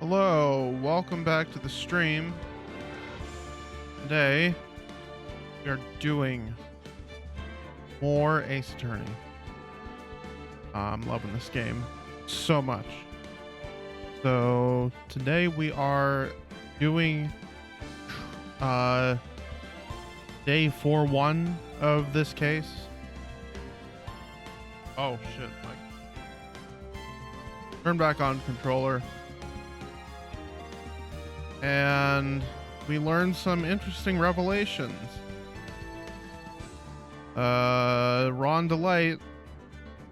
Hello, welcome back to the stream. Today, we are doing more Ace Attorney. I'm loving this game so much. So, today we are doing day 4-1 of this case. Oh shit, Mike. Turn back on controller. And we learned some interesting revelations. Ron DeLight,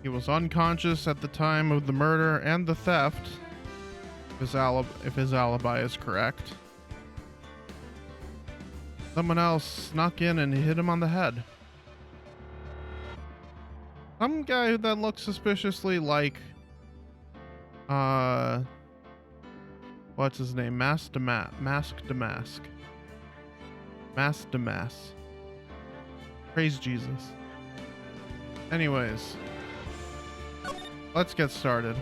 he was unconscious at the time of the murder and the theft, if his alibi is correct. Someone else snuck in and hit him on the head. Some guy that looks suspiciously like, what's his name? Mask Damask. Praise Jesus. Anyways, let's get started.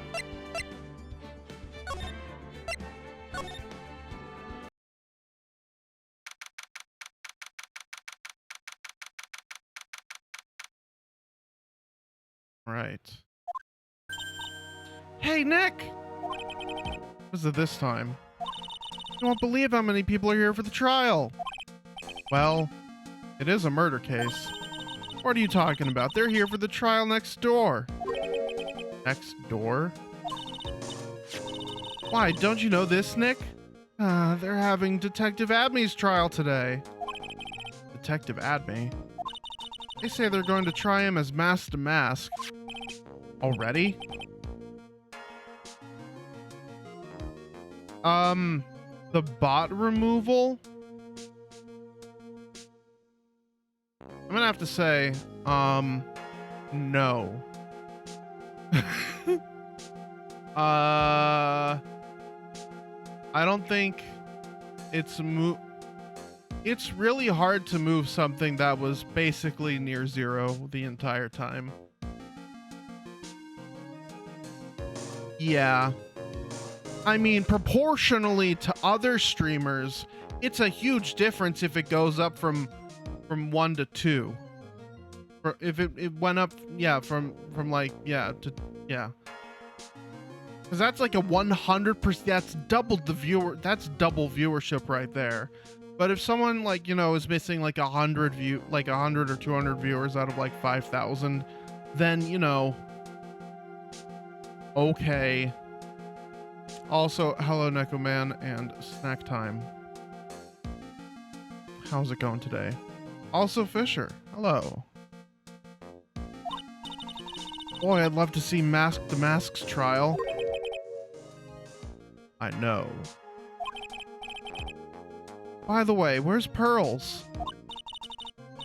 Right. Hey, Nick! What is it this time? You won't believe how many people are here for the trial. Well, it is a murder case. What are you talking about? They're here for the trial next door. Next door? Why, don't you know this, Nick? They're having Detective Adme's trial today. Detective Adme? They say they're going to try him as Mask to Mask. Already? The bot removal? I'm gonna have to say, no. I don't think it's it's really hard to move something that was basically near zero the entire time. Yeah. I mean, proportionally to other streamers, it's a huge difference if it goes up from 1 to 2. Or if it went up, yeah, from like, yeah, to, yeah. Because that's like a 100%, that's double viewership right there. But if someone, like, you know, is missing like 100 or 200 viewers out of like 5,000, then, you know, okay. Also, hello Neko Man and Snack Time. How's it going today? Also Fisher, hello. Boy, I'd love to see Mask to Mask's trial. I know. By the way, where's Pearls?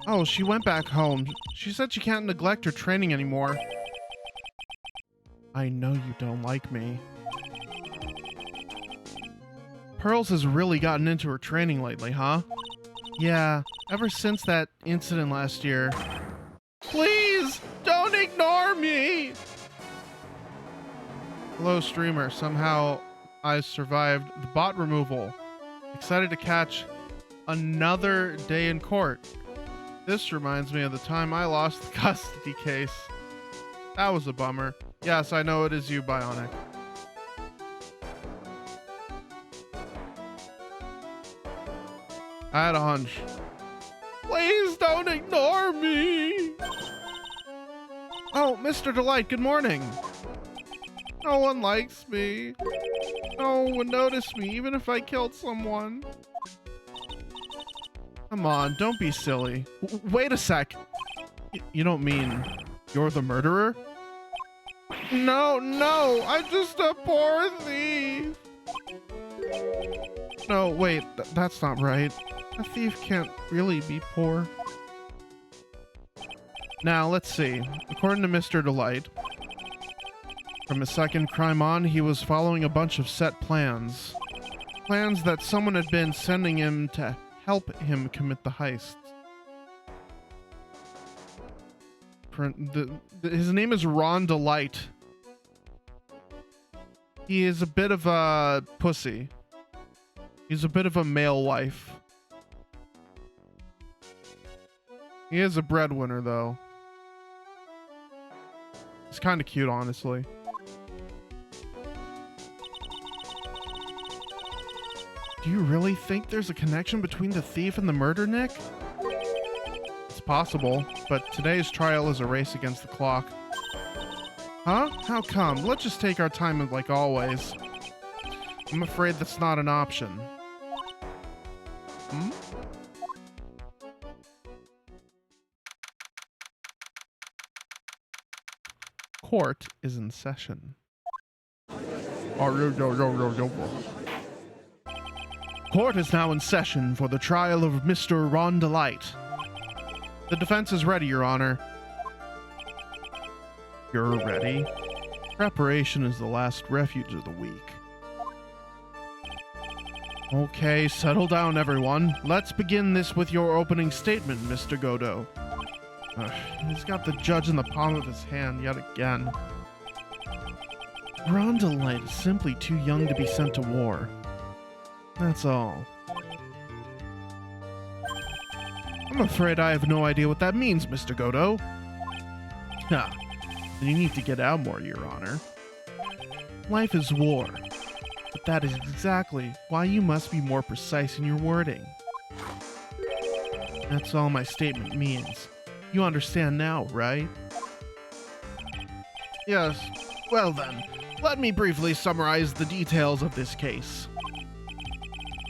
Oh, she went back home. She said she can't neglect her training anymore. I know you don't like me. Pearls has really gotten into her training lately, huh? Yeah, ever since that incident last year. Please, don't ignore me! Hello, streamer. Somehow I survived the bot removal. Excited to catch another day in court. This reminds me of the time I lost the custody case. That was a bummer. Yes, I know it is you, Bionic. I had a hunch. Please don't ignore me. Oh, Mr. Delight, good morning. No one likes me. No one would notice me, even if I killed someone. Come on, don't be silly. Wait a sec. You don't mean you're the murderer? No, I'm just a poor thief. No, wait, that's not right. A thief can't really be poor. Now, let's see. According to Mr. Delight, from his second crime on, he was following a bunch of set plans. Plans that someone had been sending him to help him commit the heists. His name is Ron DeLight. He is a bit of a pussy. He's a bit of a male wife. He is a breadwinner, though. He's kind of cute, honestly. Do you really think there's a connection between the thief and the murder, Nick? It's possible, but today's trial is a race against the clock. Huh? How come? Let's just take our time like always. I'm afraid that's not an option. Hmm? Court is in session. Court is now in session for the trial of Mr. Ron Delight. The defense is ready, Your Honor. You're ready? Preparation is the last refuge of the weak. Okay, settle down, everyone. Let's begin this with your opening statement, Mr. Godot. He's got the judge in the palm of his hand yet again. Ron Delight is simply too young to be sent to war. That's all. I'm afraid I have no idea what that means, Mr. Godot. Ha. Then you need to get out more, Your Honor. Life is war. But that is exactly why you must be more precise in your wording. That's all my statement means. You understand now, right? Yes. Well then, let me briefly summarize the details of this case.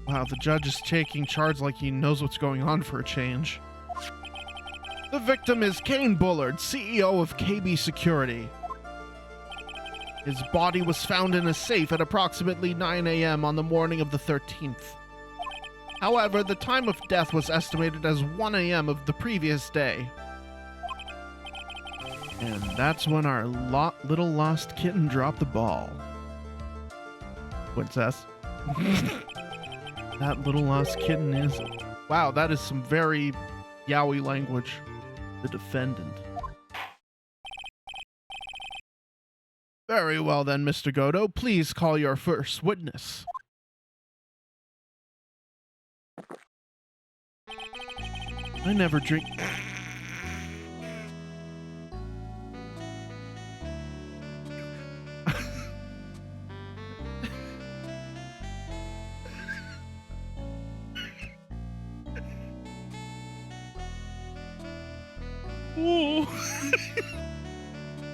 Wow, the judge is taking charge like he knows what's going on for a change. The victim is Kane Bullard, CEO of KB Security. His body was found in a safe at approximately 9 a.m. on the morning of the 13th. However, the time of death was estimated as 1 a.m. of the previous day. And that's when our little lost kitten dropped the ball. Princess. That little lost kitten is... Wow, that is some very yaoi language. The defendant. Very well then, Mr. Godot. Please call your first witness. I never drink...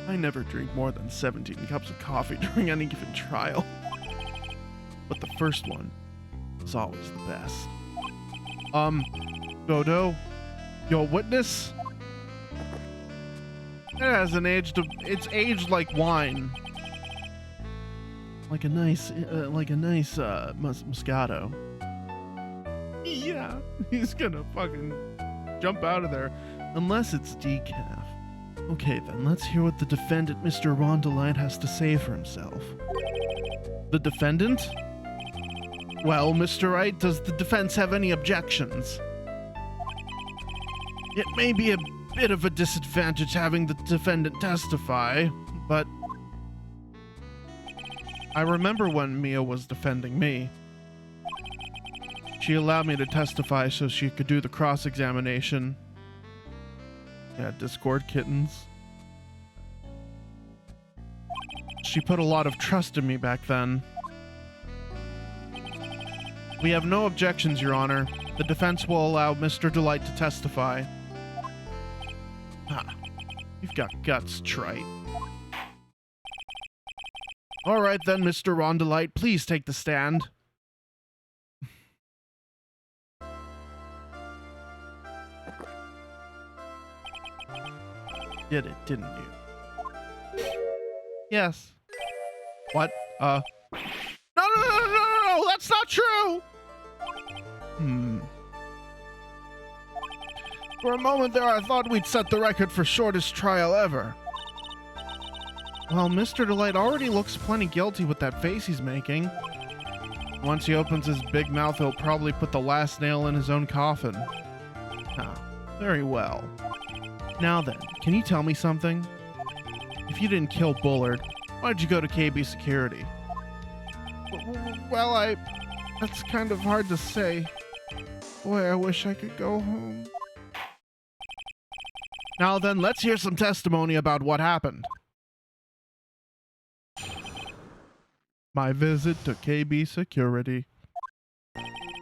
I never drink more than 17 cups of coffee during any given trial. But the first one is always the best. Godot, your witness? It hasn't aged. It's aged like wine. Like a nice Moscato. Yeah, he's gonna fucking jump out of there. Unless it's decaf. Okay then, let's hear what the defendant, Mr. Ron Delight, has to say for himself. The defendant? Well, Mr. Wright, does the defense have any objections? It may be a bit of a disadvantage having the defendant testify, but... I remember when Mia was defending me. She allowed me to testify so she could do the cross-examination. Yeah, Discord kittens. She put a lot of trust in me back then. We have no objections, Your Honor. The defense will allow Mr. Delight to testify. Ah, you've got guts, trite. All right then, Mr. Ron Delight, please take the stand. Did it, didn't you? Yes. What? No, that's not true! For a moment there, I thought we'd set the record for shortest trial ever. Well, Mr. Delight already looks plenty guilty with that face he's making. Once he opens his big mouth, he'll probably put the last nail in his own coffin. Ah, very well. Now then, can you tell me something? If you didn't kill Bullard, why'd you go to KB Security? Well, that's kind of hard to say. Boy, I wish I could go home. Now then, let's hear some testimony about what happened. My visit to KB Security.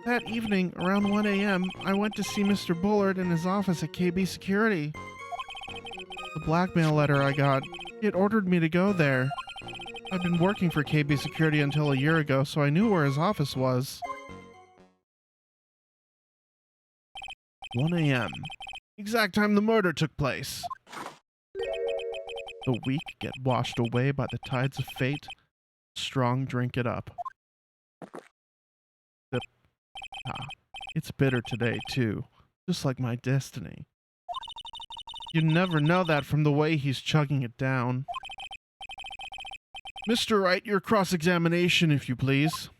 That evening, around 1 a.m., I went to see Mr. Bullard in his office at KB Security. The blackmail letter I got, it ordered me to go there. I'd been working for KB Security until a year ago, so I knew where his office was. 1 a.m. Exact time the murder took place. The weak get washed away by the tides of fate. Strong drink it up. It's bitter today, too. Just like my destiny. You never know that from the way he's chugging it down. Mr. Wright, your cross-examination, if you please.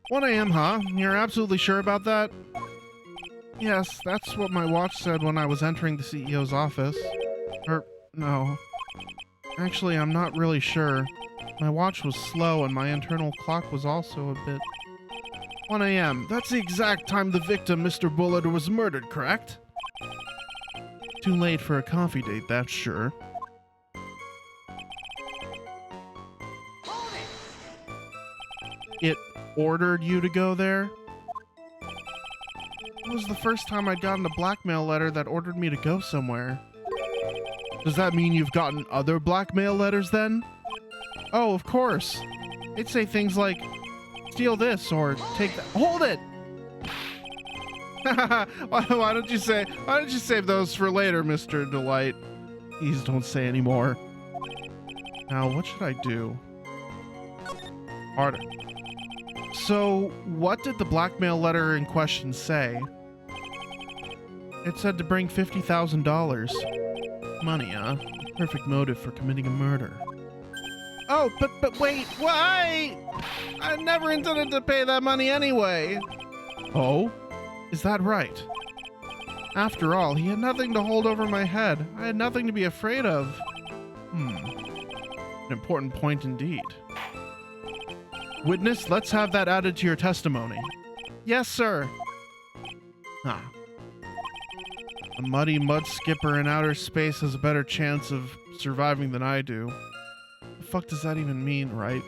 "1 a.m., huh? You're absolutely sure about that?" "Yes, that's what my watch said when I was entering the CEO's office. No. Actually, I'm not really sure. My watch was slow and my internal clock was also a bit..." 1 a.m. That's the exact time the victim, Mr. Bullard, was murdered, correct? Too late for a coffee date, that's sure. It ordered you to go there? It was the first time I'd gotten a blackmail letter that ordered me to go somewhere. Does that mean you've gotten other blackmail letters then? Oh, of course. They'd say things like, steal this or take that. Hold it! why don't you save those for later, Mr. Delight? Please don't say any more. Now, what should I do? Harder. So, what did the blackmail letter in question say? It said to bring $50,000. Money, huh? Perfect motive for committing a murder. Oh, but wait, why? I never intended to pay that money anyway. Oh? Is that right? After all, he had nothing to hold over my head. I had nothing to be afraid of. An important point indeed. Witness, let's have that added to your testimony. Yes, sir. A muddy mud skipper in outer space has a better chance of surviving than I do. The fuck does that even mean, right?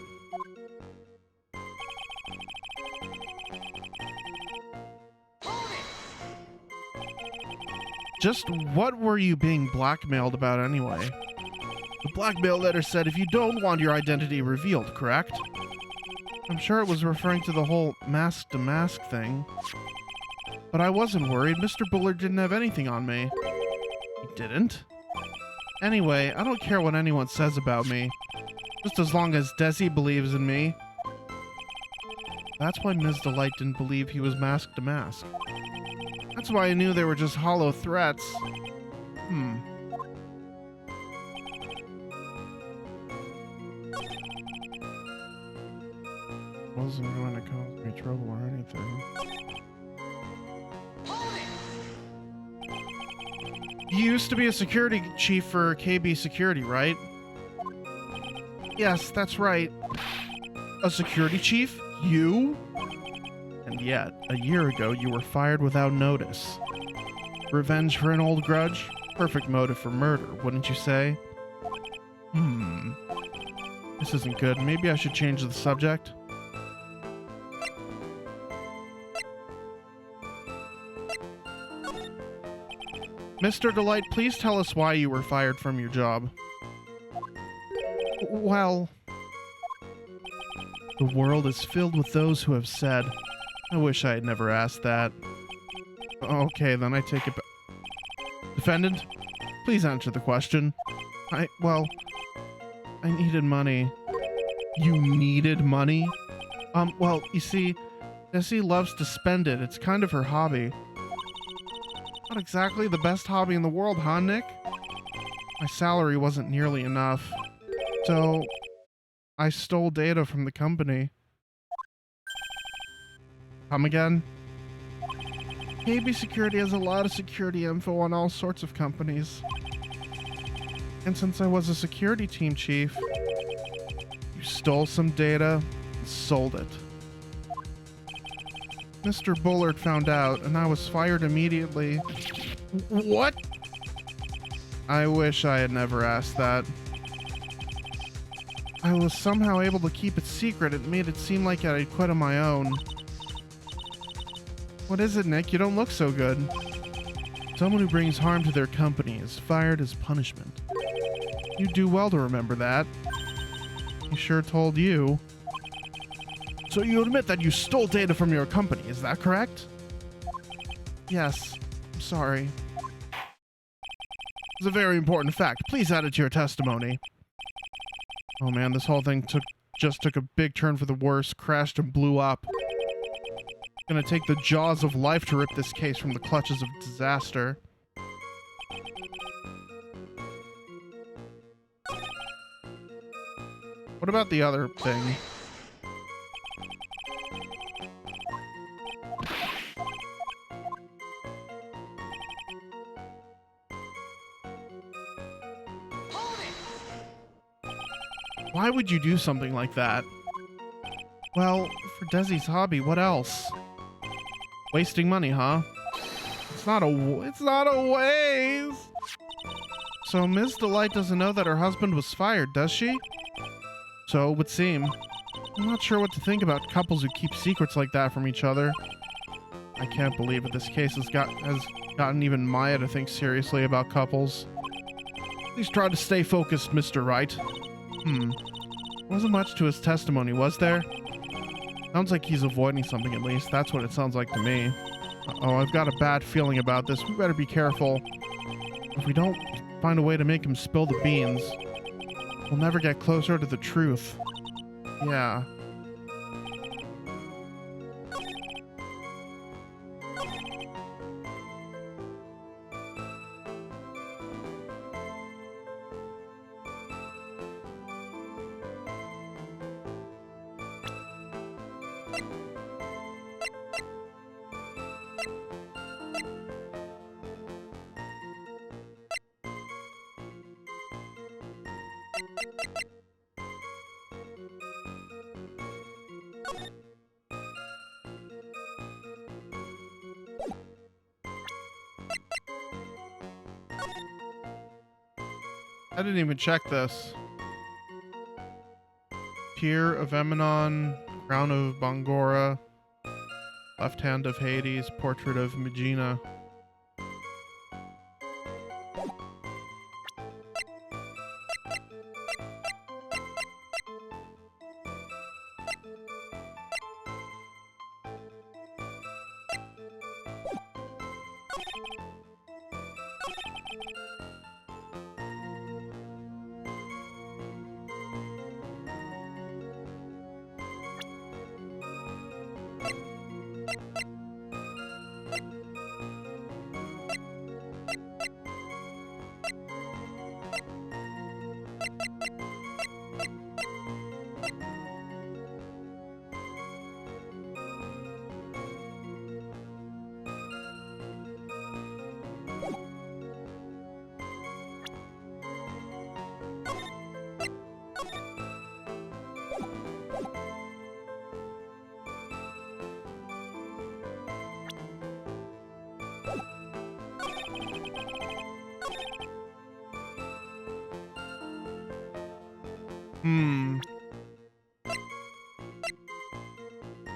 Just what were you being blackmailed about anyway? The blackmail letter said if you don't want your identity revealed, correct? I'm sure it was referring to the whole mask-to-mask thing. But I wasn't worried. Mr. Bullard didn't have anything on me. He didn't? Anyway, I don't care what anyone says about me. Just as long as Desi believes in me. That's why Ms. Delight didn't believe he was mask-to-mask. That's why I knew they were just hollow threats. Wasn't going to cause me trouble or anything. You used to be a security chief for KB Security, right? Yes, that's right. A security chief? You? And yet, a year ago, you were fired without notice. Revenge for an old grudge? Perfect motive for murder, wouldn't you say? This isn't good. Maybe I should change the subject. Mr. Delight, please tell us why you were fired from your job. Well, the world is filled with those who have said, I wish I had never asked that. Okay, then I take it back. Defendant, please answer the question. I needed money. You needed money? Well, you see, Jessie loves to spend it. It's kind of her hobby. Not exactly the best hobby in the world, huh, Nick? My salary wasn't nearly enough. So, I stole data from the company. Come again? KB Security has a lot of security info on all sorts of companies. And since I was a security team chief, you stole some data and sold it. Mr. Bullard found out, and I was fired immediately. What? I wish I had never asked that. I was somehow able to keep it secret. It made it seem like I had quit on my own. What is it, Nick? You don't look so good. Someone who brings harm to their company is fired as punishment. You do well to remember that. He sure told you. So you admit that you stole data from your company, is that correct? Yes. I'm sorry. It's a very important fact. Please add it to your testimony. Oh man, this whole thing just took a big turn for the worse, crashed and blew up. It's gonna take the jaws of life to rip this case from the clutches of disaster. What about the other thing? Why would you do something like that? Well, for Desi's hobby, what else? Wasting money, huh? It's not a waste. So Ms. Delight doesn't know that her husband was fired, does she? So it would seem. I'm not sure what to think about couples who keep secrets like that from each other. I can't believe it. This case has gotten even Maya to think seriously about couples. Please try to stay focused, Mr. Wright. Wasn't much to his testimony, was there? Sounds like he's avoiding something at least. That's what it sounds like to me. Uh-oh, I've got a bad feeling about this. We better be careful. If we don't find a way to make him spill the beans, we'll never get closer to the truth. Yeah. I didn't even check this. Tear of Eminon, Crown of Bangora, Left Hand of Hades, Portrait of Megina.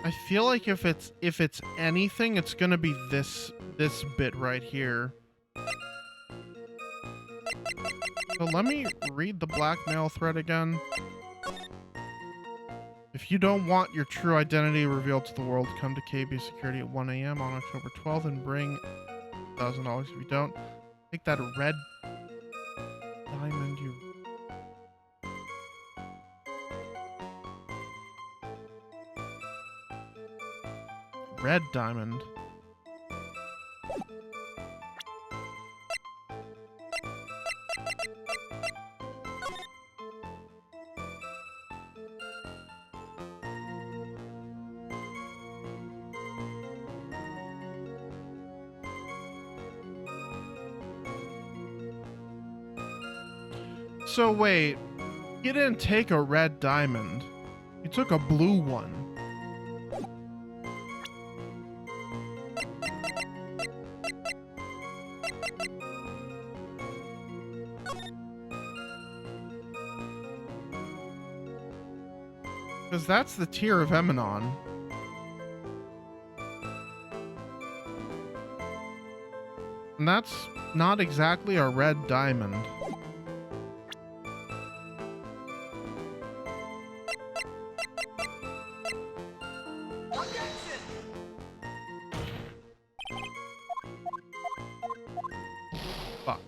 I feel like if it's anything, it's gonna be this bit right here. So let me read the blackmail thread again. If you don't want your true identity revealed to the world, come to KB Security at 1 a.m. on October 12th and bring $1,000. If you don't, take that red diamond you... Red diamond. So wait, you didn't take a red diamond. You took a blue one. Because that's the tier of Eminon. And that's not exactly a red diamond. Fuck.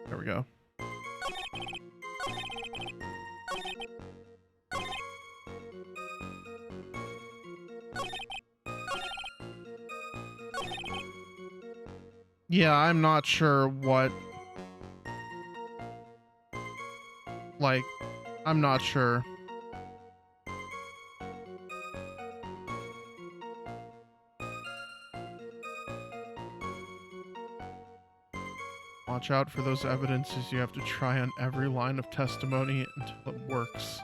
There we go. Yeah, I'm not sure what... Like, I'm not sure. Watch out for those evidences. You have to try on every line of testimony until it works.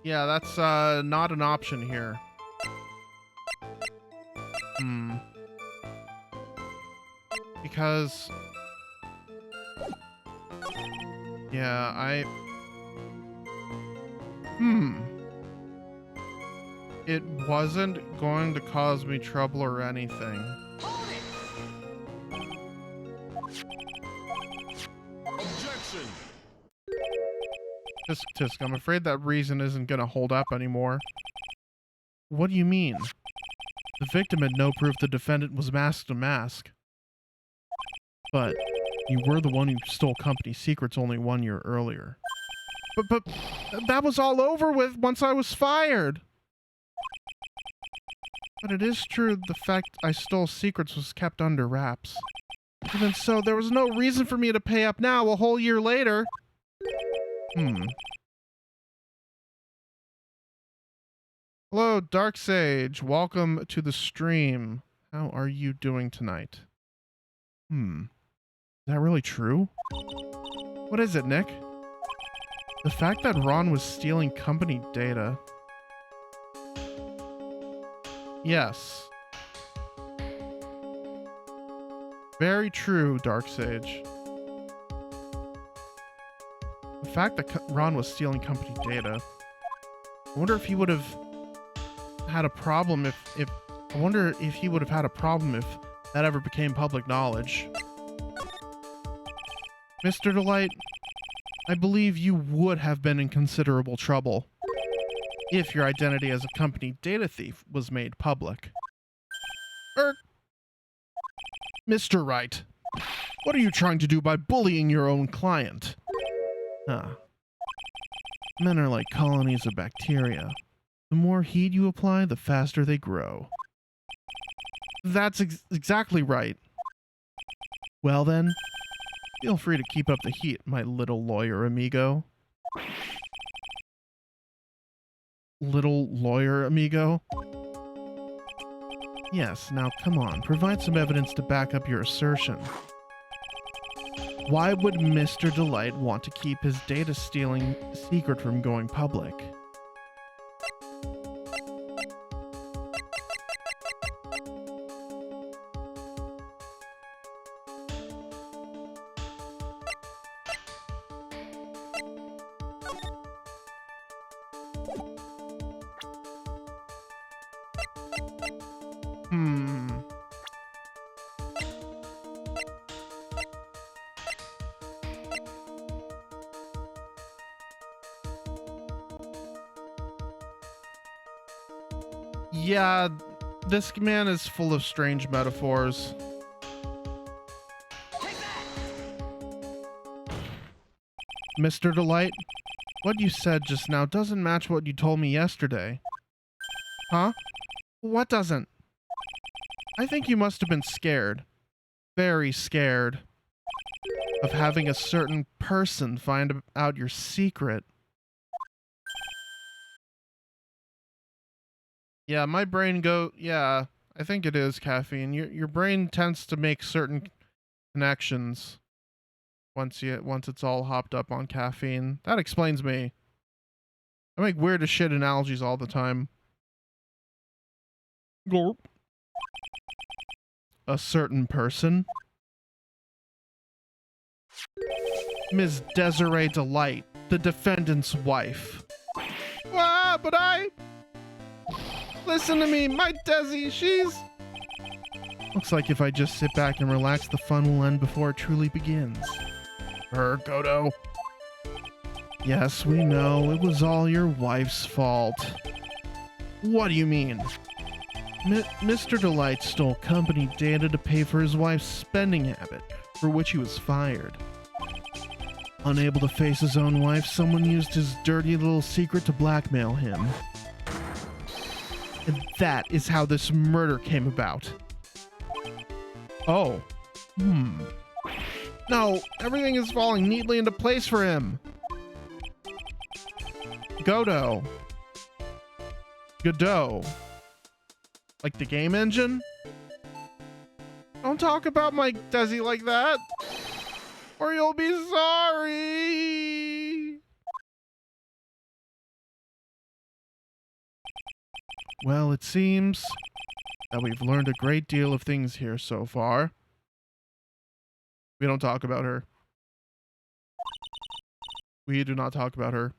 Yeah, that's not an option here. Because... Yeah, it wasn't going to cause me trouble or anything. Objection! Tisk, I'm afraid that reason isn't gonna hold up anymore. What do you mean? The victim had no proof the defendant was masked to mask. But you were the one who stole company secrets only 1 year earlier. But that was all over with once I was fired. But it is true the fact I stole secrets was kept under wraps. Even so, there was no reason for me to pay up now a whole year later. Hello, Dark Sage. Welcome to the stream. How are you doing tonight? Is that really true? What is it, Nick? The fact that Ron was stealing company data. Yes. Very true, Dark Sage. The fact that Ron was stealing company data. I wonder if he would have had a problem if I wonder if he would have had a problem if that ever became public knowledge. Mr. Delight, I believe you would have been in considerable trouble if your identity as a company data thief was made public. Mr. Wright, what are you trying to do by bullying your own client? Men are like colonies of bacteria. The more heat you apply, the faster they grow. That's exactly right. Well then, feel free to keep up the heat, my little lawyer amigo. Little lawyer amigo? Yes, now come on, provide some evidence to back up your assertion. Why would Mr. Delight want to keep his data stealing secret from going public? Yeah, this man is full of strange metaphors. Mr. Delight, what you said just now doesn't match what you told me yesterday. Huh? What doesn't? I think you must have been scared. Very scared. Of having a certain person find out your secret. Yeah, my brain yeah, I think it is caffeine. Your brain tends to make certain connections once it's all hopped up on caffeine. That explains me. I make weird as shit analogies all the time. Glorp. A certain person. Ms. Desiree Delight, the defendant's wife. Ah, but listen to me, my Desi, she's... Looks like if I just sit back and relax, the fun will end before it truly begins. Godo. Yes, we know. It was all your wife's fault. What do you mean? Mr. Delight stole company data to pay for his wife's spending habit, for which he was fired. Unable to face his own wife, someone used his dirty little secret to blackmail him. And that is how this murder came about. Oh. No, everything is falling neatly into place for him. Godot. Like the game engine? Don't talk about my Desi like that, or you'll be sorry. Well, it seems that we've learned a great deal of things here so far. We don't talk about her. We do not talk about her.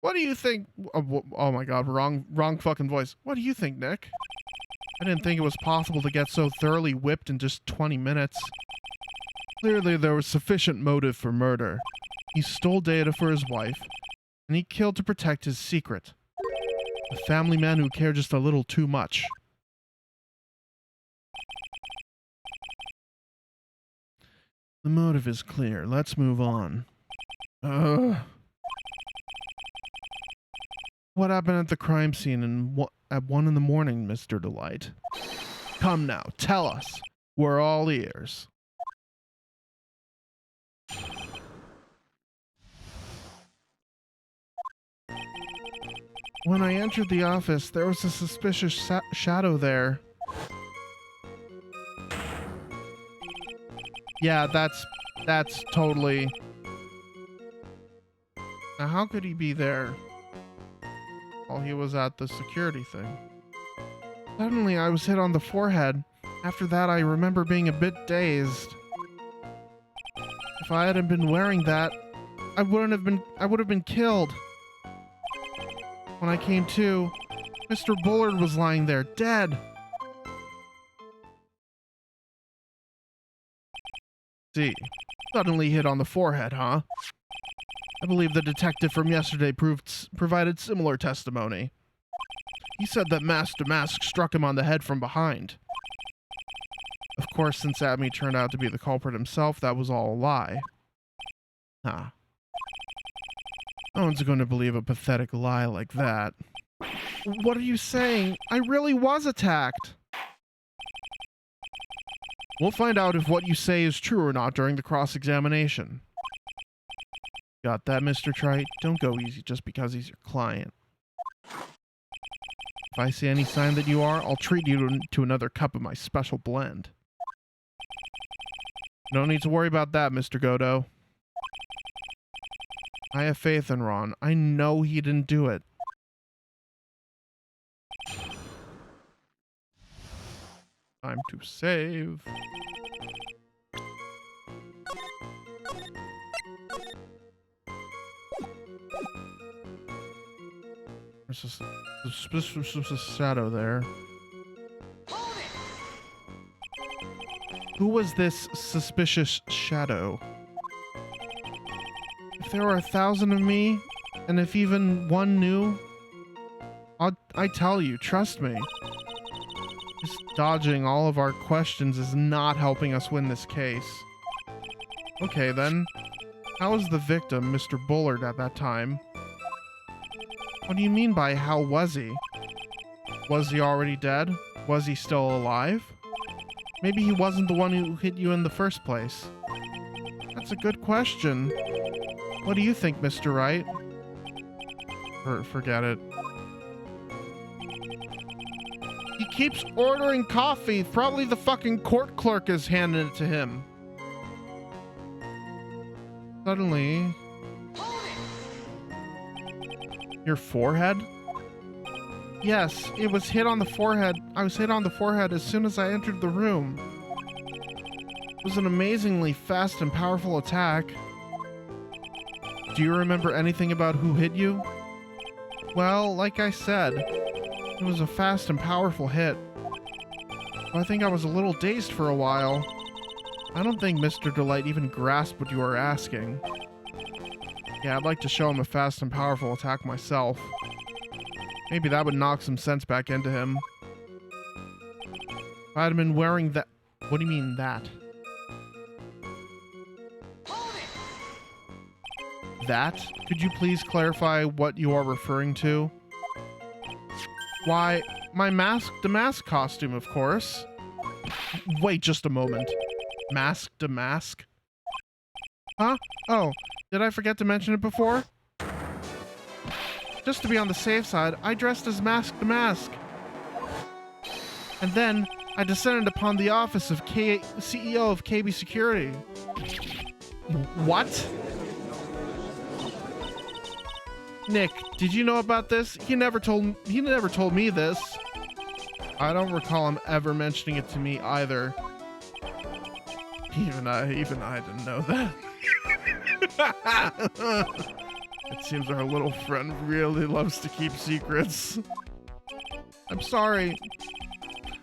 What do you think? Oh my god, wrong fucking voice. What do you think, Nick? I didn't think it was possible to get so thoroughly whipped in just 20 minutes. Clearly, there was sufficient motive for murder. He stole data for his wife, and he killed to protect his secret. A family man who cared just a little too much. The motive is clear. Let's move on. What happened at the crime scene at 1 in the morning, Mr. Delight? Come now, tell us. We're all ears. When I entered the office, there was a suspicious shadow there. Yeah, that's totally... Now, how could he be there while he was at the security thing? Suddenly, I was hit on the forehead. After that, I remember being a bit dazed. If I hadn't been wearing that, I would have been killed. When I came to, Mr. Bullard was lying there, dead. See, suddenly hit on the forehead, huh? I believe the detective from yesterday provided similar testimony. He said that Master Mask struck him on the head from behind. Of course, since Abby turned out to be the culprit himself, that was all a lie. Huh. No one's going to believe a pathetic lie like that. What are you saying? I really was attacked. We'll find out if what you say is true or not during the cross-examination. Got that, Mr. Trite? Don't go easy just because he's your client. If I see any sign that you are, I'll treat you to another cup of my special blend. No need to worry about that, Mr. Godot. I have faith in Ron. I know he didn't do it. Time to save. There's a suspicious shadow there. Who was this suspicious shadow? If there were 1,000 of me, and if even one knew, I tell you, trust me. Just dodging all of our questions is not helping us win this case. Okay then, how was the victim, Mr. Bullard, at that time? What do you mean by how was he? Was he already dead? Was he still alive? Maybe he wasn't the one who hit you in the first place. That's a good question. What do you think, Mr. Wright? Forget it. He keeps ordering coffee. Probably the fucking court clerk is handing it to him. Suddenly... Your forehead? Yes, it was hit on the forehead. I was hit on the forehead as soon as I entered the room. It was an amazingly fast and powerful attack. Do you remember anything about who hit you? Well, like I said, it was a fast and powerful hit. I think I was a little dazed for a while. I don't think Mr. Delight even grasped what you were asking. Yeah, I'd like to show him a fast and powerful attack myself. Maybe that would knock some sense back into him. If I had been wearing that... What do you mean, that? That? Could you please clarify what you are referring to? Why, my mask-to-mask costume, of course. Wait just a moment. Mask-to-mask? Huh? Oh, did I forget to mention it before? Just to be on the safe side, I dressed as Mask-to-Mask. And then, I descended upon the office of CEO of KB Security. What? Nick, did you know about this? He never told me this. I don't recall him ever mentioning it to me either. Even I didn't know that. It seems our little friend really loves to keep secrets. I'm sorry.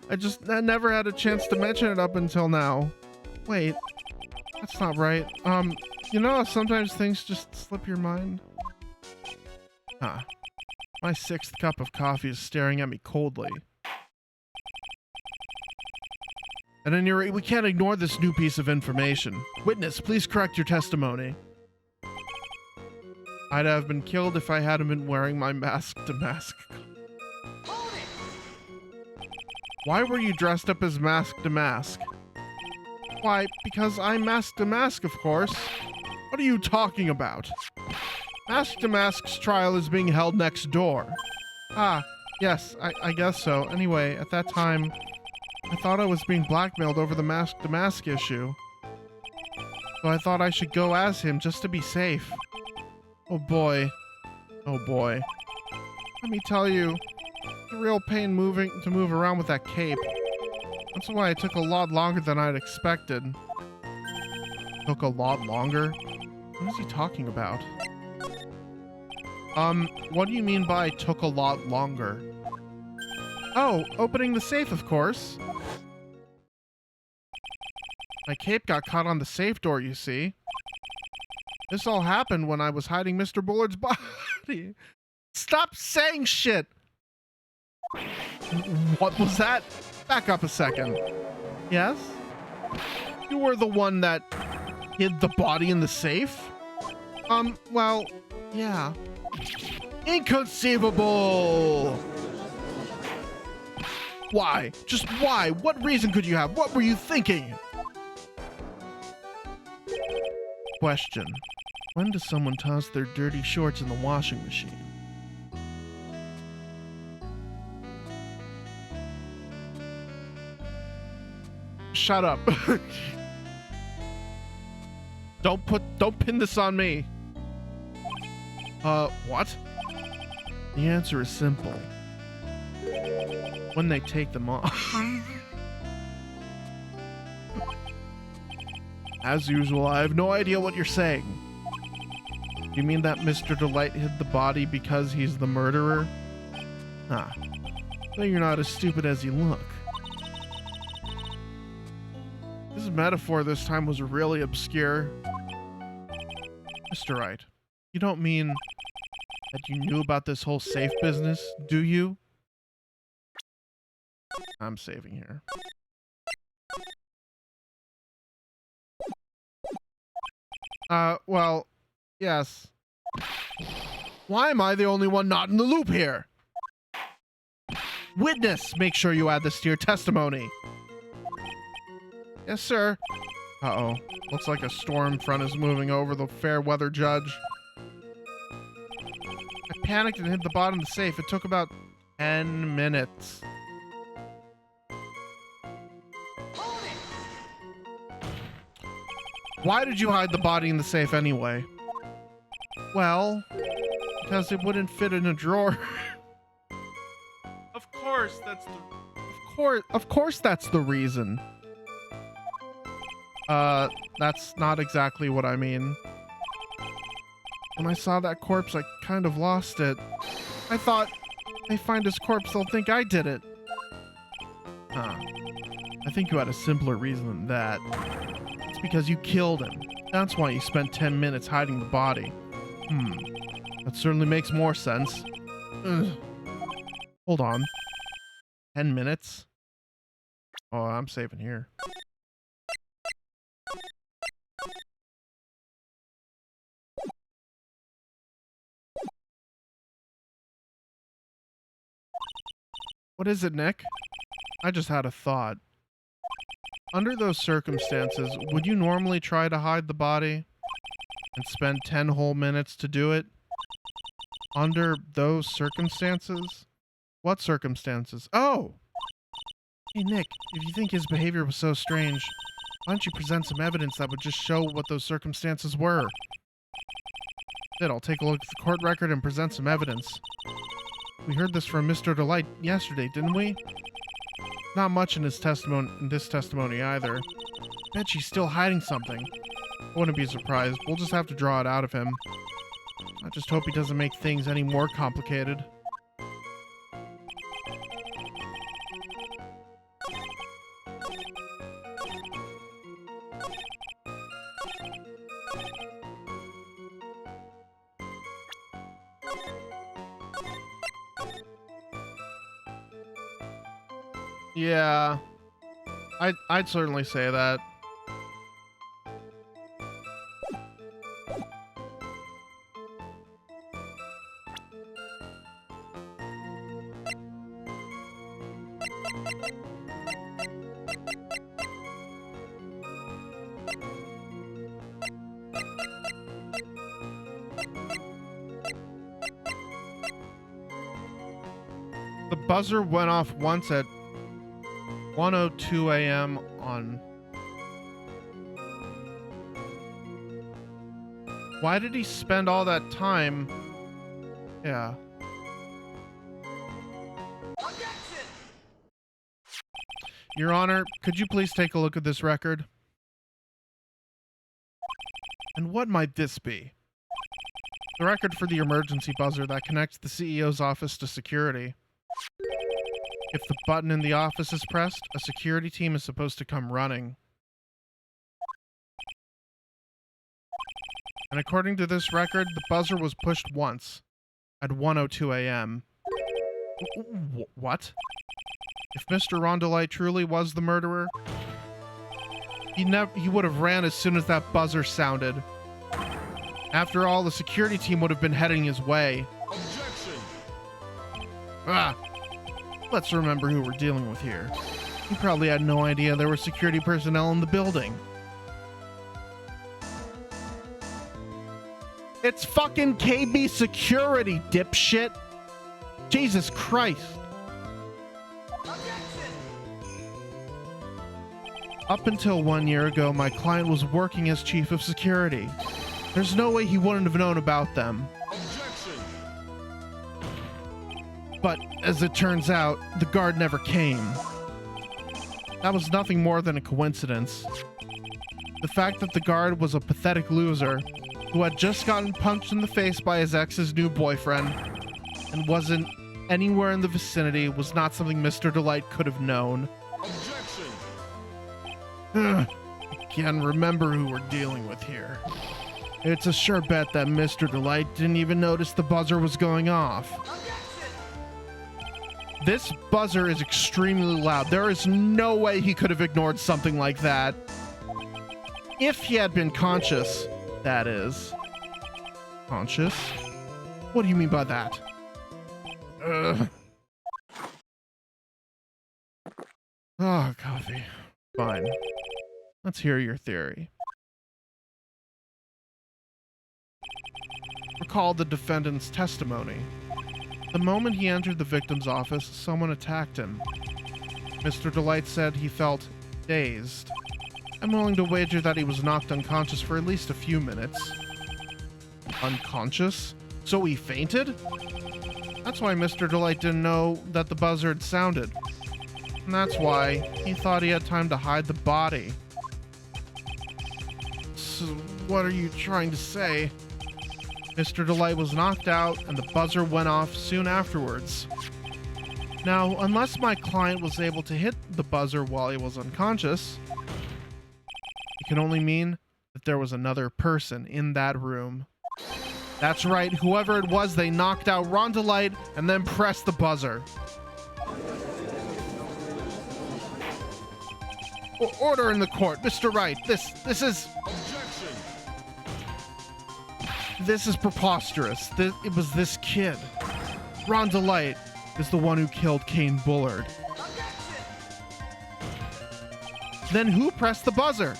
I never had a chance to mention it up until now. Wait, that's not right. You know how sometimes things just slip your mind? Huh. My 6th cup of coffee is staring at me coldly. At any rate, we can't ignore this new piece of information. Witness, please correct your testimony. I'd have been killed if I hadn't been wearing my mask-to-mask. Why were you dressed up as Mask-to-Mask? Why, because I'm Mask-to-Mask, of course. What are you talking about? Mask-to-Mask's trial is being held next door. Ah, yes, I guess so. Anyway, at that time, I thought I was being blackmailed over the Mask-to-Mask issue. So I thought I should go as him just to be safe. Oh boy. Oh boy. Let me tell you, it's a real pain to move around with that cape. That's why it took a lot longer than I'd expected. Took a lot longer? What is he talking about? What do you mean by took a lot longer? Oh, opening the safe, of course. My cape got caught on the safe door, you see. This all happened when I was hiding Mr. Bullard's body. Stop saying shit! What was that? Back up a second. Yes? You were the one that hid the body in the safe? Well, yeah. Inconceivable! Why? Just why? What reason could you have? What were you thinking? Question. When does someone toss their dirty shorts in the washing machine? Shut up. Don't pin this on me. What? The answer is simple. When they take them off. As usual, I have no idea what you're saying. You mean that Mr. Delight hid the body because he's the murderer? Ah. So you're not as stupid as you look. This metaphor this time was really obscure. Mr. Wright, you don't mean that you knew about this whole safe business, do you? I'm saving here. Well, yes. Why am I the only one not in the loop here? Witness, make sure you add this to your testimony. Yes, sir. Uh-oh. Looks like a storm front is moving over the fair weather judge. I panicked and hid the bottom of the safe. It took about 10 minutes. Why did you hide the body in the safe anyway? Well, because it wouldn't fit in a drawer. Of course, of course that's the reason. That's not exactly what I mean. When I saw that corpse, I kind of lost it. I thought, they find his corpse, they'll think I did it. Huh. I think you had a simpler reason than that. It's because you killed him. That's why you spent 10 minutes hiding the body. That certainly makes more sense. Ugh. Hold on. 10 minutes? Oh, I'm saving here. What is it, Nick? I just had a thought. Under those circumstances, would you normally try to hide the body and spend 10 whole minutes to do it? Under those circumstances? What circumstances? Oh! Hey, Nick, if you think his behavior was so strange, why don't you present some evidence that would just show what those circumstances were? Good, I'll take a look at the court record and present some evidence. We heard this from Mr. Delight yesterday, didn't we? Not much in this testimony either. Bet she's still hiding something. I wouldn't be surprised. We'll just have to draw it out of him. I just hope he doesn't make things any more complicated. Yeah, I'd certainly say that. The buzzer went off once at 1:02 a.m. on... Why did he spend all that time? Yeah. Your Honor, could you please take a look at this record? And what might this be? The record for the emergency buzzer that connects the CEO's office to security. If the button in the office is pressed, a security team is supposed to come running. And according to this record, the buzzer was pushed once at 1:02 a.m. What? If Mr. Rondelite truly was the murderer, he would have ran as soon as that buzzer sounded. After all, the security team would have been heading his way. Objection! Let's remember who we're dealing with here. He probably had no idea there were security personnel in the building. It's fucking KB security, dipshit! Jesus Christ! Up until 1 year ago, my client was working as chief of security. There's no way he wouldn't have known about them. Objection! But, as it turns out, the guard never came. That was nothing more than a coincidence. The fact that the guard was a pathetic loser who had just gotten punched in the face by his ex's new boyfriend and wasn't anywhere in the vicinity was not something Mr. Delight could have known. Objection! Again, remember who we're dealing with here. It's a sure bet that Mr. Delight didn't even notice the buzzer was going off. This buzzer is extremely loud. There is no way he could have ignored something like that. If he had been conscious, that is. Conscious? What do you mean by that? Oh, coffee. Fine. Let's hear your theory. Recall the defendant's testimony. The moment he entered the victim's office, someone attacked him. Mr. Delight said he felt dazed. I'm willing to wager that he was knocked unconscious for at least a few minutes. Unconscious? So he fainted? That's why Mr. Delight didn't know that the buzzer had sounded. And that's why he thought he had time to hide the body. So what are you trying to say? Mr. Delight was knocked out and the buzzer went off soon afterwards. Now, unless my client was able to hit the buzzer while he was unconscious, it can only mean that there was another person in that room. That's right, whoever it was, they knocked out Ron Delight and then pressed the buzzer. Order in the court, Mr. Wright. This is... Objection. This is preposterous. It was this kid. Ron Delight is the one who killed Kane Bullard. Then who pressed the buzzer?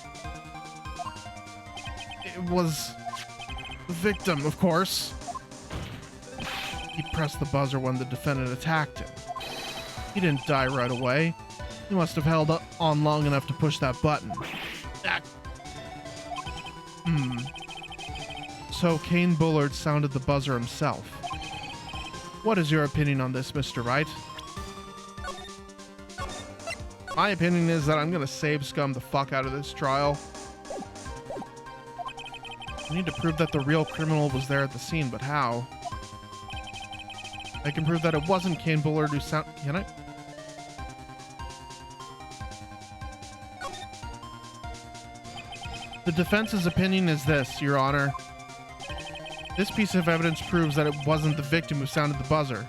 It was the victim, of course. He pressed the buzzer when the defendant attacked him. He didn't die right away. He must have held on long enough to push that button. So Kane Bullard sounded the buzzer himself. What is your opinion on this, Mr. Wright? My opinion is that I'm gonna save scum the fuck out of this trial. I need to prove that the real criminal was there at the scene, but how? I can prove that it wasn't Kane Bullard who Can I? The defense's opinion is this, Your Honor. This piece of evidence proves that it wasn't the victim who sounded the buzzer.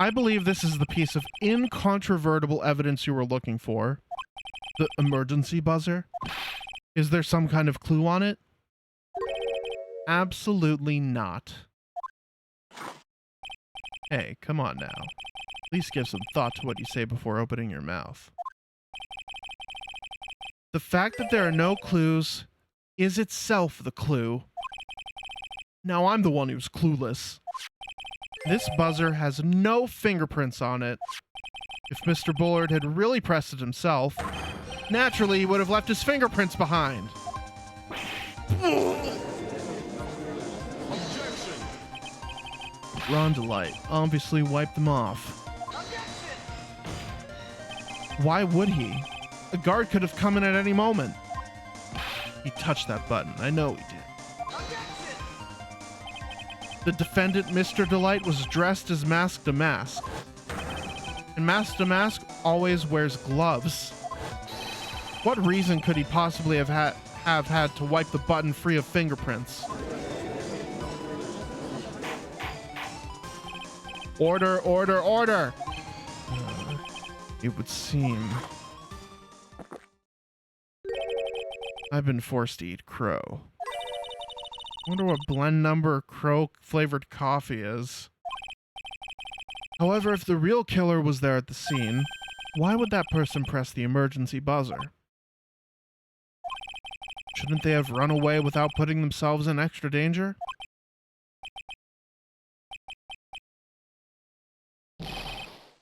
I believe this is the piece of incontrovertible evidence you were looking for. The emergency buzzer? Is there some kind of clue on it? Absolutely not. Hey, come on now. At least give some thought to what you say before opening your mouth. The fact that there are no clues is itself the clue. Now I'm the one who's clueless. This buzzer has no fingerprints on it. If Mr. Bullard had really pressed it himself, naturally he would have left his fingerprints behind. Objection. Ron Delight obviously wiped them off. Why would he? A guard could have come in at any moment. He touched that button. I know he did. The defendant, Mr. Delight, was dressed as Mask to Mask. And Mask to Mask always wears gloves. What reason could he possibly have had to wipe the button free of fingerprints? Order, order, order! It would seem I've been forced to eat crow. Wonder what blend number crow flavored coffee is. However, if the real killer was there at the scene, why would that person press the emergency buzzer? Shouldn't they have run away without putting themselves in extra danger?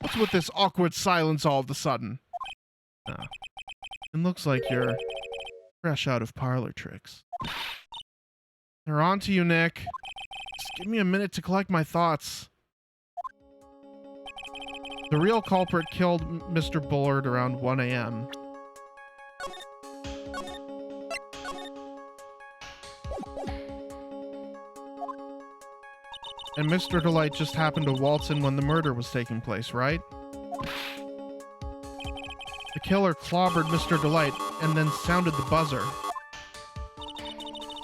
What's with this awkward silence all of a sudden? It looks like you're fresh out of parlor tricks. They're on to you, Nick. Just give me a minute to collect my thoughts. The real culprit killed Mr. Bullard around 1 a.m. And Mr. Delight just happened to waltz in when the murder was taking place, right? The killer clobbered Mr. Delight and then sounded the buzzer.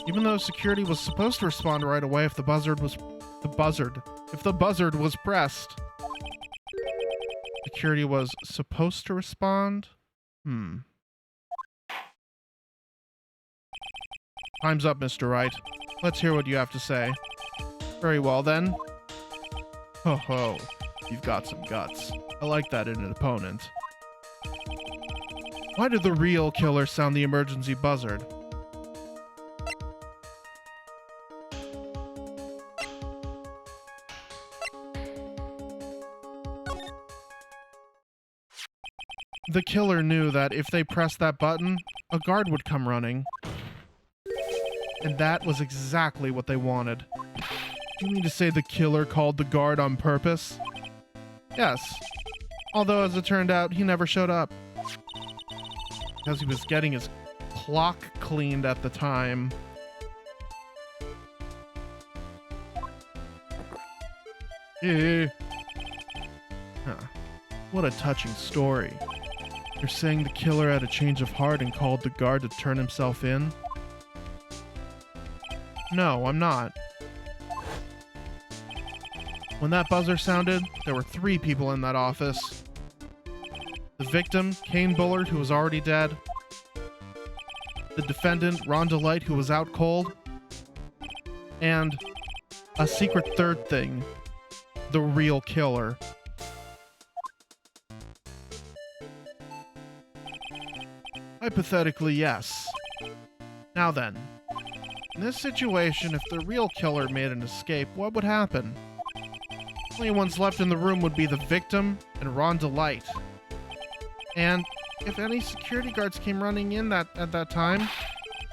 Even though security was supposed to respond right away if the buzzard was pressed. Security was supposed to respond? Time's up, Mr. Wright. Let's hear what you have to say. Very well then. Ho ho, you've got some guts. I like that in an opponent. Why did the real killer sound the emergency buzzard? The killer knew that if they pressed that button, a guard would come running. And that was exactly what they wanted. Do you mean to say the killer called the guard on purpose? Yes. Although, as it turned out, he never showed up. Because he was getting his clock cleaned at the time. Huh. What a touching story. You're saying the killer had a change of heart and called the guard to turn himself in? No, I'm not. When that buzzer sounded, there were 3 people in that office. The victim, Kane Bullard, who was already dead. The defendant, Rhonda Light, who was out cold. And a secret third thing, the real killer. Hypothetically, yes. Now then, in this situation, if the real killer made an escape, what would happen? Only ones left in the room would be the victim and Rhonda Light. And if any security guards came running in at that time,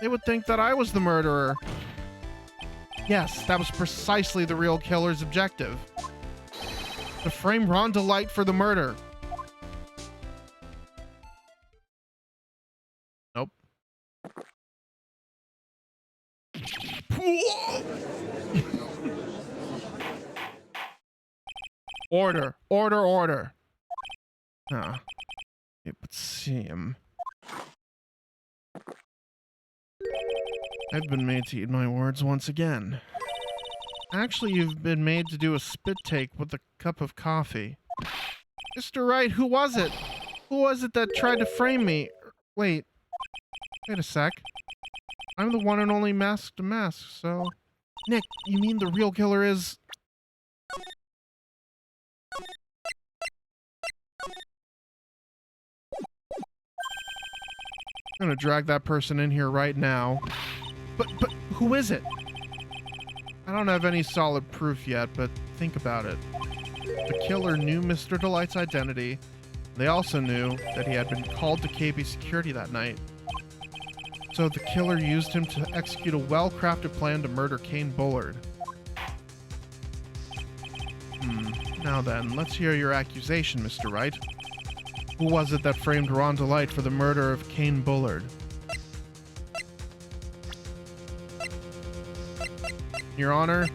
they would think that I was the murderer. Yes, that was precisely the real killer's objective. To frame Rhonda Light for the murder. Nope. Order, order, order. Let's see him. I've been made to eat my words once again. Actually, you've been made to do a spit take with a cup of coffee. Mr. Wright, who was it? Who was it that tried to frame me? Wait a sec. I'm the one and only Mask to Mask, so... Nick, you mean the real killer is... I'm gonna drag that person in here right now. But who is it? I don't have any solid proof yet, but think about it. The killer knew Mr. Delight's identity. They also knew that he had been called to KB security that night. So the killer used him to execute a well-crafted plan to murder Kane Bullard. Now then, let's hear your accusation, Mr. Wright. Who was it that framed Rhonda Light for the murder of Kane Bullard? Your Honor.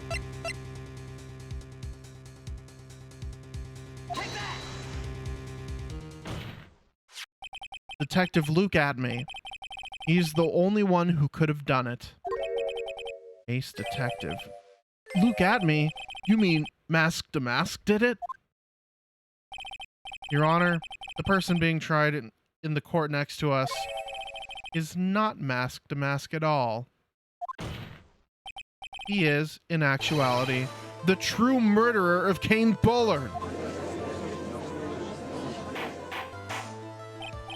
Detective Luke Adme. He's the only one who could have done it. Ace Detective. Luke Adme? You mean Mask to Mask did it? Your Honor, the person being tried in the court next to us is not Mask to Mask at all. He is, in actuality, the true murderer of Kane Bullard.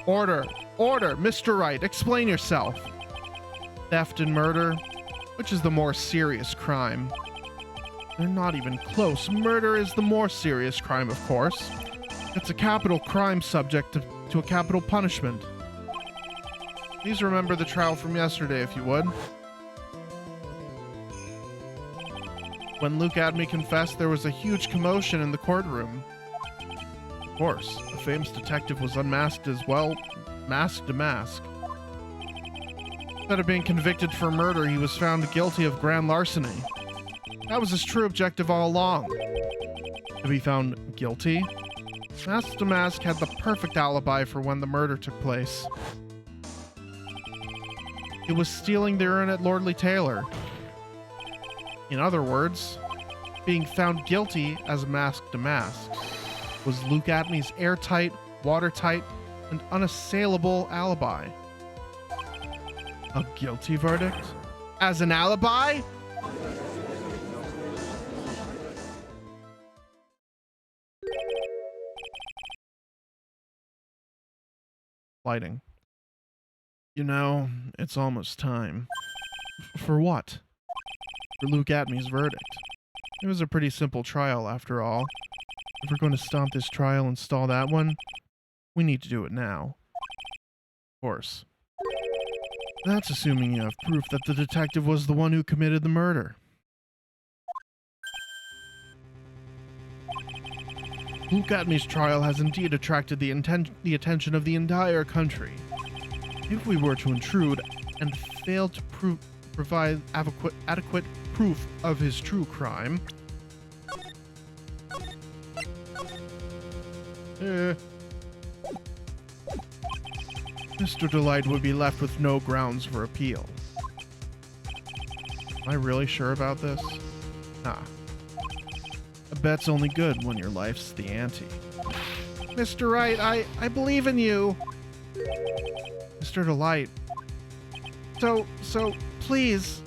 Order! Order! Mr. Wright, explain yourself. Theft and murder? Which is the more serious crime? They're not even close. Murder is the more serious crime, of course. It's a capital crime subject to a capital punishment. Please remember the trial from yesterday, if you would. When Luke Adme confessed, there was a huge commotion in the courtroom. Of course, the famous detective was unmasked as well, Mask to Mask. Instead of being convicted for murder, he was found guilty of grand larceny. That was his true objective all along. To be found guilty? Mask to Mask had the perfect alibi for when the murder took place. It was stealing the urn at Lordly Taylor. In other words, being found guilty as Mask to Mask was Luke Adme's airtight, watertight, and unassailable alibi. A guilty verdict? As an alibi? lighting. You know, it's almost time. For what? For Luke Atmey's verdict. It was a pretty simple trial, after all. If we're going to stop this trial and stall that one, we need to do it now. Of course. That's assuming you have proof that the detective was the one who committed the murder. Luke Atmey's trial has indeed attracted the attention of the entire country. If we were to intrude and fail to provide adequate proof of his true crime, Mr. Delight would be left with no grounds for appeal. Am I really sure about this? Nah. A bet's only good when your life's the ante. Mr. Wright, I believe in you. Mr. Delight. So, please,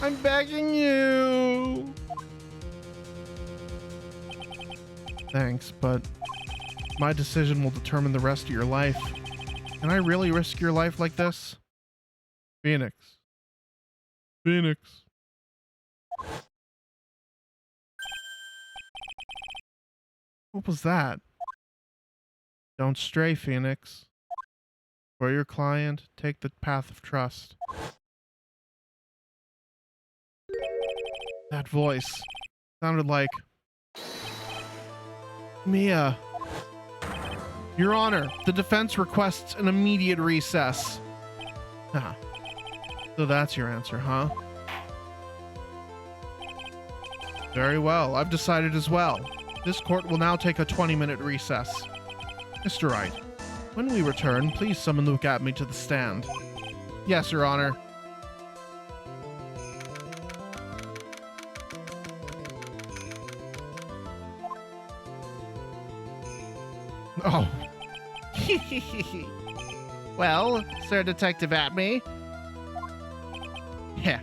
I'm begging you. Thanks, but my decision will determine the rest of your life. Can I really risk your life like this? Phoenix. Phoenix. What was that? Don't stray, Phoenix. For your client, take the path of trust. That voice sounded like Mia. Your Honor, the defense requests an immediate recess. Ah. So that's your answer, huh? Very well, I've decided as well. This court will now take a 20-minute recess. Mr. Wright, when we return, please summon Luke Atmey to the stand. Yes, Your Honor. Oh. Well, Sir Detective Atmey. Yeah.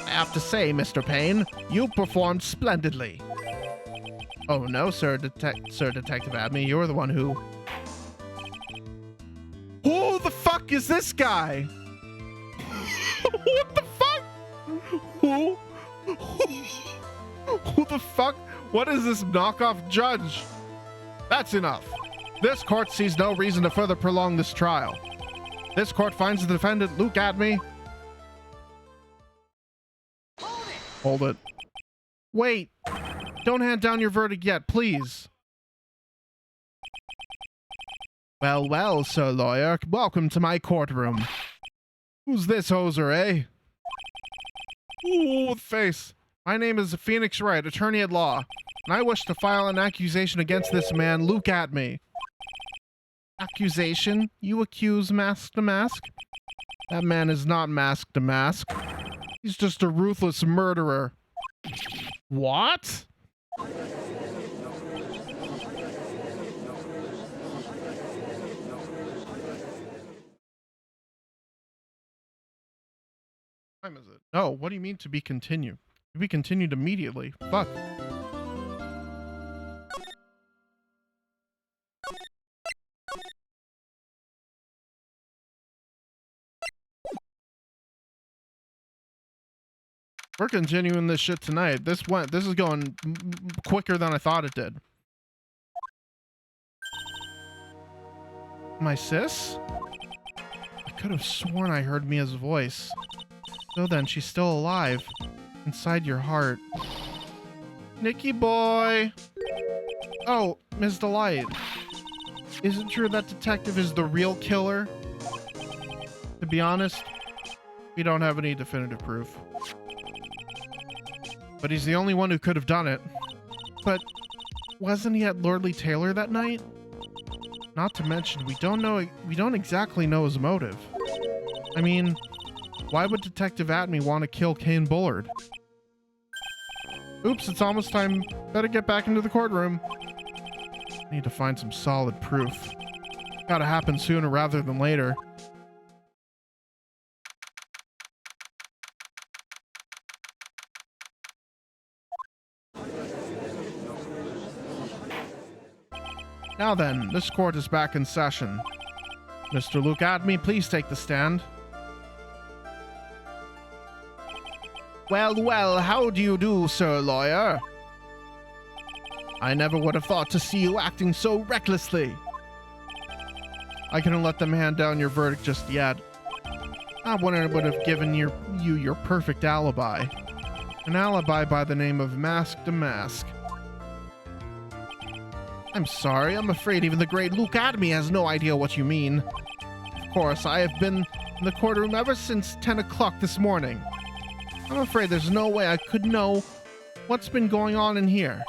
I have to say, Mr. Payne, you performed splendidly. Oh no, Sir Detective Atmey, you're the one who... Who the fuck is this guy? What the fuck? Who the fuck? What is this knockoff judge? That's enough. This court sees no reason to further prolong this trial. This court finds the defendant, Luke Atmey. Hold it. Wait. Don't hand down your verdict yet, please. Well, well, Sir Lawyer. Welcome to my courtroom. Who's this hoser, eh? Ooh, face. My name is Phoenix Wright, attorney at law, and I wish to file an accusation against this man, Luke Atmey. Accusation? You accuse Mask to Mask? That man is not Mask to Mask. He's just a ruthless murderer. What? Time is it? No, what do you mean to be continued? To be continued immediately. Fuck. We're continuing this shit tonight. This is going quicker than I thought it did. My sis? I could have sworn I heard Mia's voice. So then, she's still alive. Inside your heart. Nicky boy! Oh, Ms. Delight. Is it true that detective is the real killer? To be honest, we don't have any definitive proof. But he's the only one who could have done it. But wasn't he at Lordly Taylor that night? Not to mention, we don't exactly know his motive. I mean, why would Detective Atmey want to kill Kane Bullard? Oops, it's almost time. Better get back into the courtroom. Need to find some solid proof. Gotta happen sooner rather than later. Now then, this court is back in session. Mr. Luke Adme, please take the stand. Well, well, how do you do, sir lawyer? I never would have thought to see you acting so recklessly. I couldn't let them hand down your verdict just yet. I would have given you your perfect alibi. An alibi by the name of Mask to Mask. I'm sorry, I'm afraid even the great Luke Adme has no idea what you mean. Of course, I have been in the courtroom ever since 10 o'clock this morning. I'm afraid there's no way I could know what's been going on in here.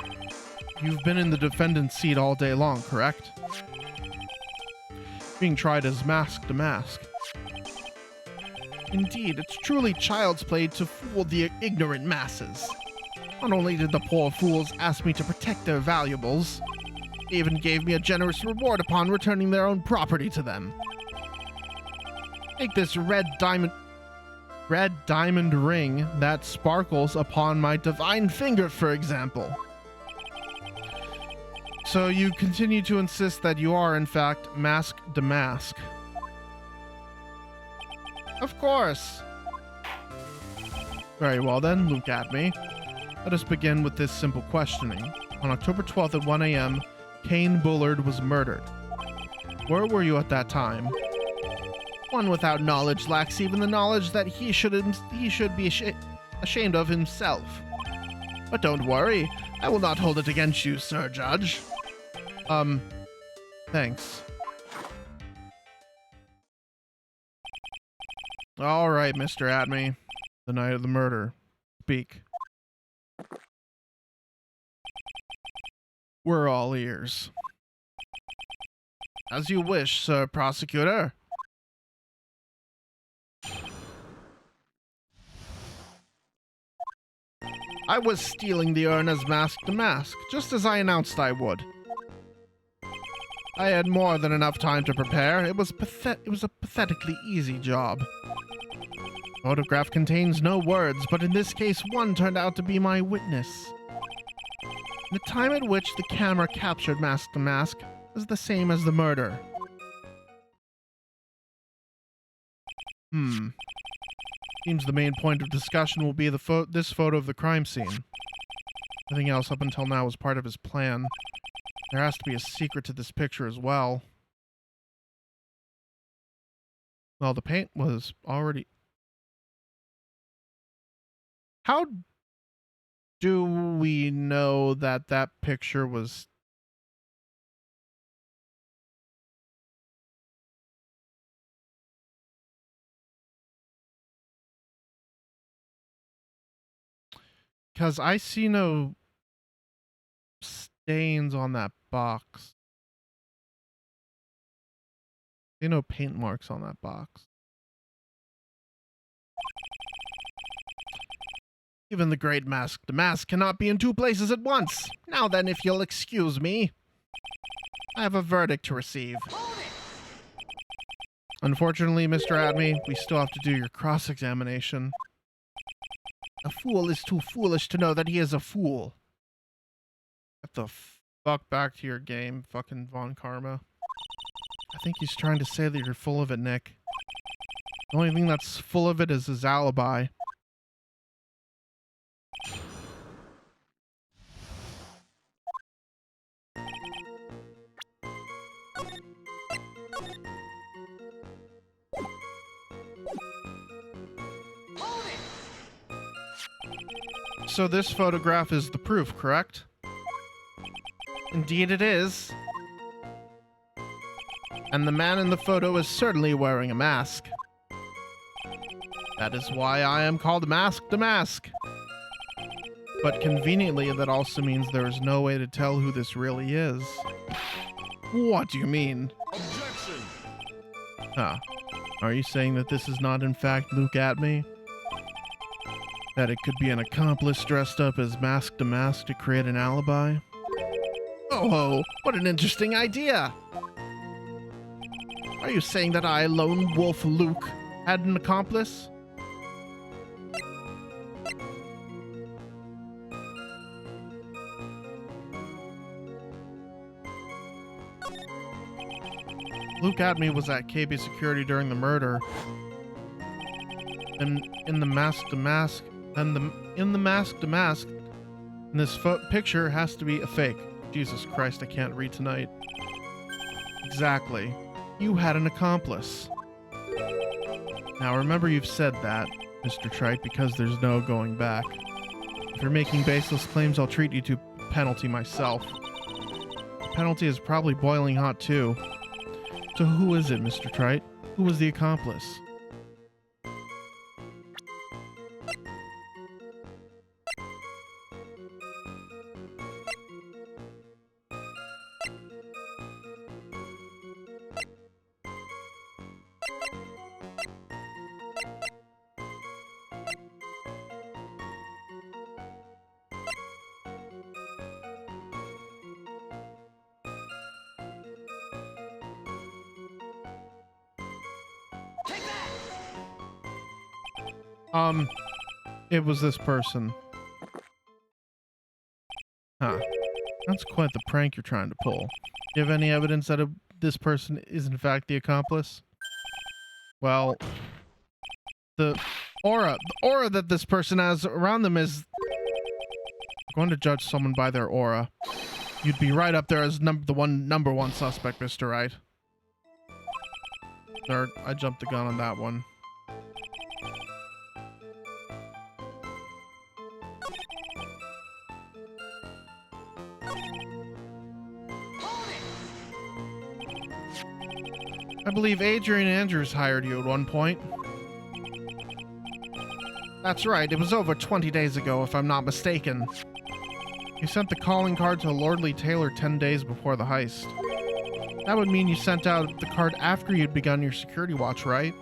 You've been in the defendant's seat all day long, correct? Being tried as Mask to Mask. Indeed, it's truly child's play to fool the ignorant masses. Not only did the poor fools ask me to protect their valuables, they even gave me a generous reward upon returning their own property to them. Take this red diamond ring that sparkles upon my divine finger, for example. So you continue to insist that you are, in fact, Mask to Mask. Of course. Very well then, Luke Adme. Let us begin with this simple questioning. On October 12th at 1 a.m., Kane Bullard was murdered. Where were you at that time? One without knowledge lacks even the knowledge that he should be ashamed of himself. But don't worry, I will not hold it against you, Sir Judge. Thanks. All right, Mr. Adme. The night of the murder. Speak. We're all ears. As you wish, Sir Prosecutor. I was stealing the urn as Mask to Mask, just as I announced I would. I had more than enough time to prepare. It was a pathetically easy job. The photograph contains no words, but in this case, one turned out to be my witness. The time at which the camera captured Mask to Mask was the same as the murder. Seems the main point of discussion will be this photo of the crime scene. Everything else up until now was part of his plan. There has to be a secret to this picture as well. Well, the paint was already... How do we know that that picture was... Because I see no stains on that box. I see no paint marks on that box. Even the great Mask to Mask cannot be in two places at once. Now then, if you'll excuse me, I have a verdict to receive. Unfortunately, Mr. Adme, we still have to do your cross-examination. A fool is too foolish to know that he is a fool. Get the fuck back to your game, fucking Von Karma. I think he's trying to say that you're full of it, Nick. The only thing that's full of it is his alibi. So this photograph is the proof, correct? Indeed it is. And the man in the photo is certainly wearing a mask. That is why I am called Mask to Mask. But conveniently, that also means there is no way to tell who this really is. What do you mean? Objection! Huh. Are you saying that this is not in fact Luke Adme? That it could be an accomplice dressed up as Mask to Mask to create an alibi? Oh, what an interesting idea! Are you saying that I, Lone Wolf Luke, had an accomplice? Luke Atme was at KB Security during the murder. And in the mask to mask, and in the mask to mask, and this picture has to be a fake. Jesus Christ, I can't read tonight. Exactly. You had an accomplice. Now remember you've said that, Mr. Trite, because there's no going back. If you're making baseless claims, I'll treat you to penalty myself. The penalty is probably boiling hot too. So who is it, Mr. Trite? Who was the accomplice? It was this person. Huh. That's quite the prank you're trying to pull. Do you have any evidence that this person is in fact the accomplice? Well, the aura that this person has around them is... I'm going to judge someone by their aura. You'd be right up there as number one suspect, Mr. Wright. Or, I jumped the gun on that one. I believe Adrian Andrews hired you at one point. That's right, it was over 20 days ago, if I'm not mistaken. You sent the calling card to Lordly Taylor 10 days before the heist. That would mean you sent out the card after you'd begun your security watch, right?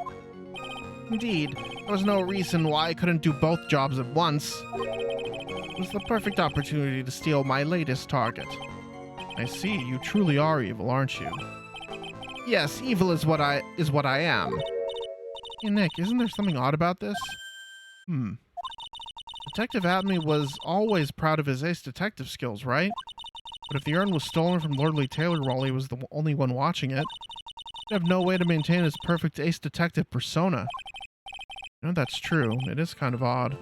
Indeed, there was no reason why I couldn't do both jobs at once. It was the perfect opportunity to steal my latest target. I see, you truly are evil, aren't you? Yes, evil is what I am. Hey Nick, isn't there something odd about this? Detective Atme was always proud of his ace detective skills, right? But if the urn was stolen from Lordly Taylor while he was the only one watching it, he'd have no way to maintain his perfect ace detective persona. You know, that's true. It is kind of odd.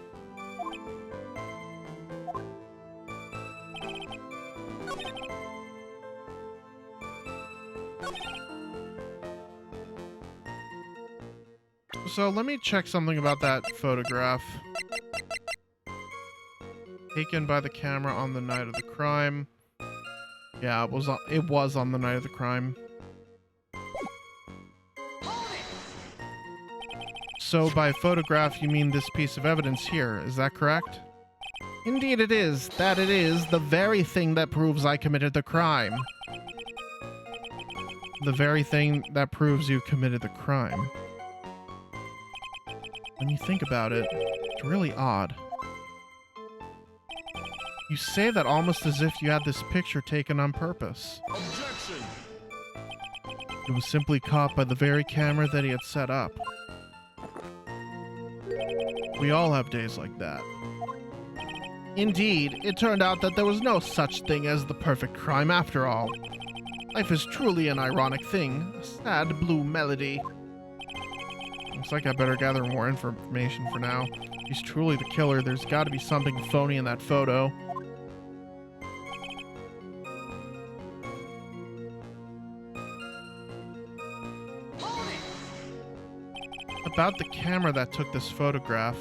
So let me check something about that photograph. Taken by the camera on the night of the crime. Yeah, it was on the night of the crime. So by photograph, you mean this piece of evidence here, is that correct? Indeed it is. That it is the very thing that proves I committed the crime. The very thing that proves you committed the crime. When you think about it, it's really odd. You say that almost as if you had this picture taken on purpose. Objection! It was simply caught by the very camera that he had set up. We all have days like that. Indeed, it turned out that there was no such thing as the perfect crime after all. Life is truly an ironic thing, a sad blue melody. Looks like I better gather more information for now. If he's truly the killer, there's got to be something phony in that photo. About the camera that took this photograph.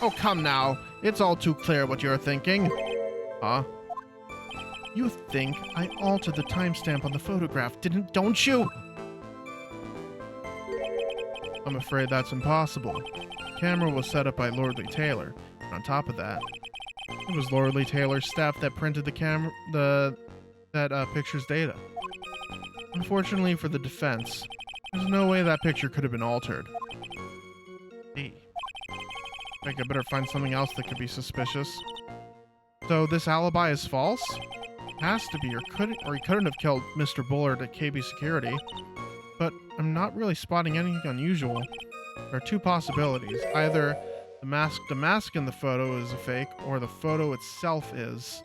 Oh, come now. It's all too clear what you're thinking. Huh? You think I altered the timestamp on the photograph, don't you? I'm afraid that's impossible. The camera was set up by Lordly Taylor. And on top of that, it was Lordly Taylor's staff that printed the picture's data. Unfortunately for the defense, there's no way that picture could have been altered. Hey, I think I better find something else that could be suspicious. So this alibi is false? Has to be, or he couldn't have killed Mr. Bullard at KB Security. But I'm not really spotting anything unusual. There are two possibilities. Either the mask in the photo is a fake, or the photo itself is.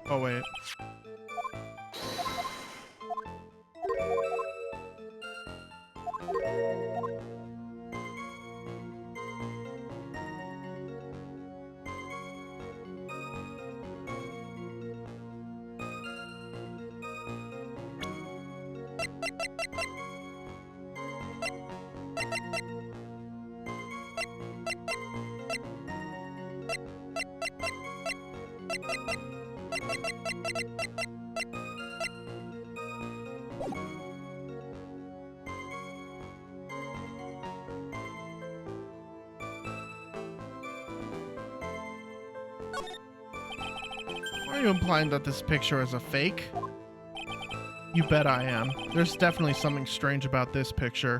Oh, wait. Are you implying that this picture is a fake? You bet I am. There's definitely something strange about this picture.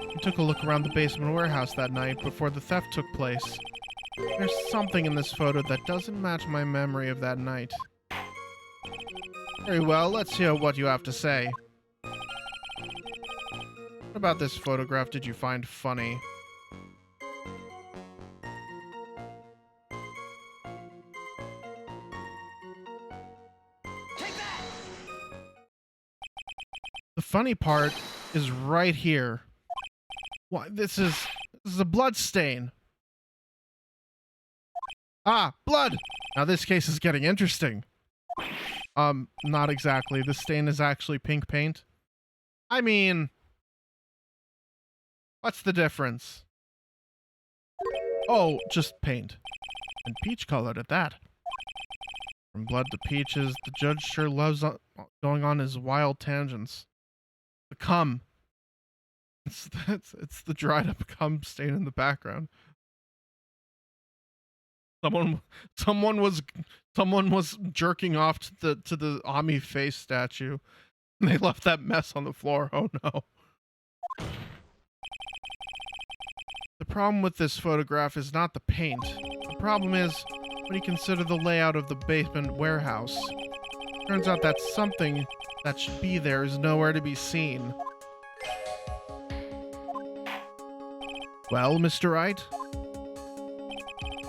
We took a look around the basement warehouse that night before the theft took place. There's something in this photo that doesn't match my memory of that night. Very well, let's hear what you have to say. What about this photograph did you find funny? The funny part is right here. Why, this is a blood stain. Ah, blood! Now this case is getting interesting. Not exactly. The stain is actually pink paint. I mean, what's the difference? Oh, just paint. And peach colored at that. From blood to peaches, the judge sure loves going on his wild tangents. The cum. It's the dried up cum stain in the background. Someone was jerking off to the Ami face statue. And they left that mess on the floor. Oh no. The problem with this photograph is not the paint. The problem is when you consider the layout of the basement warehouse. Turns out that something that should be there is nowhere to be seen. Well, Mr. Wright?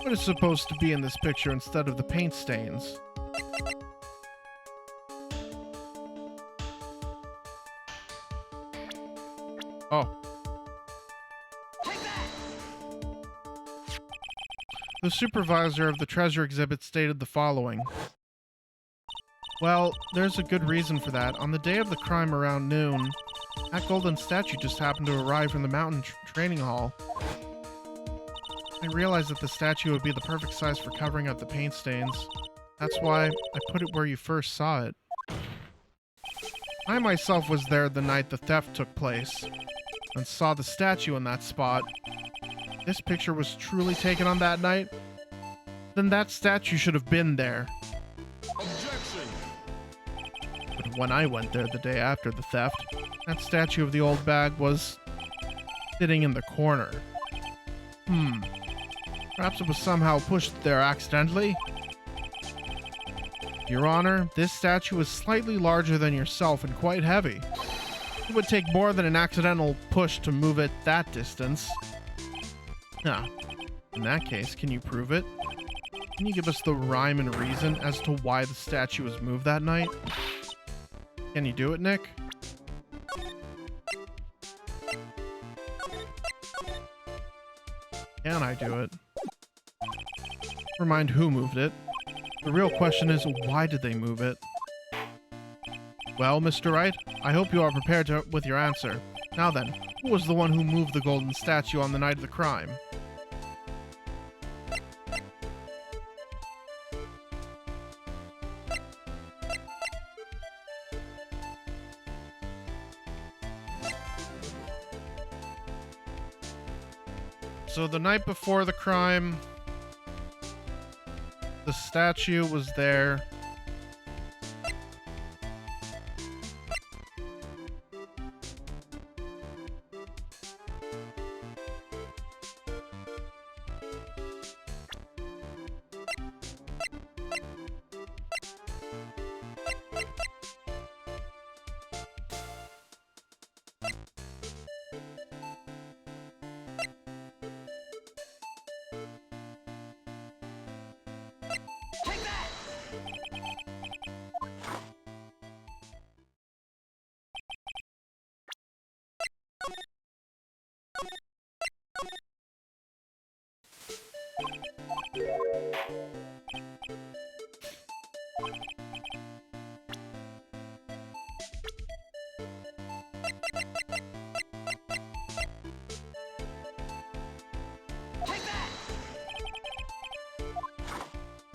What is supposed to be in this picture instead of the paint stains? Oh. The supervisor of the treasure exhibit stated the following. Well, there's a good reason for that. On the day of the crime around noon, that golden statue just happened to arrive from the mountain training hall. I realized that the statue would be the perfect size for covering up the paint stains. That's why I put it where you first saw it. I myself was there the night the theft took place and saw the statue in that spot. If this picture was truly taken on that night, then that statue should have been there. Objection! But when I went there the day after the theft, that statue of the old bag was sitting in the corner. Perhaps it was somehow pushed there accidentally? Your Honor, this statue is slightly larger than yourself and quite heavy. It would take more than an accidental push to move it that distance. Now, in that case, can you prove it? Can you give us the rhyme and reason as to why the statue was moved that night? Can you do it, Nick? Can I do it? Never mind who moved it. The real question is, why did they move it? Well, Mr. Wright, I hope you are prepared with your answer. Now then, who was the one who moved the golden statue on the night of the crime? So the night before the crime, the statue was there.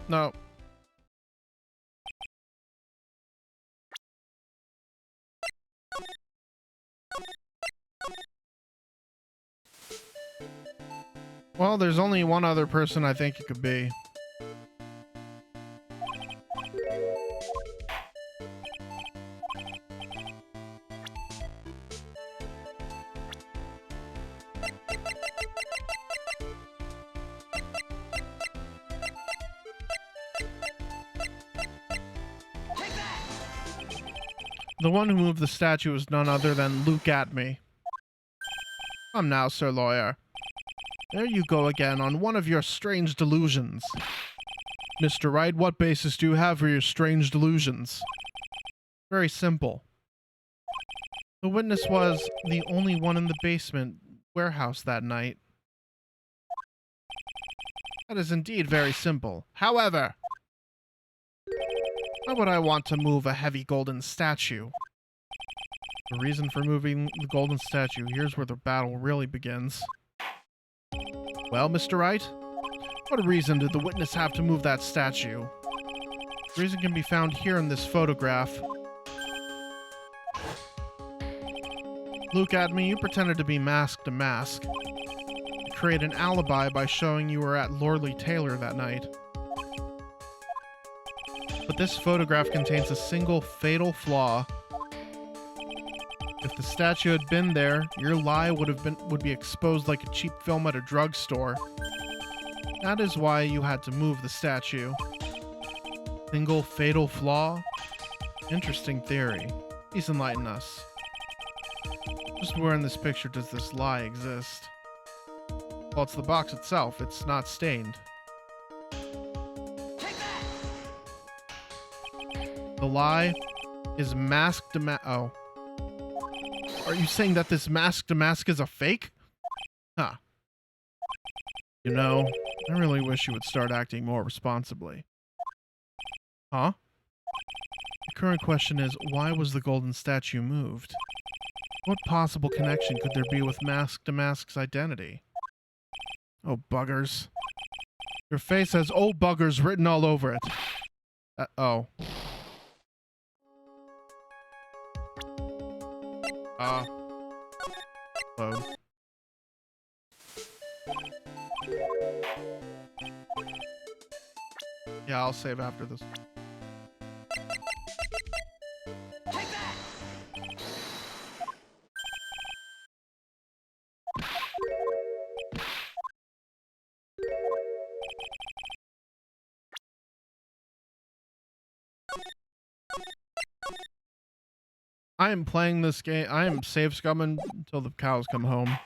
No. Well, there's only one other person I think it could be. The one who moved the statue is none other than Luke at me. Come now, Sir Lawyer. There you go again on one of your strange delusions. Mr. Wright, what basis do you have for your strange delusions? Very simple. The witness was the only one in the basement warehouse that night. That is indeed very simple. However, why would I want to move a heavy golden statue? The reason for moving the golden statue, here's where the battle really begins. Well, Mr. Wright, what reason did the witness have to move that statue? The reason can be found here in this photograph. Luke at me, you pretended to be masked to mask. You create an alibi by showing you were at Lordly Taylor that night. But this photograph contains a single fatal flaw. If the statue had been there, your lie would be exposed like a cheap film at a drugstore. That is why you had to move the statue. Single fatal flaw? Interesting theory. Please enlighten us. Just where in this picture does this lie exist? Well, it's the box itself. It's not stained. The lie is masked to oh. Are you saying that this mask to mask is a fake? Huh. You know, I really wish you would start acting more responsibly. Huh? The current question is, why was the golden statue moved? What possible connection could there be with mask to mask's identity? Oh, buggers. Your face has "oh, buggers" written all over it. Oh. Load. Yeah, I'll save after this. Take that! I am playing this game. I am save scumming until the cows come home.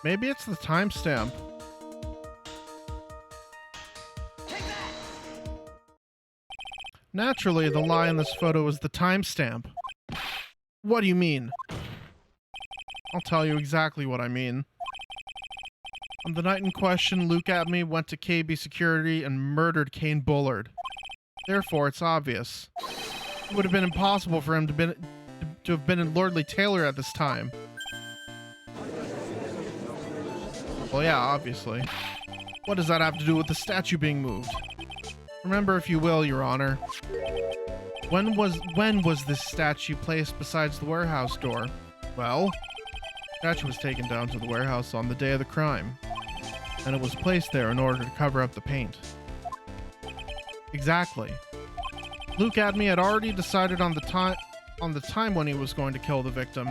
Maybe it's the timestamp. Naturally, the lie in this photo is the timestamp. What do you mean? I'll tell you exactly what I mean. On the night in question, Luke at me went to KB Security and murdered Kane Bullard. Therefore, it's obvious. It would have been impossible for him to have been in Lordly Taylor at this time. Well, yeah, obviously. What does that have to do with the statue being moved? Remember, if you will, Your Honor. When was this statue placed besides the warehouse door? Well, the statue was taken down to the warehouse on the day of the crime, and it was placed there in order to cover up the paint. Exactly. Luke Adme had already decided on the time when he was going to kill the victim.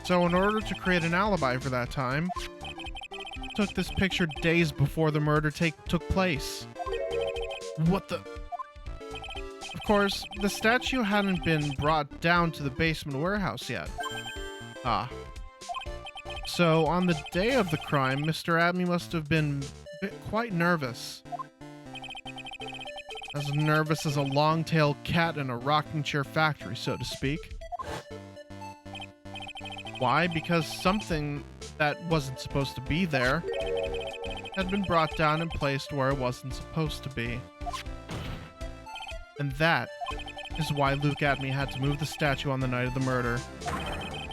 So in order to create an alibi for that time, took this picture days before the murder took place. What the? Of course, the statue hadn't been brought down to the basement warehouse yet. Ah. So on the day of the crime, Mr. Abney must have been quite nervous. As nervous as a long-tailed cat in a rocking chair factory, so to speak. Why? Because something that wasn't supposed to be there had been brought down and placed where it wasn't supposed to be. And that is why Luke Atme had to move the statue on the night of the murder.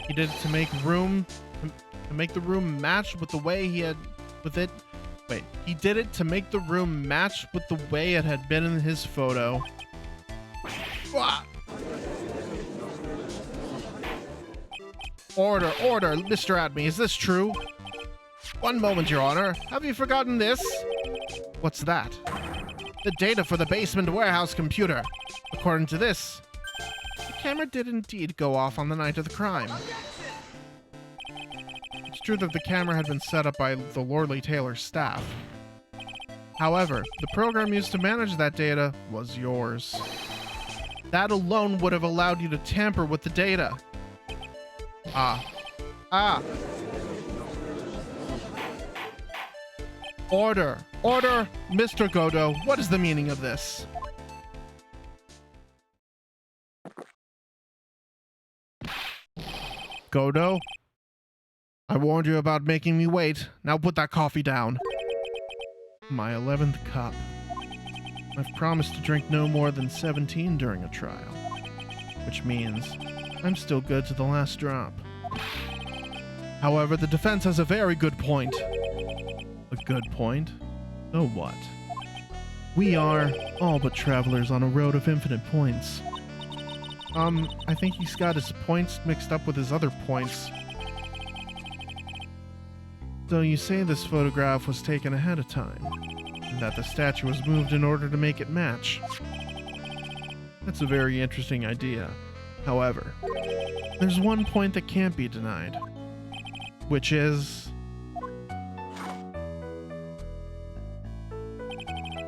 He did it to make room, to make the room match with the way he had, with it. Wait, he did it to make the room match with the way it had been in his photo. Ah! Order, order, Mr. Atme, is this true? One moment, Your Honor. Have you forgotten this? What's that? The data for the basement warehouse computer. According to this, the camera did indeed go off on the night of the crime. It's true that the camera had been set up by the Lordly Taylor staff. However, the program used to manage that data was yours. That alone would have allowed you to tamper with the data. Order! Order! Mr. Godo, what is the meaning of this? Godo? I warned you about making me wait. Now put that coffee down. My 11th cup. I've promised to drink no more than 17 during a trial. Which means I'm still good to the last drop. However, the defense has a very good point. A good point? So what? We are all but travelers on a road of infinite points. I think he's got his points mixed up with his other points. So you say this photograph was taken ahead of time, and that the statue was moved in order to make it match. That's a very interesting idea. However, there's one point that can't be denied, which is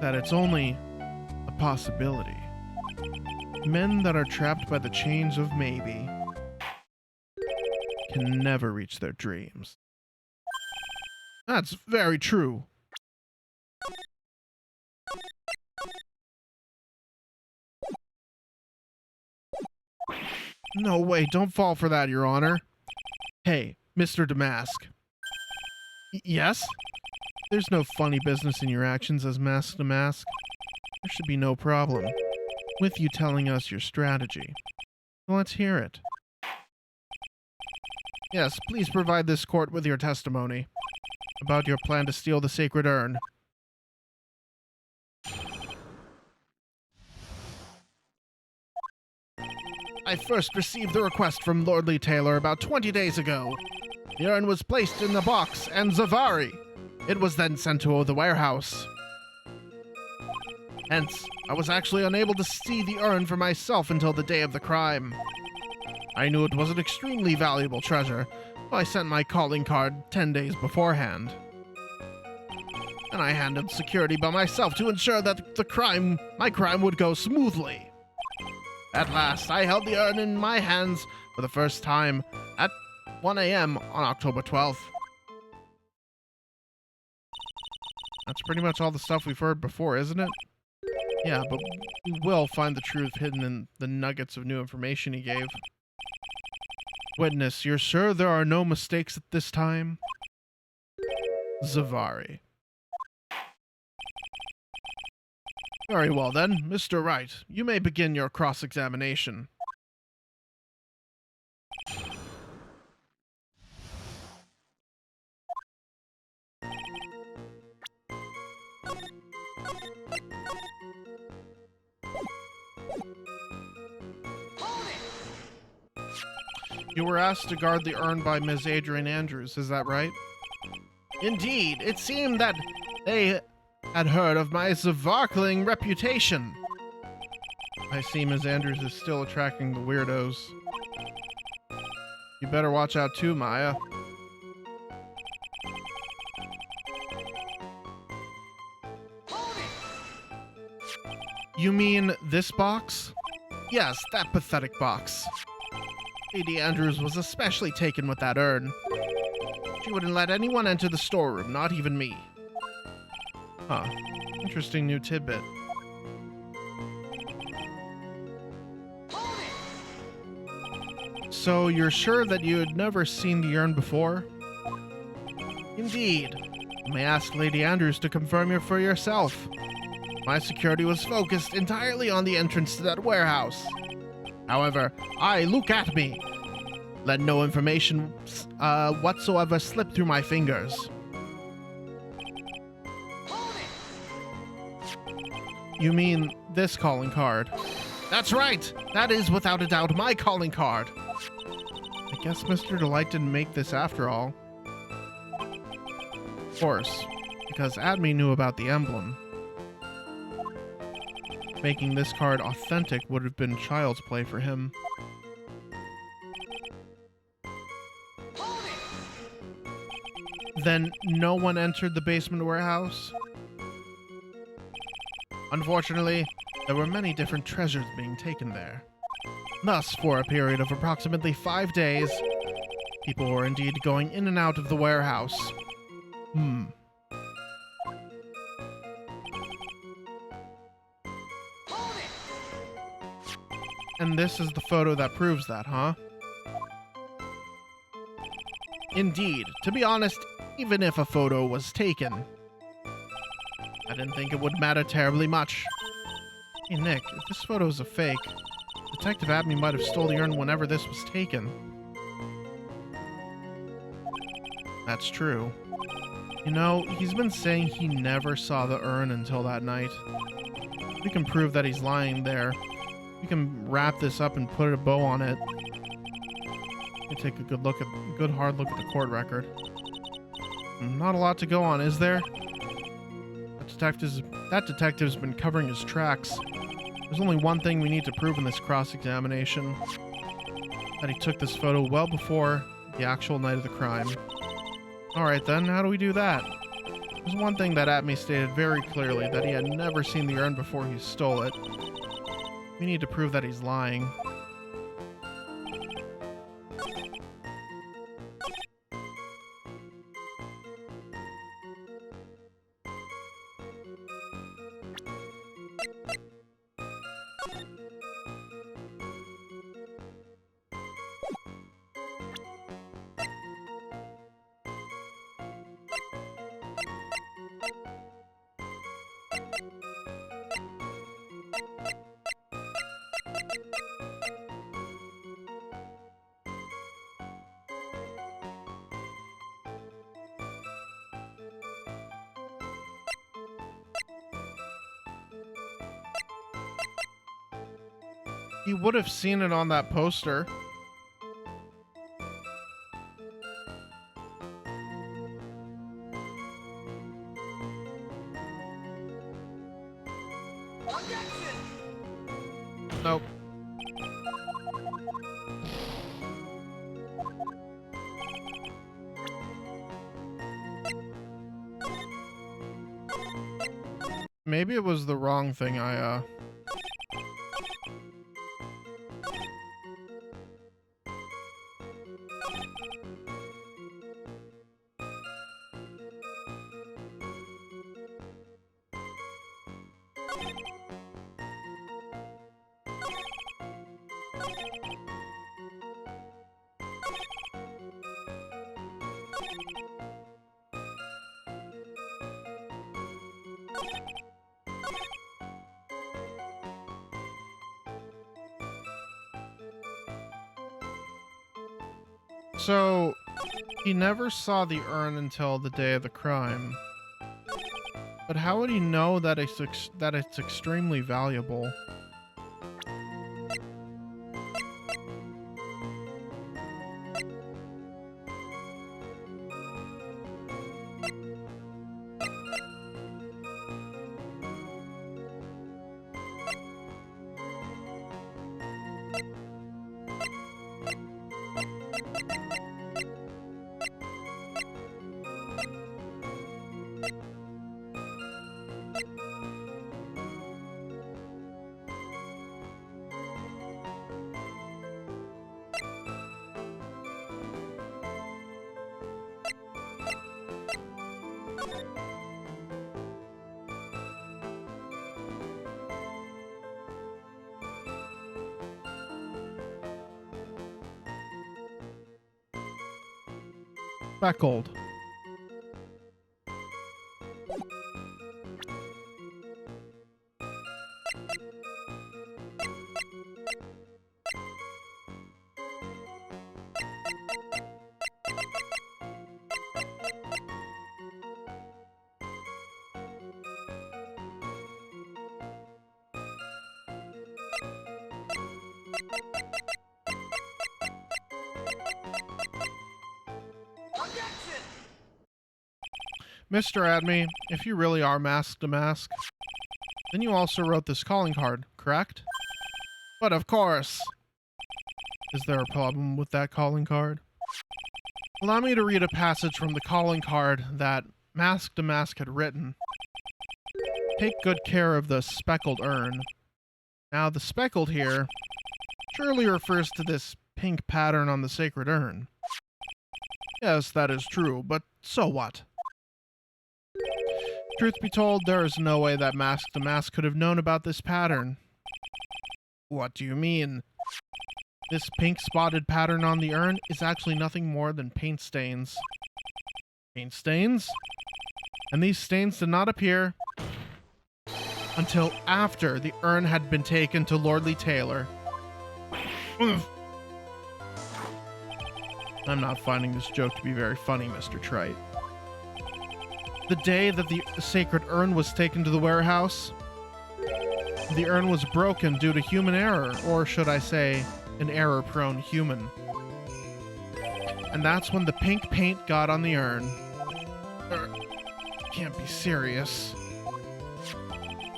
that it's only a possibility. Men that are trapped by the chains of maybe can never reach their dreams. That's very true. No, wait, don't fall for that, Your Honor. Hey, Mr. Damask. Yes? There's no funny business in your actions as Mask Damask. There should be no problem with you telling us your strategy. Well, let's hear it. Yes, please provide this court with your testimony about your plan to steal the sacred urn. I first received the request from Lordly Taylor about 20 days ago. The urn was placed in the box, and Zavari. It was then sent to the warehouse. Hence, I was actually unable to see the urn for myself until the day of the crime. I knew it was an extremely valuable treasure, so I sent my calling card 10 days beforehand. And I handled security by myself to ensure that my crime would go smoothly. At last, I held the urn in my hands for the first time at 1 a.m. on October 12th. That's pretty much all the stuff we've heard before, isn't it? Yeah, but we will find the truth hidden in the nuggets of new information he gave. Witness, you're sure there are no mistakes at this time? Zavari. Very well then, Mr. Wright, you may begin your cross-examination. You were asked to guard the urn by Ms. Adrian Andrews, is that right? Indeed, it seemed that they had heard of my Zavarkling reputation. I see Ms. Andrews is still attracting the weirdos. You better watch out too, Maya. You mean this box? Yes, that pathetic box. Lady Andrews was especially taken with that urn. She wouldn't let anyone enter the storeroom, not even me. Huh. Interesting new tidbit. So you're sure that you had never seen the urn before? Indeed. You may ask Lady Andrews to confirm it for yourself. My security was focused entirely on the entrance to that warehouse. However, look at me. Let no information whatsoever slip through my fingers. You mean this calling card? That's right! That is without a doubt my calling card. I guess Mr. Delight didn't make this after all. Of course, because Adme knew about the emblem. Making this card authentic would have been child's play for him. Then no one entered the basement warehouse? Unfortunately, there were many different treasures being taken there. Thus, for a period of approximately 5 days, people were indeed going in and out of the warehouse. And this is the photo that proves that, huh? Indeed. To be honest, even if a photo was taken, I didn't think it would matter terribly much. Hey Nick, if this photo is a fake, Detective Abney might have stole the urn whenever this was taken. That's true. You know, he's been saying he never saw the urn until that night. We can prove that he's lying there. We can wrap this up and put a bow on it. Let me take a good hard look at the court record. Not a lot to go on, is there? That detective's been covering his tracks. There's only one thing we need to prove in this cross-examination. That he took this photo well before the actual night of the crime. Alright then, how do we do that? There's one thing that Atme stated very clearly, that he had never seen the urn before he stole it. We need to prove that he's lying. He would have seen it on that poster. Nope. Maybe it was the wrong thing So, he never saw the urn until the day of the crime. But how would he know that it's extremely valuable? speckled. Mr. Adme, if you really are Mask to Mask, then you also wrote this calling card, correct? But of course. Is there a problem with that calling card? Allow me to read a passage from the calling card that Mask to Mask had written. Take good care of the speckled urn. Now, the speckled here surely refers to this pink pattern on the sacred urn. Yes, that is true, but so what? Truth be told, there is no way that Mask to Mask could have known about this pattern. What do you mean? This pink spotted pattern on the urn is actually nothing more than paint stains. Paint stains? And these stains did not appear until after the urn had been taken to Lordly Taylor. I'm not finding this joke to be very funny, Mr. Trite. The day that the sacred urn was taken to the warehouse, the urn was broken due to human error, or should I say, an error-prone human. And that's when the pink paint got on the urn. Can't be serious.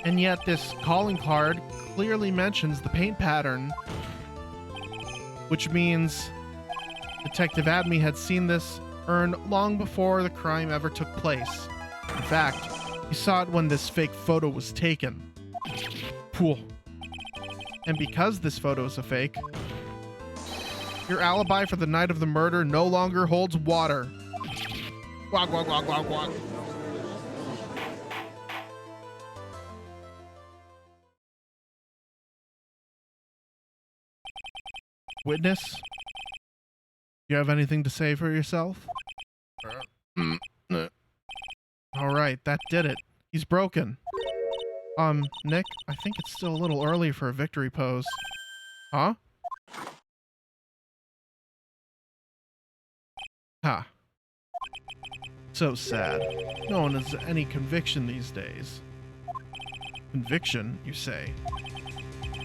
And yet this calling card clearly mentions the paint pattern, which means Detective Adme had seen this urn long before the crime ever took place. In fact, he saw it when this fake photo was taken. Pooh. And because this photo is a fake, your alibi for the night of the murder no longer holds water. Wag, wag, wag, wag, wag. Witness? You have anything to say for yourself? All right, that did it. He's broken. Nick, I think it's still a little early for a victory pose. Huh? Ha. So sad. No one has any conviction these days. Conviction, you say?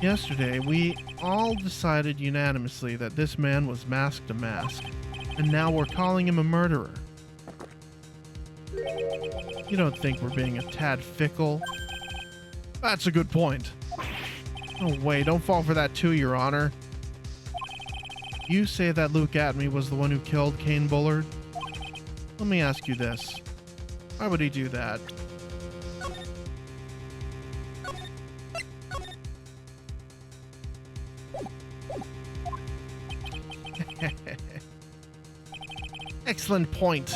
Yesterday, we all decided unanimously that this man was Mask to Mask, and now we're calling him a murderer. You don't think we're being a tad fickle? That's a good point. No way, don't fall for that too, Your Honor. You say that Luke Atme was the one who killed Kane Bullard? Let me ask you this. Why would he do that? Excellent point.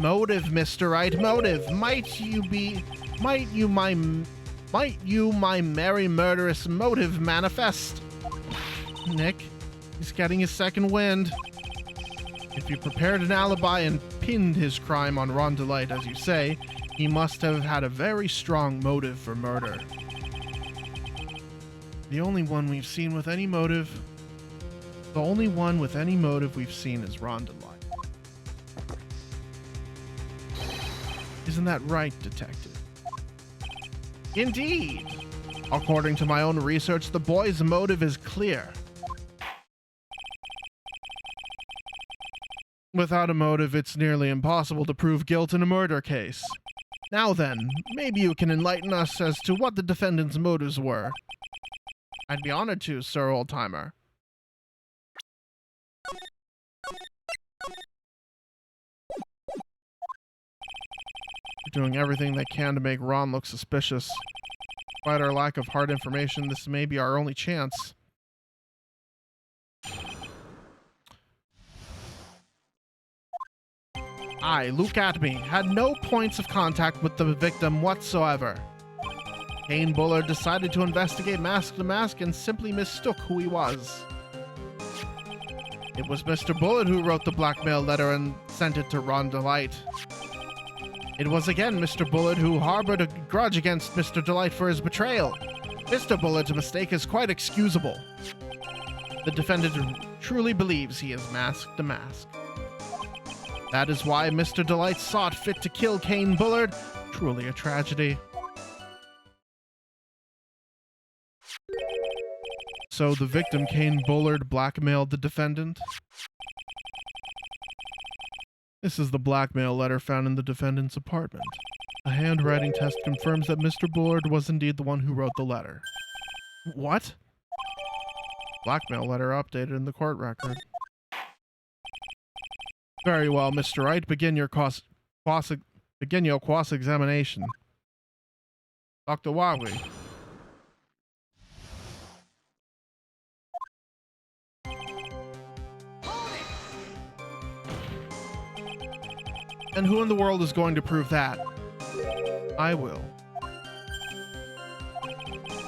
Motive, Mr. Right, motive. Might you my merry murderous motive manifest? Nick, he's getting his second wind. If you prepared an alibi and pinned his crime on Ron Delight, as you say, he must have had a very strong motive for murder. The only one we've seen with any motive we've seen is Ron Delight. Isn't that right, Detective? Indeed. According to my own research, the boy's motive is clear. Without a motive, it's nearly impossible to prove guilt in a murder case. Now then, maybe you can enlighten us as to what the defendant's motives were. I'd be honored to, Sir Oldtimer. We're doing everything they can to make Ron look suspicious. Despite our lack of hard information, this may be our only chance. I, Luke Atme, had no points of contact with the victim whatsoever. Kane Bullard decided to investigate Mask to Mask and simply mistook who he was. It was Mr. Bullet who wrote the blackmail letter and sent it to Ron Delight. It was again Mr. Bullet who harbored a grudge against Mr. Delight for his betrayal. Mr. Bullet's mistake is quite excusable. The defendant truly believes he has masked the mask. That is why Mr. Delight sought fit to kill Kane Bullard. Truly a tragedy. So the victim, Kane Bullard, blackmailed the defendant? This is the blackmail letter found in the defendant's apartment. A handwriting test confirms that Mr. Bullard was indeed the one who wrote the letter. What? Blackmail letter updated in the court record. Very well, Mr. Wright. Begin your cross-examination. Dr. Wawi. And who in the world is going to prove that? I will.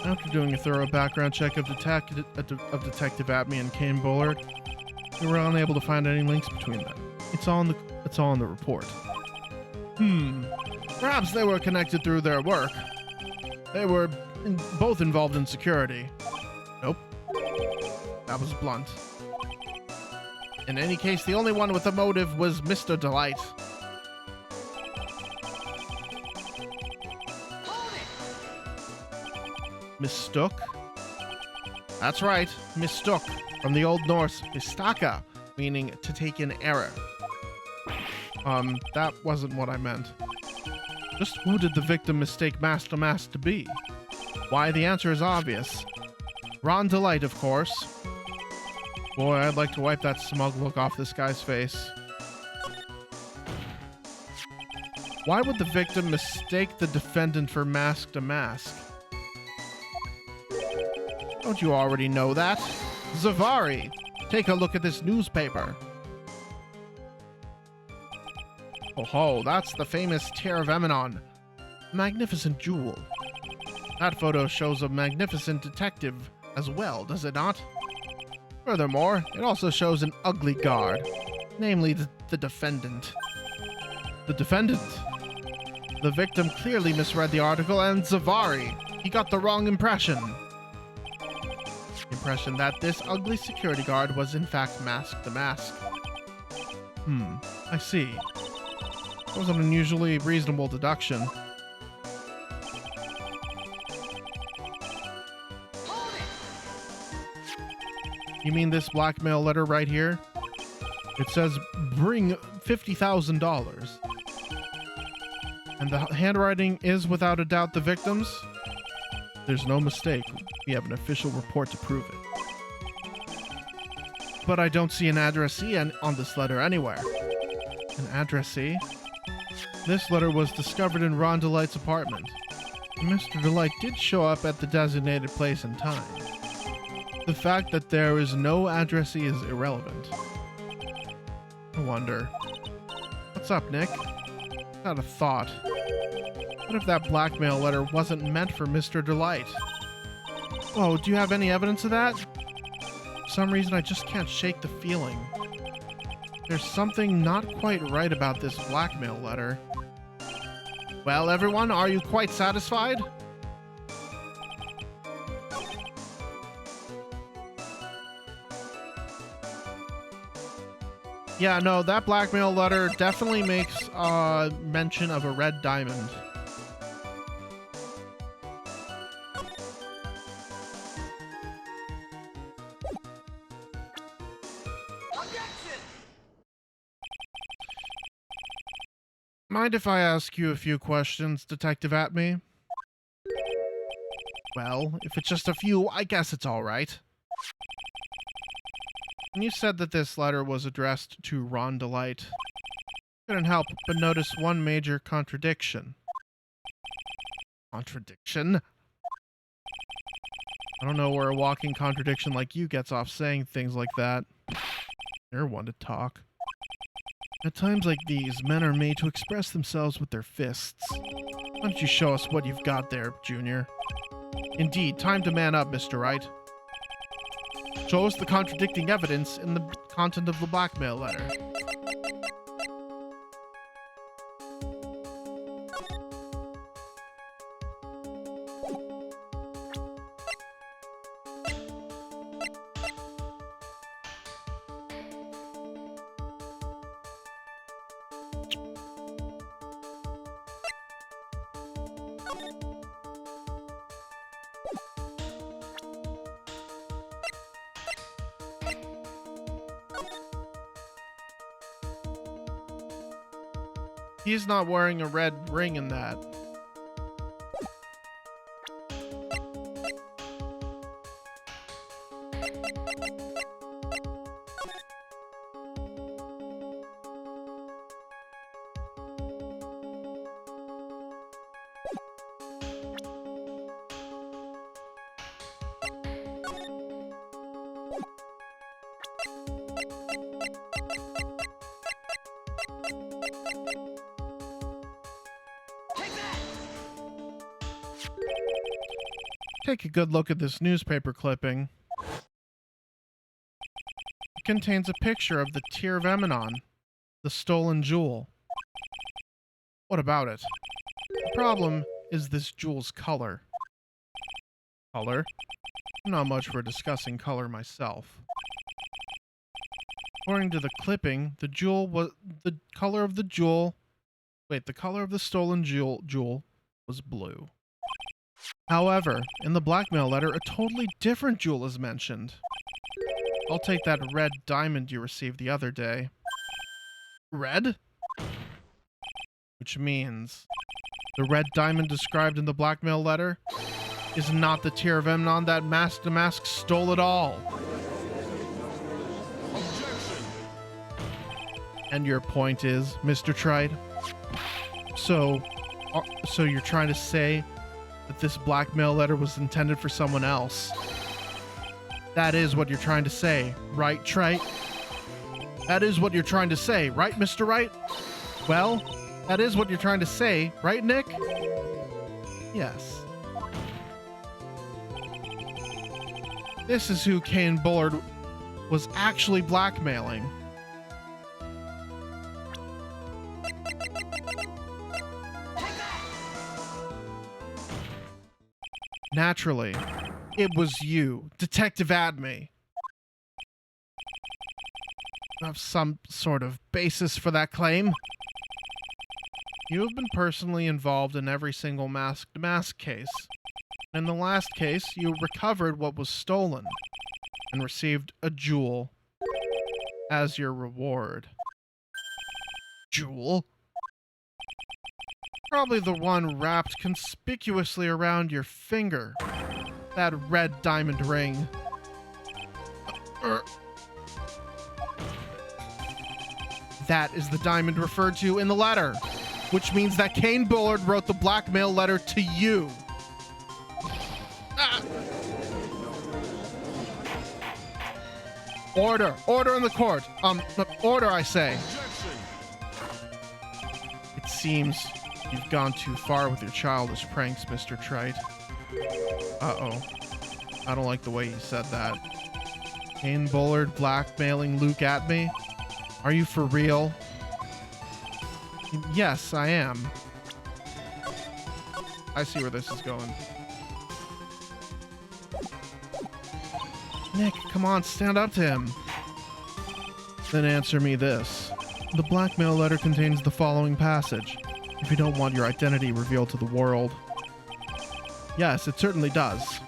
After doing a thorough background check of Detective Atme and Kane Bullard, we were unable to find any links between them. It's all in the report. Perhaps they were connected through their work. They were both involved in security. Nope. That was blunt. In any case, the only one with a motive was Mr. Delight. Mistook? That's right, mistook, from the Old Norse mistaka, meaning to take in error. That wasn't what I meant. Just who did the victim mistake Master Mask to be? Why, the answer is obvious. Ron Delight, of course. Boy, I'd like to wipe that smug look off this guy's face. Why would the victim mistake the defendant for Mask to Mask? Don't you already know that? Zavari, take a look at this newspaper. Oh ho, that's the famous Tear of Emanon. Magnificent jewel. That photo shows a magnificent detective as well, does it not? Furthermore, it also shows an ugly guard, namely the defendant. The defendant? The victim clearly misread the article, and Zavari, he got the wrong impression. Impression that this ugly security guard was in fact Mask the Mask. I see. That was an unusually reasonable deduction. You mean this blackmail letter right here? It says, bring $50,000. And the handwriting is without a doubt the victim's? There's no mistake. We have an official report to prove it. But I don't see an addressee on this letter anywhere. An addressee? This letter was discovered in Ron Delight's apartment. Mr. Delight did show up at the designated place and time. The fact that there is no addressee is irrelevant. I wonder. What's up, Nick? Not a thought. What if that blackmail letter wasn't meant for Mr. Delight? Oh, do you have any evidence of that? For some reason, I just can't shake the feeling. There's something not quite right about this blackmail letter. Well, everyone, are you quite satisfied? Yeah, no, that blackmail letter definitely makes mention of a red diamond. Mind if I ask you a few questions, Detective Atme? Well, if it's just a few, I guess it's all right. You said that this letter was addressed to Ron Delight. Couldn't help but notice one major contradiction. Contradiction? I don't know where a walking contradiction like you gets off saying things like that. You're one to talk. At times like these, men are made to express themselves with their fists. Why don't you show us what you've got there, Junior? Indeed, time to man up, Mr. Wright. Show us the contradicting evidence in the content of the blackmail letter. He's not wearing a red ring in that. Take a good look at this newspaper clipping. It contains a picture of the Tear of Emanon, the stolen jewel. What about it? The problem is this jewel's color. Color? I'm not much for discussing color myself. According to the clipping, the color of the stolen jewel was blue. However, in the blackmail letter, a totally different jewel is mentioned. I'll take that red diamond you received the other day. Red? Which means the red diamond described in the blackmail letter is not the Tear of Emanon that Mask to Mask stole at all. Objection. And your point is, Mr. Trite? So you're trying to say that this blackmail letter was intended for someone else? That is what you're trying to say, right, Trite? That is what you're trying to say, right, Mr. Wright? Well, that is what you're trying to say, right, Nick? Yes. This is who Kane Bullard was actually blackmailing. Naturally, it was you, Detective Adme. You have some sort of basis for that claim? You have been personally involved in every single Mask to Mask case. In the last case, you recovered what was stolen and received a jewel as your reward. Jewel? Probably the one wrapped conspicuously around your finger. That red diamond ring. That is the diamond referred to in the letter, which means that Kane Bullard wrote the blackmail letter to you. Ah. Order in the court. Order, I say. Objection. It seems you've gone too far with your childish pranks, Mr. Trite. Uh-oh. I don't like the way you said that. Kane Bullard blackmailing Luke at me? Are you for real? Yes, I am. I see where this is going. Nick, come on, stand up to him. Then answer me this. The blackmail letter contains the following passage. If you don't want your identity revealed to the world. Yes, it certainly does.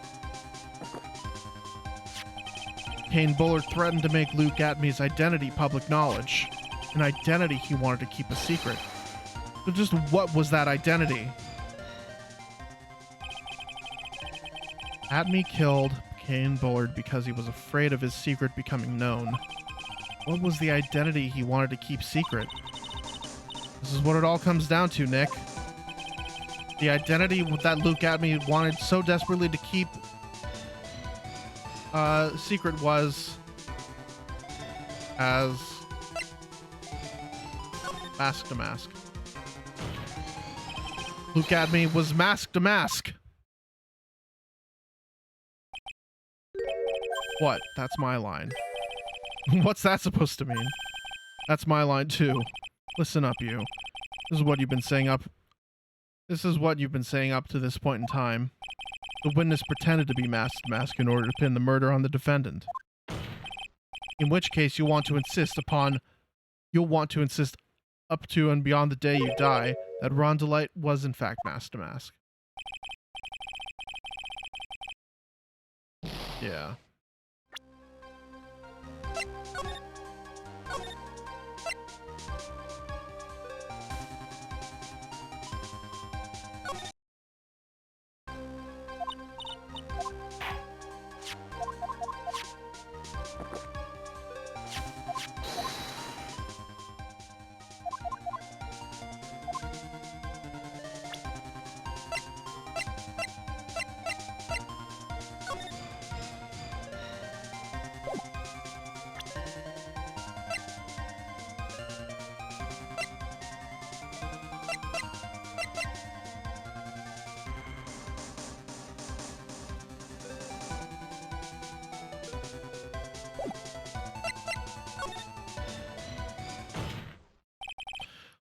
Kane Bullard threatened to make Luke Atme's identity public knowledge. An identity he wanted to keep a secret. So just what was that identity? Atme killed Kane Bullard because he was afraid of his secret becoming known. What was the identity he wanted to keep secret? This is what it all comes down to, Nick. The identity that Luke Atme wanted so desperately to keep secret was as Mask to Mask. Luke Atme was Mask to Mask. What? That's my line. What's that supposed to mean? That's my line too. Listen up, you. This is what you've been saying up to this point in time. The witness pretended to be masked mask in order to pin the murder on the defendant. In which case you'll want to insist up to and beyond the day you die that Ron Delight was in fact masked to mask. Yeah.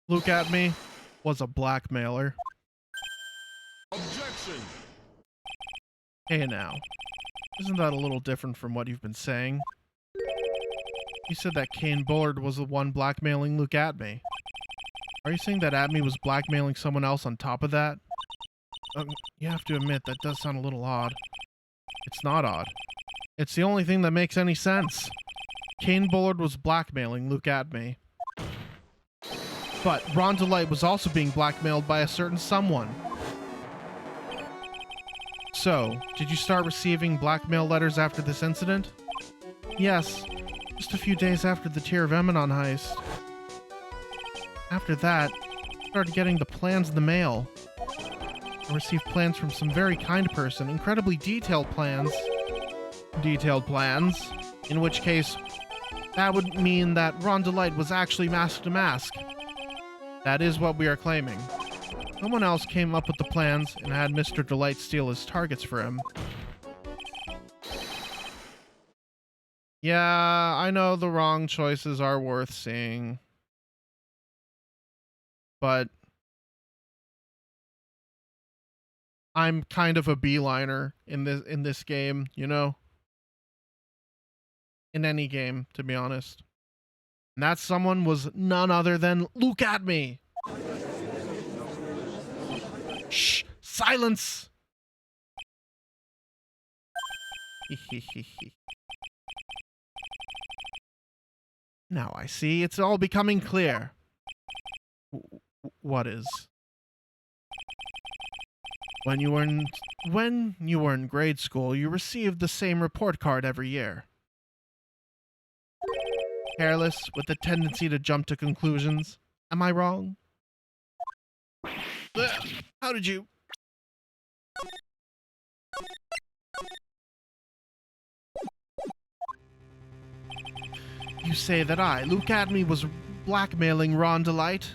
Look at me was a blackmailer. Objection. Hey now, isn't that a little different from what you've been saying? You said that Kane Bullard was the one blackmailing Luke Atme. Are you saying that Atme was blackmailing someone else on top of that? You have to admit, that does sound a little odd. It's not odd. It's the only thing that makes any sense. Kane Bullard was blackmailing Luke Atme. But Ron Delight was also being blackmailed by a certain someone. So, did you start receiving blackmail letters after this incident? Yes, just a few days after the Tear of Emanon heist. After that, I started getting the plans in the mail. I received plans from some very kind person, incredibly detailed plans. In which case, that would mean that Ron Delight was actually masked to mask. That is what we are claiming. Someone else came up with the plans and had Mr. Delight steal his targets for him. Yeah, I know the wrong choices are worth seeing. But I'm kind of a beeliner in this game, you know? In any game, to be honest. And that someone was none other than Luke Atme. Shh! Silence! Now I see, it's all becoming clear. What is? When you were in grade school, you received the same report card every year. Careless, with a tendency to jump to conclusions. Am I wrong? How did you... You say that I, Luke Atme, was blackmailing Ron Delight?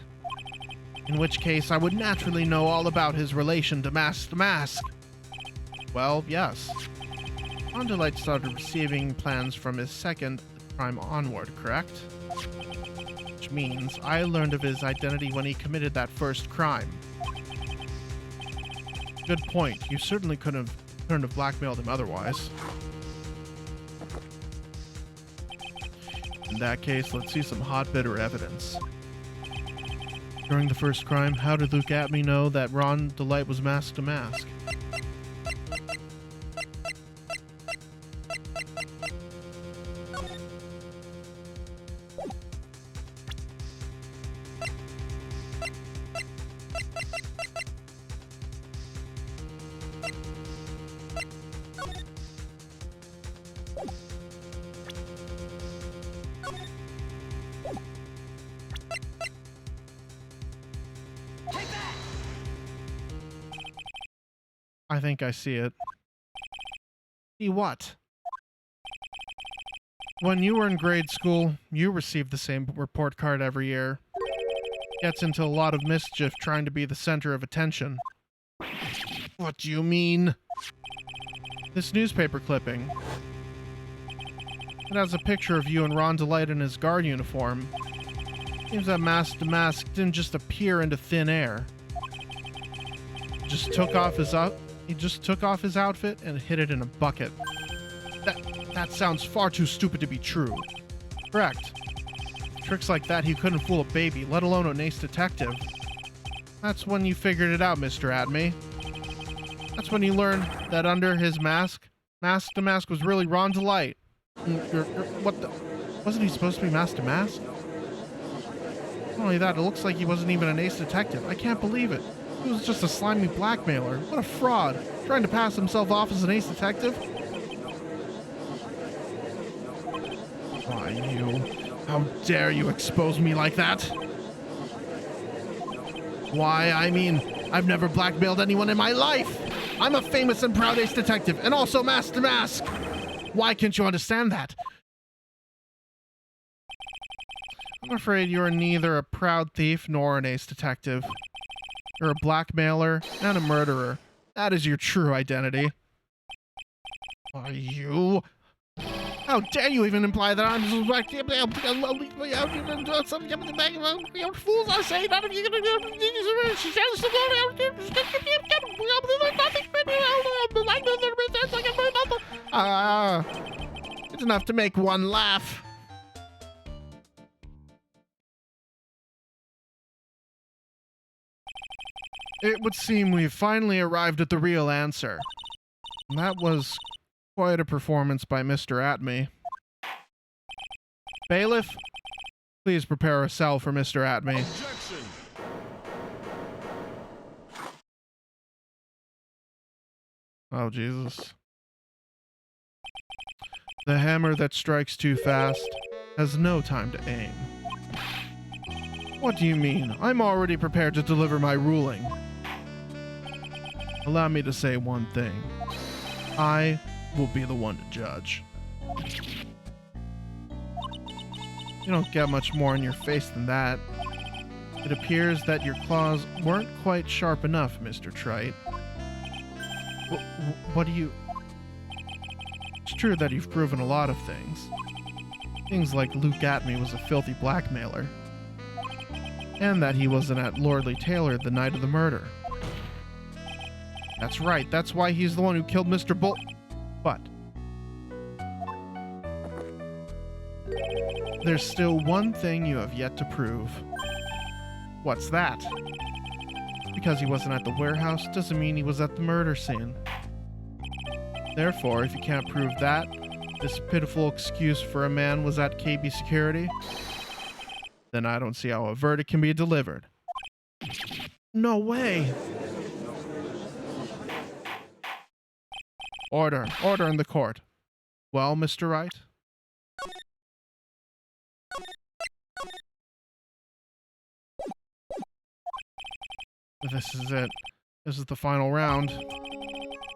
In which case, I would naturally know all about his relation to Mask to Mask. Well, yes. Ron Delight started receiving plans from his second crime onward, correct? Which means I learned of his identity when he committed that first crime. Good couldn't have blackmailed him otherwise. In that case, let's see some hot, bitter evidence. During the first crime, how did Luke Atme know that Ron Delight was masked to mask? I think I see it. See what? When you were in grade school, you received the same report card every year. Gets into a lot of mischief trying to be the center of attention. What do you mean? This newspaper clipping. It has a picture of you and Ron Delight in his guard uniform. Seems that Mask didn't just appear into thin air. He just took off his outfit and hid it in a bucket. That sounds far too stupid to be true. Correct. Tricks like that, he couldn't fool a baby, let alone an ace detective. That's when you figured it out, Mr. Atme. That's when you learned that under his mask, Mask was really Ron Delight. What the? Wasn't he supposed to be Mask? Not only that, it looks like he wasn't even an ace detective. I can't believe it. He was just a slimy blackmailer. What a fraud. Trying to pass himself off as an ace detective? Why, you... How dare you expose me like that? Why, I mean, I've never blackmailed anyone in my life. I'm a famous and proud ace detective, and also Mask. Why can't you understand that? I'm afraid you're neither a proud thief nor an ace detective. You're a blackmailer and a murderer. That is your true identity. Are you? How dare you even imply that I'm just like fools I say not if you're gonna it's enough to make one laugh. It would seem we've finally arrived at the real answer. And that was quite a performance by Mr. Atme. Bailiff, please prepare a cell for Mr. Atme. Objection. Oh, Jesus. The hammer that strikes too fast has no time to aim. What do you mean? I'm already prepared to deliver my ruling. Allow me to say one thing. I will be the one to judge. You don't get much more in your face than that. It appears that your claws weren't quite sharp enough, Mr. Trite. What do you... It's true that you've proven a lot of things. Things like Luke Atme was a filthy blackmailer. And that he wasn't at Lordly Taylor the night of the murder. That's right, that's why he's the one who killed Mr. Bull... But... there's still one thing you have yet to prove. What's that? Because he wasn't at the warehouse doesn't mean he was at the murder scene. Therefore, if you can't prove that, this pitiful excuse for a man was at KB Security, then I don't see how a verdict can be delivered. No way! Order in the court. Well, Mr. Wright? This is it. This is the final round.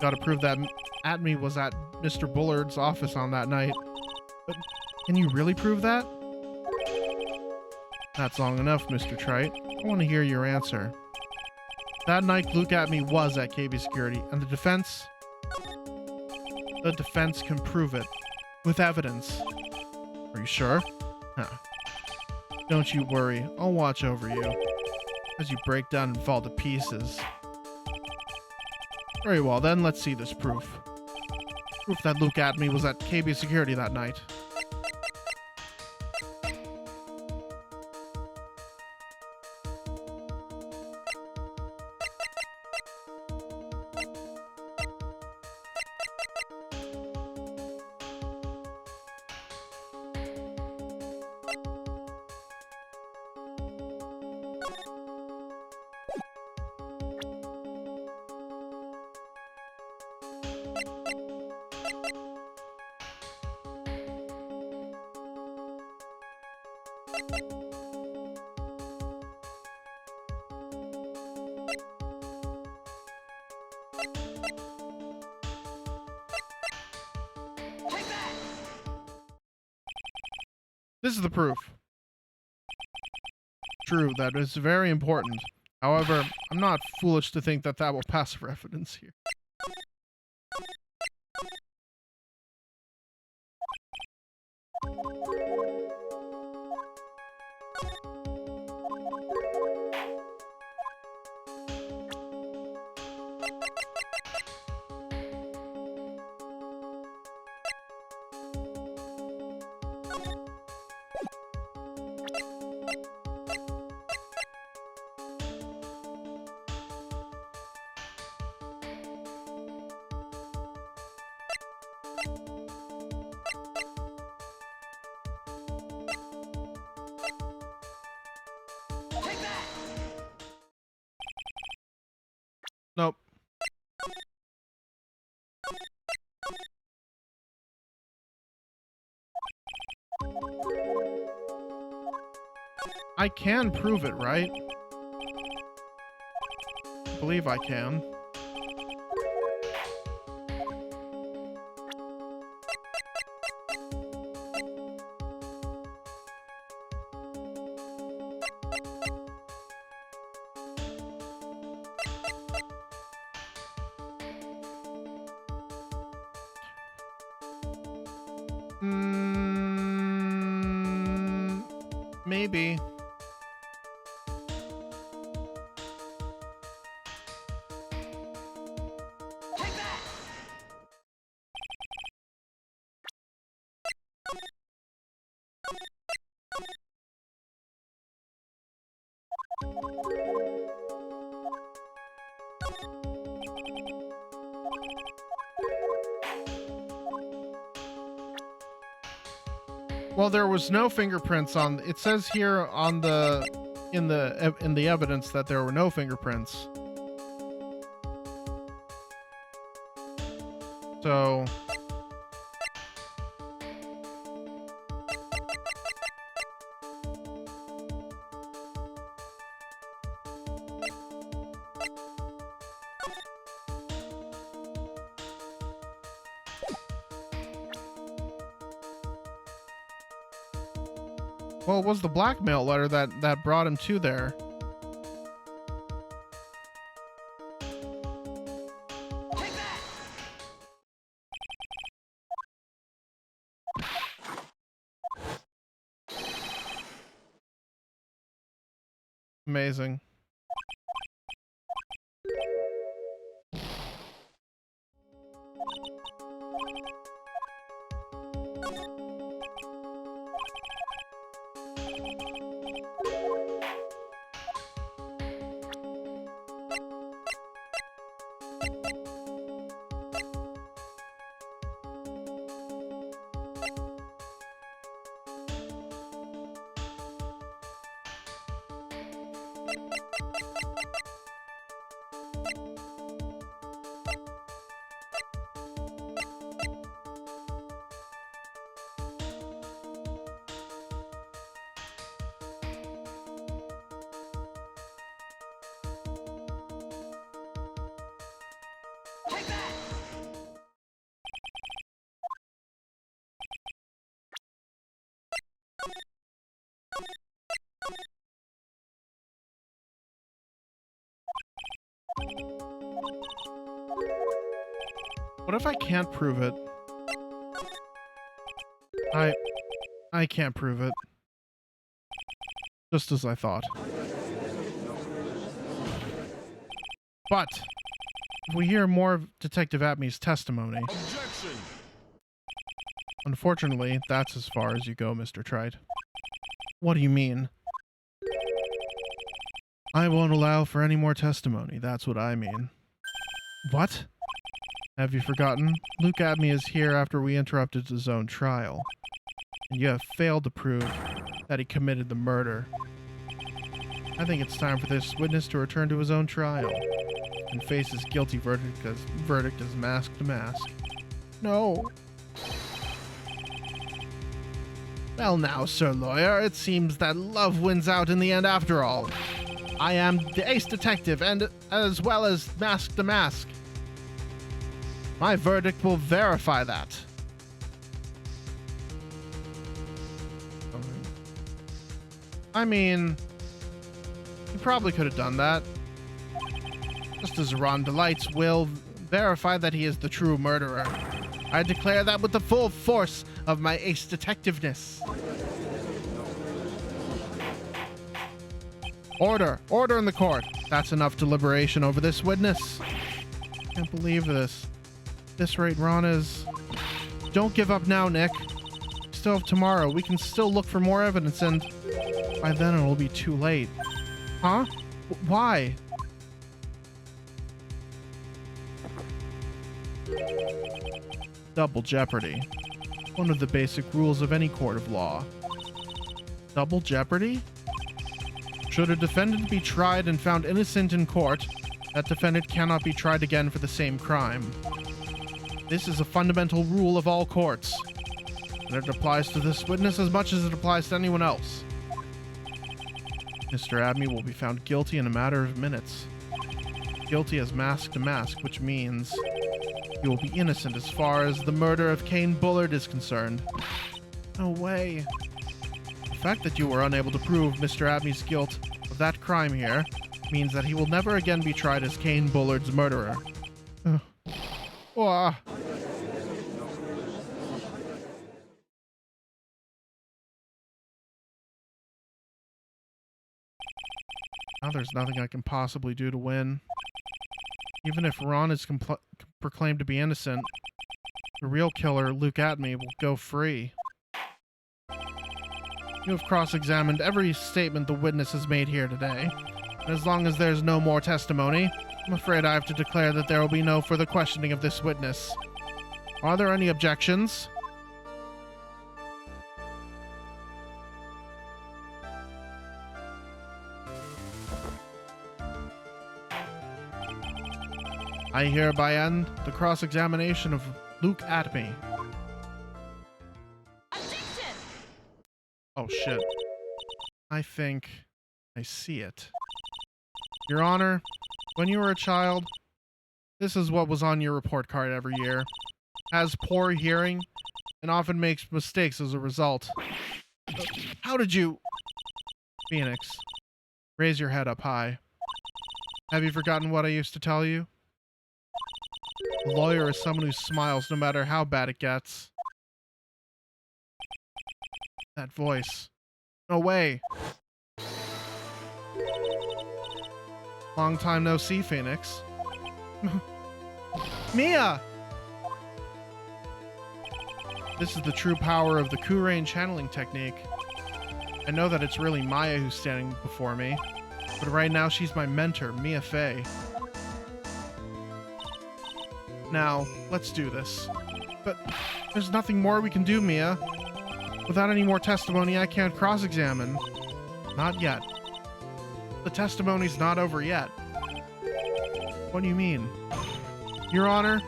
Gotta prove that Atme was at Mr. Bullard's office on that night. But can you really prove that? That's long enough, Mr. Trite. I want to hear your answer. That night, Luke Atme was at KB Security, and the defense can prove it. With evidence. Are you sure? Huh. Don't you worry. I'll watch over you as you break down and fall to pieces. Very well, then let's see this proof. Proof that Luke Atme was at KB Security that night. This is the proof. True, that is very important. However, I'm not foolish to think that that will pass for evidence here. Nope. I can prove it, right? I believe I can. Maybe. Well, there was no fingerprints on. It says here on the in the evidence that there were no fingerprints. So well, it was the blackmail letter that brought him to there. Amazing. What if I can't prove it? I can't prove it. Just as I thought. But if we hear more of Detective Atmey's testimony. Objection. Unfortunately, that's as far as you go, Mr. Trite. What do you mean? I won't allow for any more testimony, that's what I mean. What? Have you forgotten? Luke Atmey is here after we interrupted his own trial. And you have failed to prove that he committed the murder. I think it's time for this witness to return to his own trial and face his guilty verdict as mask to mask. No. Well now, Sir Lawyer, it seems that love wins out in the end after all. I am the ace detective, and as well as mask to mask. My verdict will verify that. I mean, you probably could have done that. Just as Ron Delights will verify that he is the true murderer. I declare that with the full force of my ace detectiveness. Order! Order in the court! That's enough deliberation over this witness. I can't believe this. At this rate, Ron is... Don't give up now, Nick. We still have tomorrow. We can still look for more evidence, and by then it'll be too late. Huh? Why? Double jeopardy. One of the basic rules of any court of law. Double jeopardy? Should a defendant be tried and found innocent in court, That defendant cannot be tried again for the same crime. This is a fundamental rule of all courts, and it applies to this witness as much as it applies to anyone else. Mr. Abney will be found guilty in a matter of minutes. Guilty as mask to mask, which means he will be innocent as far as the murder of Kane Bullard is concerned. No way. The fact that you were unable to prove Mr. Abney's guilt of that crime here means that he will never again be tried as Kane Bullard's murderer. Wah. Now there's nothing I can possibly do to win. Even if Ron is proclaimed to be innocent, the real killer, Luke Atme, will go free. You have cross-examined every statement the witness has made here today. And as long as there's no more testimony, I'm afraid I have to declare that there will be no further questioning of this witness. Are there any objections? I hereby end the cross-examination of Luke Atme. Objection! Oh shit. I think I see it. Your Honor, when you were a child, this is what was on your report card every year. Has poor hearing and often makes mistakes as a result. How did you... Phoenix, raise your head up high. Have you forgotten what I used to tell you? A lawyer is someone who smiles no matter how bad it gets. That voice. No way. Long time no see, Phoenix. Mia! This is the true power of the Kurain channeling technique. I know that it's really Maya who's standing before me, but right now she's my mentor, Mia Fey. Now, let's do this. But there's nothing more we can do, Mia. Without any more testimony, I can't cross-examine. Not yet. The testimony's not over yet. What do you mean? Your Honor,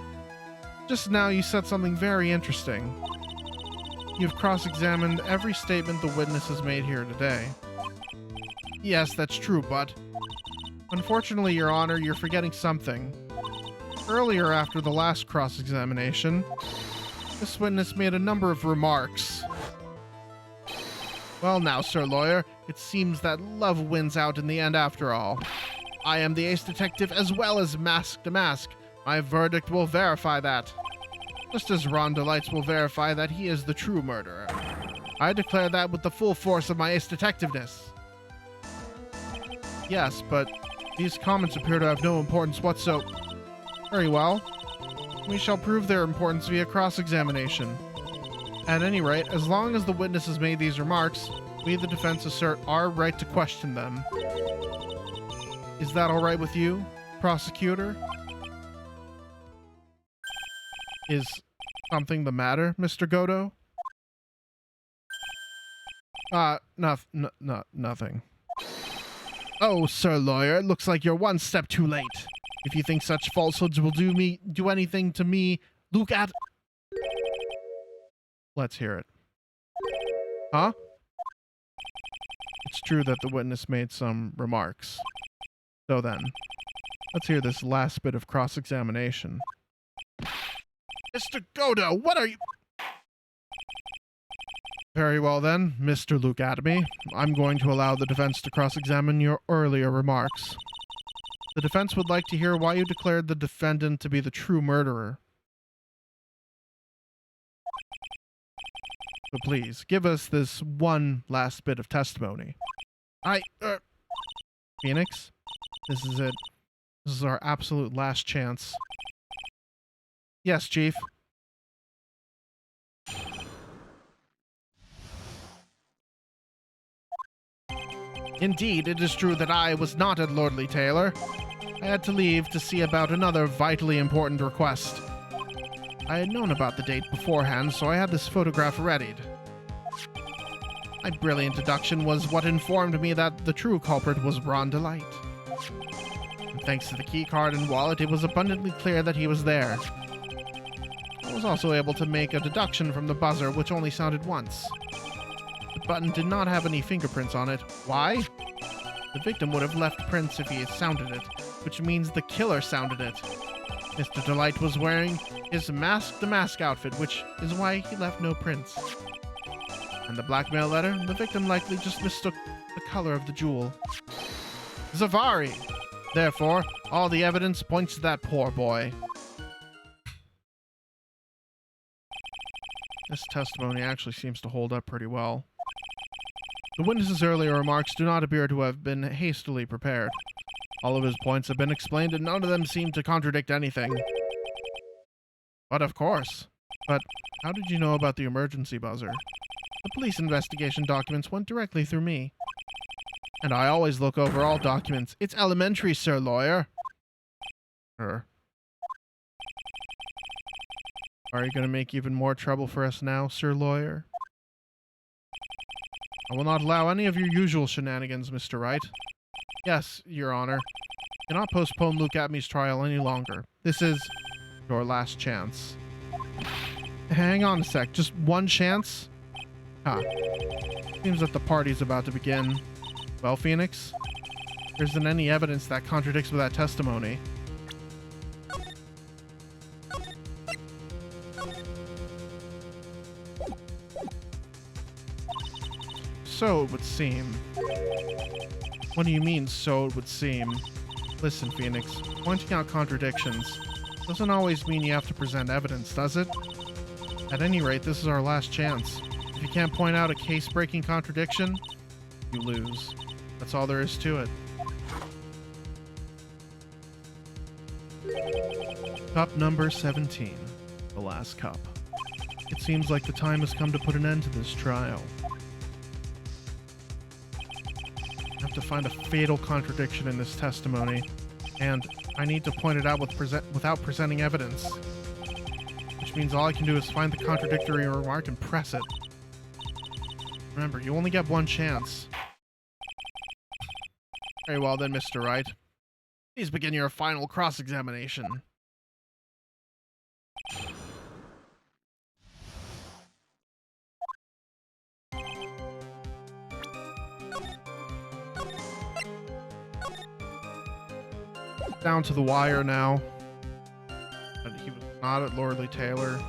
just now you said something very interesting. You've cross-examined every statement the witness has made here today. Yes, that's true, but... Unfortunately, Your Honor, you're forgetting something. Earlier, after the last cross-examination, this witness made a number of remarks. Well now, Sir Lawyer, it seems that love wins out in the end after all. I am the ace detective as well as mask to mask. My verdict will verify that. Just as Ron Delights will verify that he is the true murderer. I declare that with the full force of my ace detectiveness. Yes, but these comments appear to have no importance whatsoever. Very well. We shall prove their importance via cross-examination. At any rate, as long as the witness has made these remarks, we, the defense, assert our right to question them. Is that all right with you, prosecutor? Is something the matter, Mr. Godo? Nothing. Oh, Sir Lawyer, it looks like you're one step too late. If you think such falsehoods will do anything to me, look at... Let's hear it. Huh? It's true that the witness made some remarks. So then, let's hear this last bit of cross-examination. Mr. Godo, what are you... Very well then, Mr. Luke Atme. I'm going to allow the defense to cross-examine your earlier remarks. The defense would like to hear why you declared the defendant to be the true murderer. So please, give us this one last bit of testimony. Phoenix, this is it. This is our absolute last chance. Yes, Chief. Indeed, it is true that I was not at Lordly Taylor. I had to leave to see about another vitally important request. I had known about the date beforehand, so I had this photograph readied. My brilliant deduction was what informed me that the true culprit was Ron Delight. And thanks to the key card and wallet, it was abundantly clear that he was there. I was also able to make a deduction from the buzzer, which only sounded once. The button did not have any fingerprints on it. Why? The victim would have left prints if he had sounded it, which means the killer sounded it. Mr. Delight was wearing his the mask outfit, which is why he left no prints. And the blackmail letter, the victim likely just mistook the color of the jewel. Zavari! Therefore, all the evidence points to that poor boy. This testimony actually seems to hold up pretty well. The witness's earlier remarks do not appear to have been hastily prepared. All of his points have been explained and none of them seem to contradict anything. But of course. But how did you know about the emergency buzzer? The police investigation documents went directly through me. And I always look over all documents. It's elementary, sir lawyer. Are you going to make even more trouble for us now, sir lawyer? I will not allow any of your usual shenanigans, Mr. Wright. Yes, Your Honor. I cannot postpone Luke Abney's trial any longer. This is your last chance. Hang on a sec. Just one chance? Huh. Seems that the party's about to begin. Well, Phoenix, there isn't any evidence that contradicts with that testimony. So it would seem. What do you mean, so it would seem? Listen, Phoenix, pointing out contradictions doesn't always mean you have to present evidence, does it? At any rate, this is our last chance. If you can't point out a case-breaking contradiction, you lose. That's all there is to it. Cup number 17. The last cup. It seems like the time has come to put an end to this trial. I have to find a fatal contradiction in this testimony, and I need to point it out without presenting evidence. Which means all I can do is find the contradictory remark and press it. Remember, you only get one chance. Very well then, Mr. Wright. Please begin your final cross-examination. Down to the wire now. But he was not at Lordley Taylor.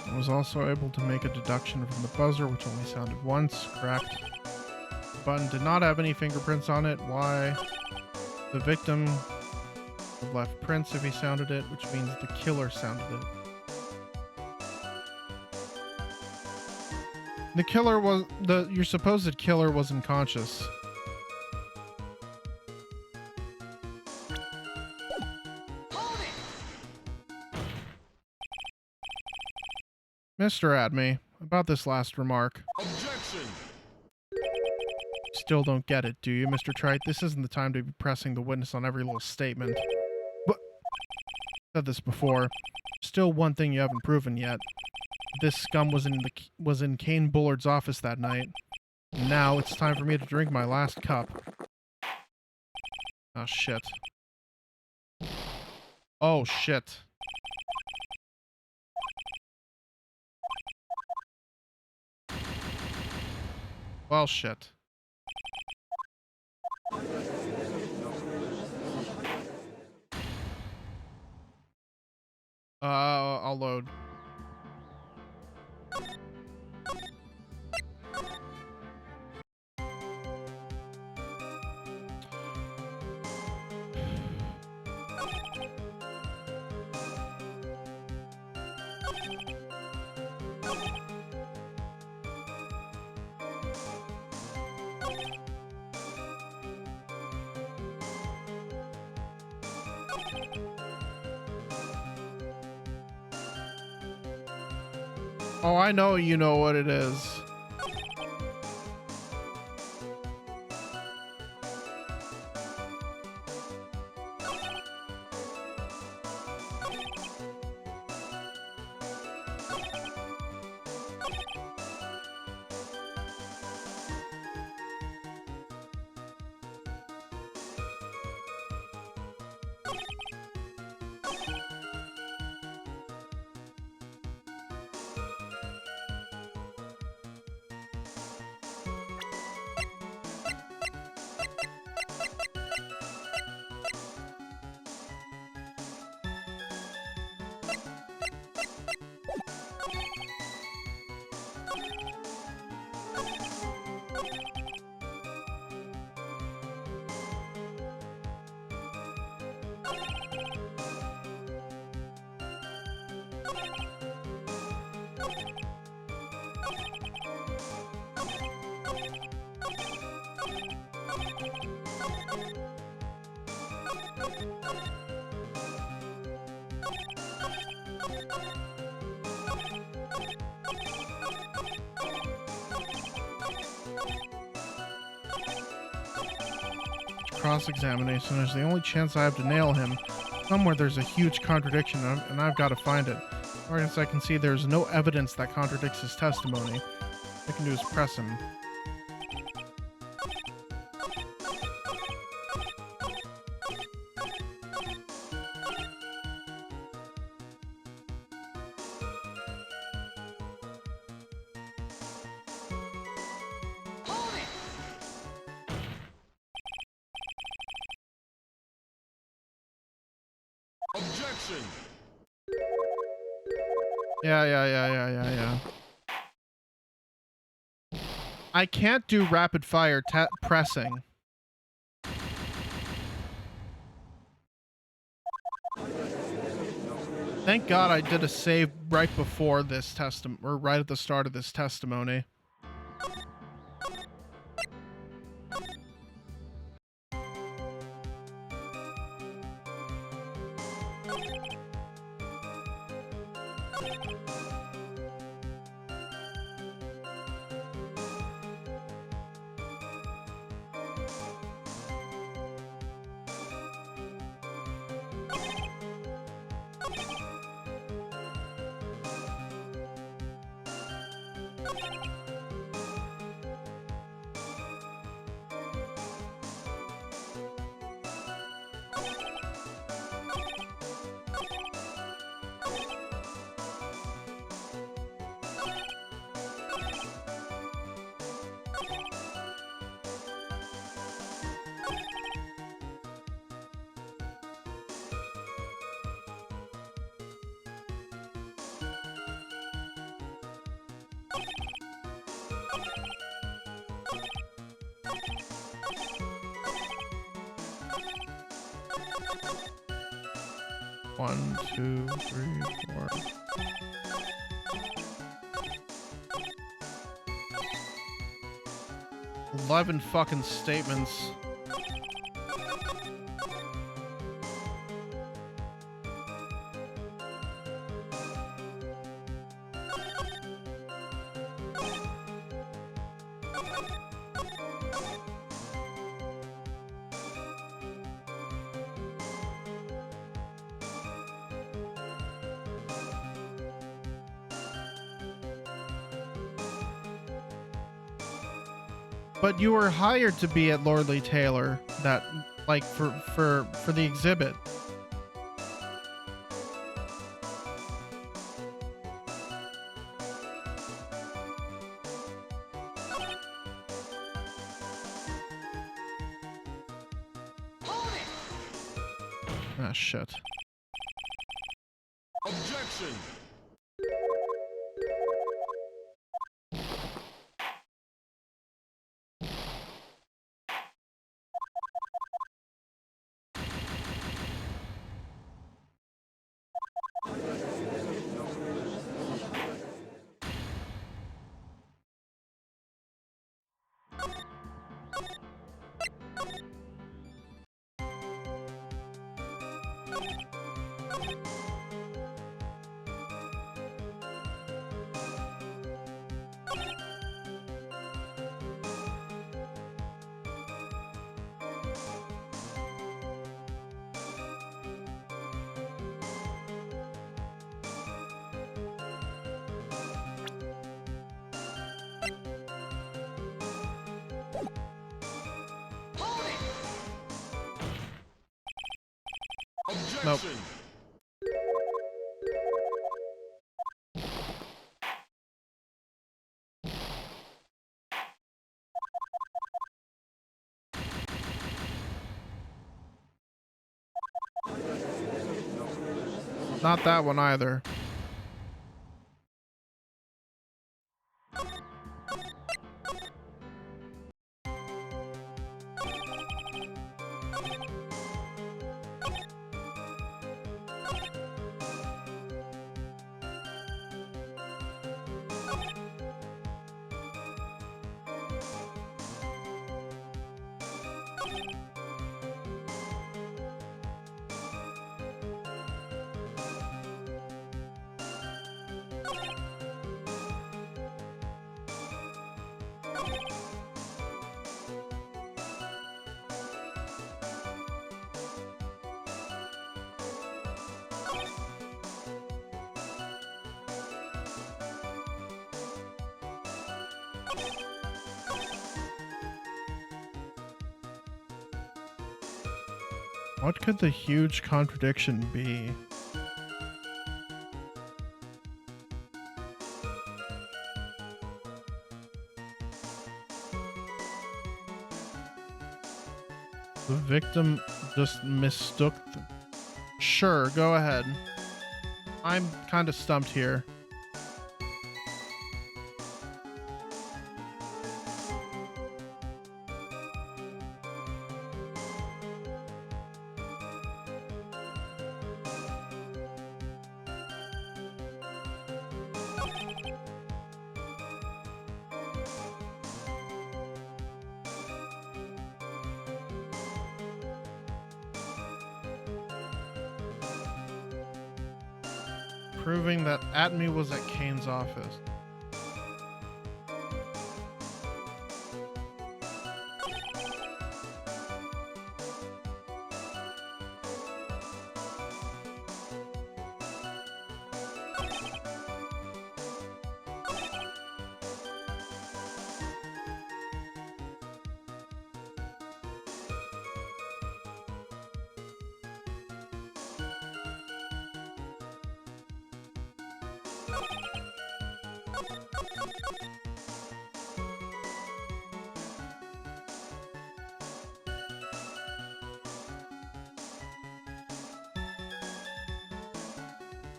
I was also able to make a deduction from the buzzer, which only sounded once. Correct. The button did not have any fingerprints on it. Why? The victim would have left prints if he sounded it, which means the killer sounded it. The killer was your supposed killer was unconscious. Mr. Adme, about this last remark. Objection. Still don't get it, do you, Mr. Trite? This isn't the time to be pressing the witness on every little statement. But said this before. Still one thing you haven't proven yet. This scum was in Kane Bullard's office that night. And now it's time for me to drink my last cup. Oh shit. Oh shit. Well, shit. I'll load. Oh, I know you know what it is. Cross-examination is the only chance I have to nail him. Somewhere there's a huge contradiction, and I've got to find it. As far as I can see, there's no evidence that contradicts his testimony. All I can do is press him. Objection. Yeah. I can't do rapid fire pressing. Thank God I did a save right before this or right at the start of this testimony. 1, 2, 3, 4. 11 fucking statements. But you were hired to be at Lordly Taylor, that, like, for the exhibit. Ah, shit. Objection. Nope. Objection. Not that one either. What could the huge contradiction be? The victim just mistook the... Sure, go ahead. I'm kind of stumped here. Proving that Atme was at Kane's office.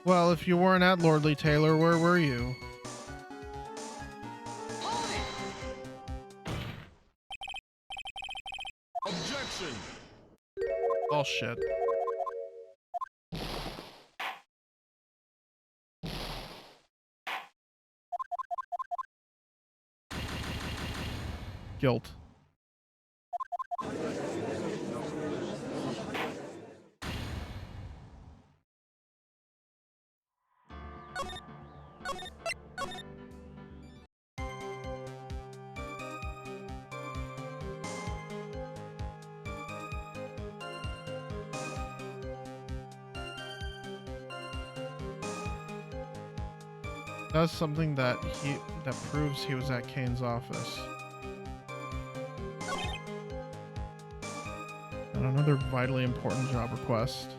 Well, if you weren't at Lordly Taylor, where were you? Objection. Bullshit. guilt. Does something that proves he was at Kane's office. And another vitally important job request.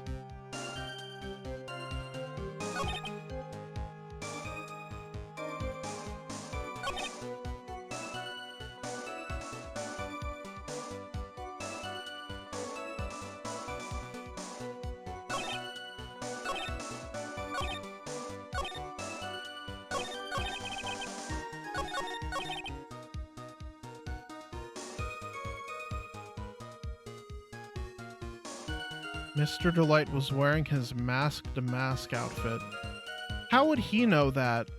Mr. Delight was wearing his mask-to-mask outfit. How would he know that?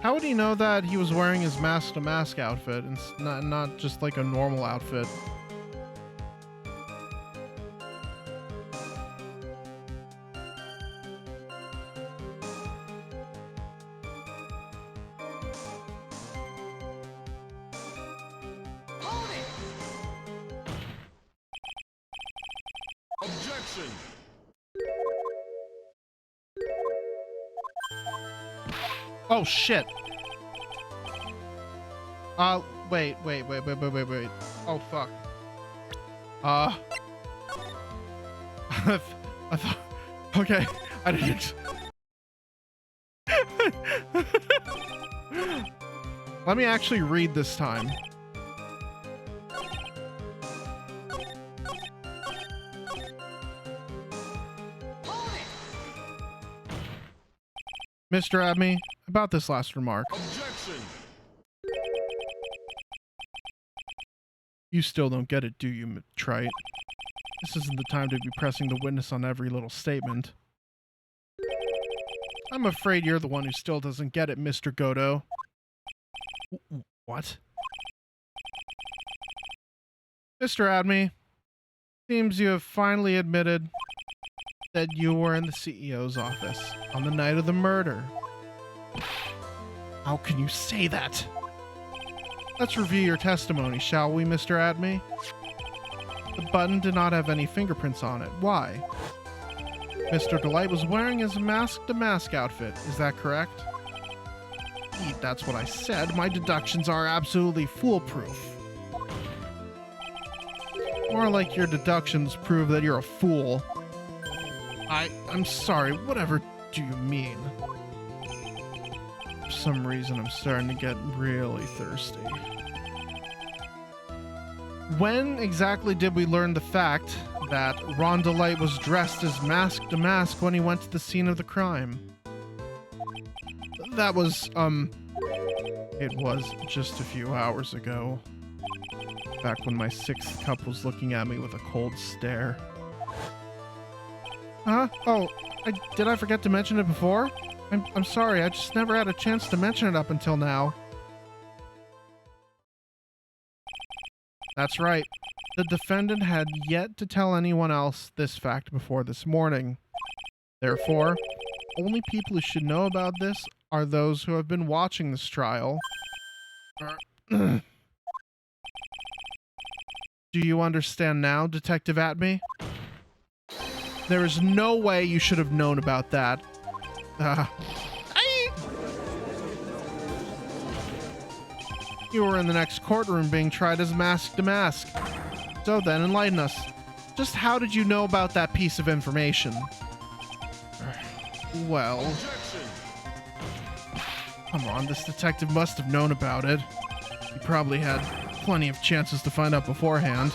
How would he know that he was wearing his mask-to-mask outfit and not just like a normal outfit? Objection! Oh shit. Wait. Oh fuck. I thought. Okay, I didn't. Let me actually read this time. Mr. Abney, about this last remark. Objection! You still don't get it, do you, trite? This isn't the time to be pressing the witness on every little statement. I'm afraid you're the one who still doesn't get it, Mr. Godo. What? Mr. Abney, seems you have finally admitted that you were in the CEO's office on the night of the murder. How can you say that? Let's review your testimony, shall we, Mr. Abney? The button did not have any fingerprints on it. Why? Mr. Delight was wearing his mask-to-mask outfit. Is that correct? Indeed, that's what I said. My deductions are absolutely foolproof. More like your deductions prove that you're a fool. I'm sorry, whatever do you mean? For some reason, I'm starting to get really thirsty. When exactly did we learn the fact that Ron Delight was dressed as mask to mask when he went to the scene of the crime? That was, it was just a few hours ago. Back when my sixth cup was looking at me with a cold stare. Huh? Oh, did I forget to mention it before? I'm sorry, I just never had a chance to mention it up until now. That's right. The defendant had yet to tell anyone else this fact before this morning. Therefore, only people who should know about this are those who have been watching this trial. Do you understand now, Detective Atme? There is no way you should have known about that. You were in the next courtroom being tried as mask to mask. So then, enlighten us. Just how did you know about that piece of information? Well... Objection! Come on, this detective must have known about it. He probably had plenty of chances to find out beforehand.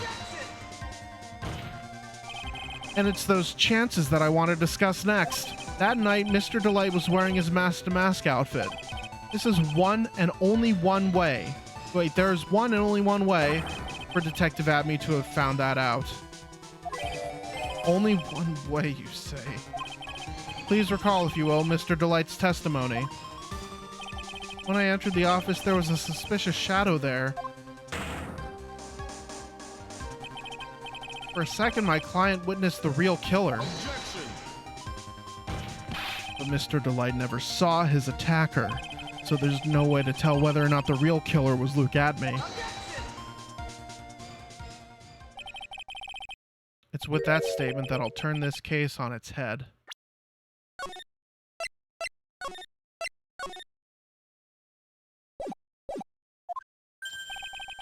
And it's those chances that I want to discuss next. That night, Mr. Delight was wearing his mask-to-mask outfit. This is one and only one way. Wait, there's one and only one way for Detective Atme to have found that out. Only one way, you say. Please recall, if you will, Mr. Delight's testimony. When I entered the office, there was a suspicious shadow there. For a second, my client witnessed the real killer. Objection. But Mr. Delight never saw his attacker, so there's no way to tell whether or not the real killer was Luke Atme. It's with that statement that I'll turn this case on its head.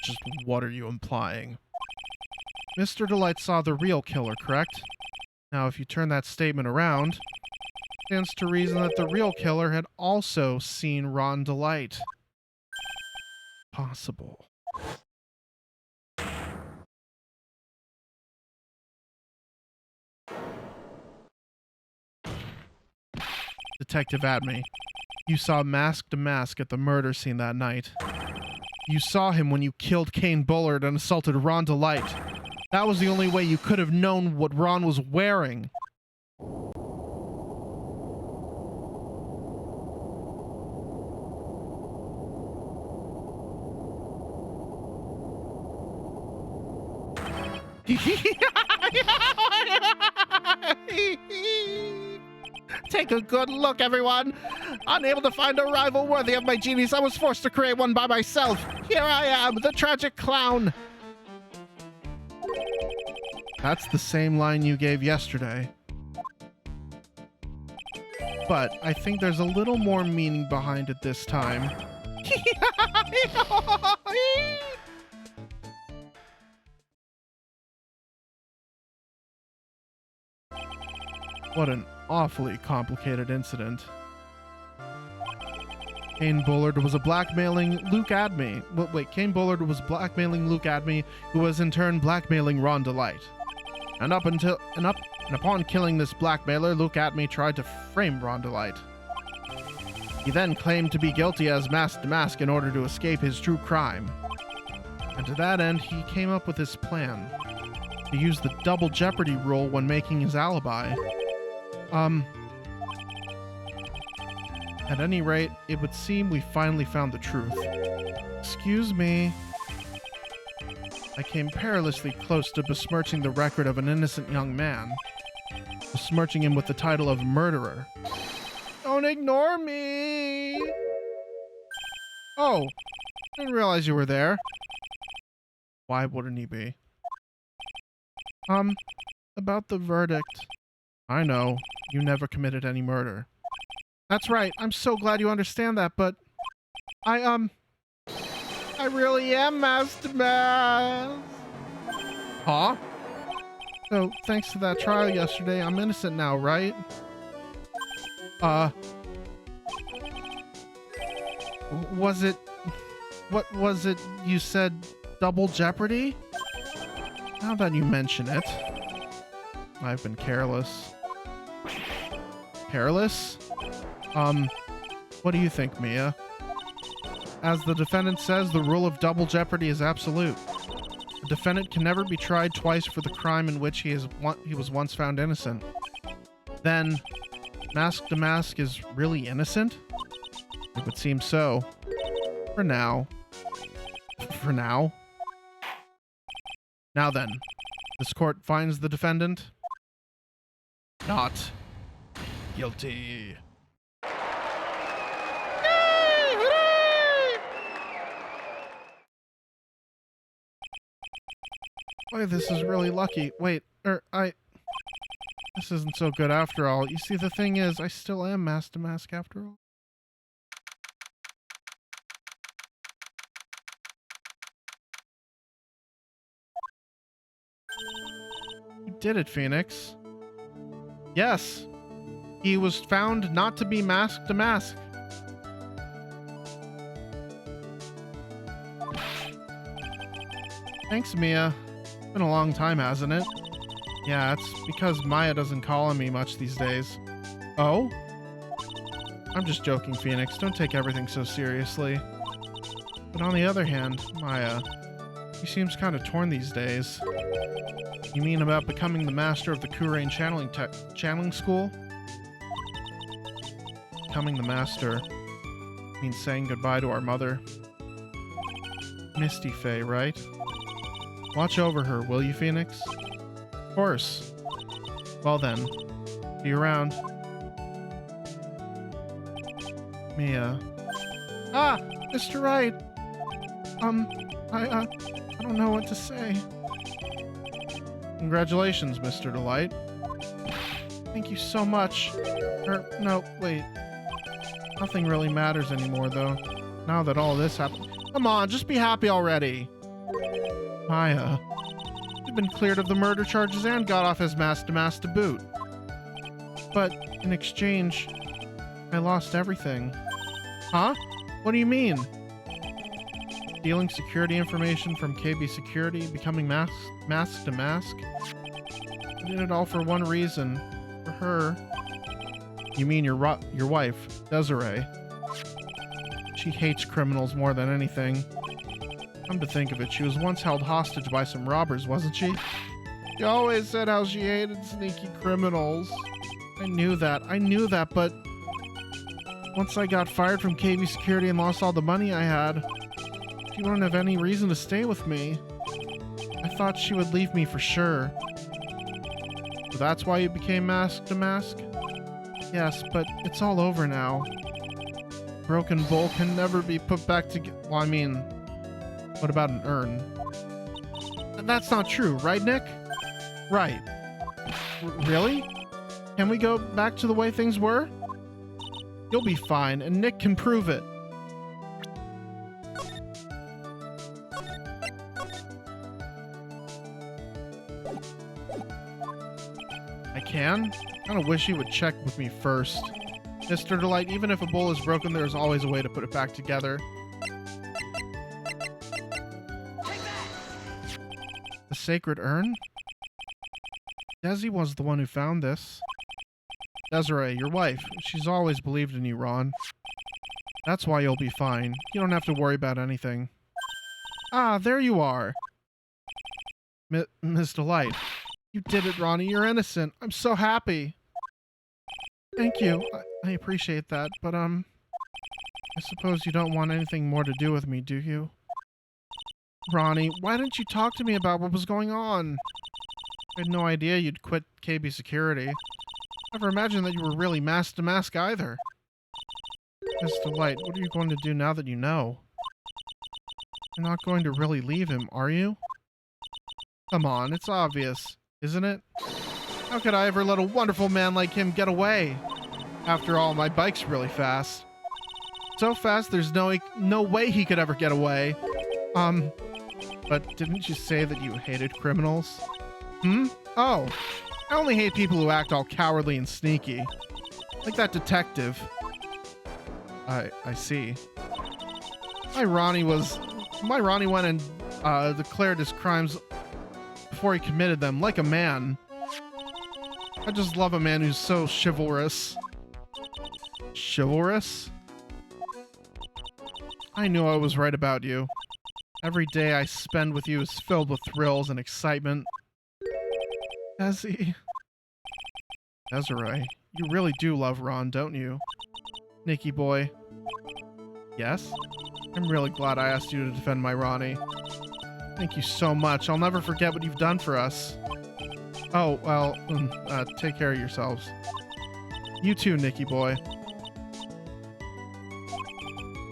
Just what are you implying? Mr. Delight saw the real killer, correct? Now, if you turn that statement around, stands to reason that the real killer had also seen Ron Delight. Possible. Detective Atme, you saw Mask to Mask at the murder scene that night. You saw him when you killed Kane Bullard and assaulted Ron Delight. That was the only way you could have known what Ron was wearing. Take a good look, everyone. Unable to find a rival worthy of my genius, I was forced to create one by myself. Here I am, the tragic clown. That's the same line you gave yesterday. But I think there's a little more meaning behind it this time. What an awfully complicated incident. Kane Bullard was blackmailing Luke Atme. Kane Bullard was blackmailing Luke Atme, who was in turn blackmailing Ron Delight. And upon killing this blackmailer, Luke Atme tried to frame Ron Delight. He then claimed to be guilty as Mask to Mask in order to escape his true crime. And to that end, he came up with his plan. To use the double jeopardy rule when making his alibi. At any rate, it would seem we finally found the truth. Excuse me. I came perilously close to besmirching the record of an innocent young man. Besmirching him with the title of murderer. Don't ignore me! Oh, didn't realize you were there. Why wouldn't he be? About the verdict. I know, you never committed any murder. That's right, I'm so glad you understand that, but I really am Mask to Mask. Huh? So, thanks to that trial yesterday, I'm innocent now, right? What was it you said, double jeopardy? Now that you mention it, I've been careless. Careless? What do you think, Mia? As the defendant says, the rule of double jeopardy is absolute. The defendant can never be tried twice for the crime in which he was once found innocent. Then, Mask to Mask is really innocent? It would seem so. For now. For now? Now then, this court finds the defendant not guilty. Boy, this is really lucky. Wait, this isn't so good after all. You see, the thing is, I still am Mask to Mask after all. You did it, Phoenix. Yes. He was found not to be Mask to Mask. Thanks, Mia. It's been a long time, hasn't it? Yeah, it's because Maya doesn't call on me much these days. Oh? I'm just joking, Phoenix. Don't take everything so seriously. But on the other hand, Maya, He seems kind of torn these days. You mean about becoming the master of the Kurain channeling school? Becoming the master means saying goodbye to our mother. Misty Fae, right? Watch over her, will you, Phoenix? Of course. Well then, see you around. Mia. Ah! Mr. Wright! I don't know what to say. Congratulations, Mr. Delight. Thank you so much. No, wait. Nothing really matters anymore, though. Now that all this happened. Come on, just be happy already. Maya. You've been cleared of the murder charges and got off as mask to boot. But in exchange, I lost everything. Huh? What do you mean? Stealing security information from KB Security, becoming mask to mask? I did it all for one reason. For her. You mean your wife, Desiree. She hates criminals more than anything. Come to think of it, she was once held hostage by some robbers, wasn't she? She always said how she hated sneaky criminals. I knew that, but once I got fired from KB Security and lost all the money I had, she wouldn't have any reason to stay with me. I thought she would leave me for sure. So that's why you became mask to mask? Yes, but it's all over now. Broken bowl can never be put back together. Well, I mean, what about an urn? That's not true, right, Nick? Right. Really? Can we go back to the way things were? You'll be fine, and Nick can prove it. I can? I kinda wish he would check with me first. Mr. Delight, even if a bowl is broken, there's always a way to put it back together. The sacred urn? Desi was the one who found this. Desiree, your wife. She's always believed in you, Ron. That's why you'll be fine. You don't have to worry about anything. Ah, there you are. Miss Delight. You did it, Ronnie. You're innocent. I'm so happy. Thank you. I appreciate that, but, I suppose you don't want anything more to do with me, do you? Ronnie, why didn't you talk to me about what was going on? I had no idea you'd quit KB Security. Never imagined that you were really mask to mask either. Miss Delight, what are you going to do now that you know? You're not going to really leave him, are you? Come on, it's obvious, isn't it? How could I ever let a wonderful man like him get away? After all, my bike's really fast. So fast, there's no way he could ever get away. But didn't you say that you hated criminals? Oh, I only hate people who act all cowardly and sneaky. Like that detective. I see. My Ronnie went and declared his crimes before he committed them, like a man. I just love a man who's so chivalrous. Chivalrous? I knew I was right about you. Every day I spend with you is filled with thrills and excitement. Desiree, you really do love Ron, don't you? Nicky boy. Yes? I'm really glad I asked you to defend my Ronnie. Thank you so much. I'll never forget what you've done for us. Oh, well, take care of yourselves. You too, Nicky boy.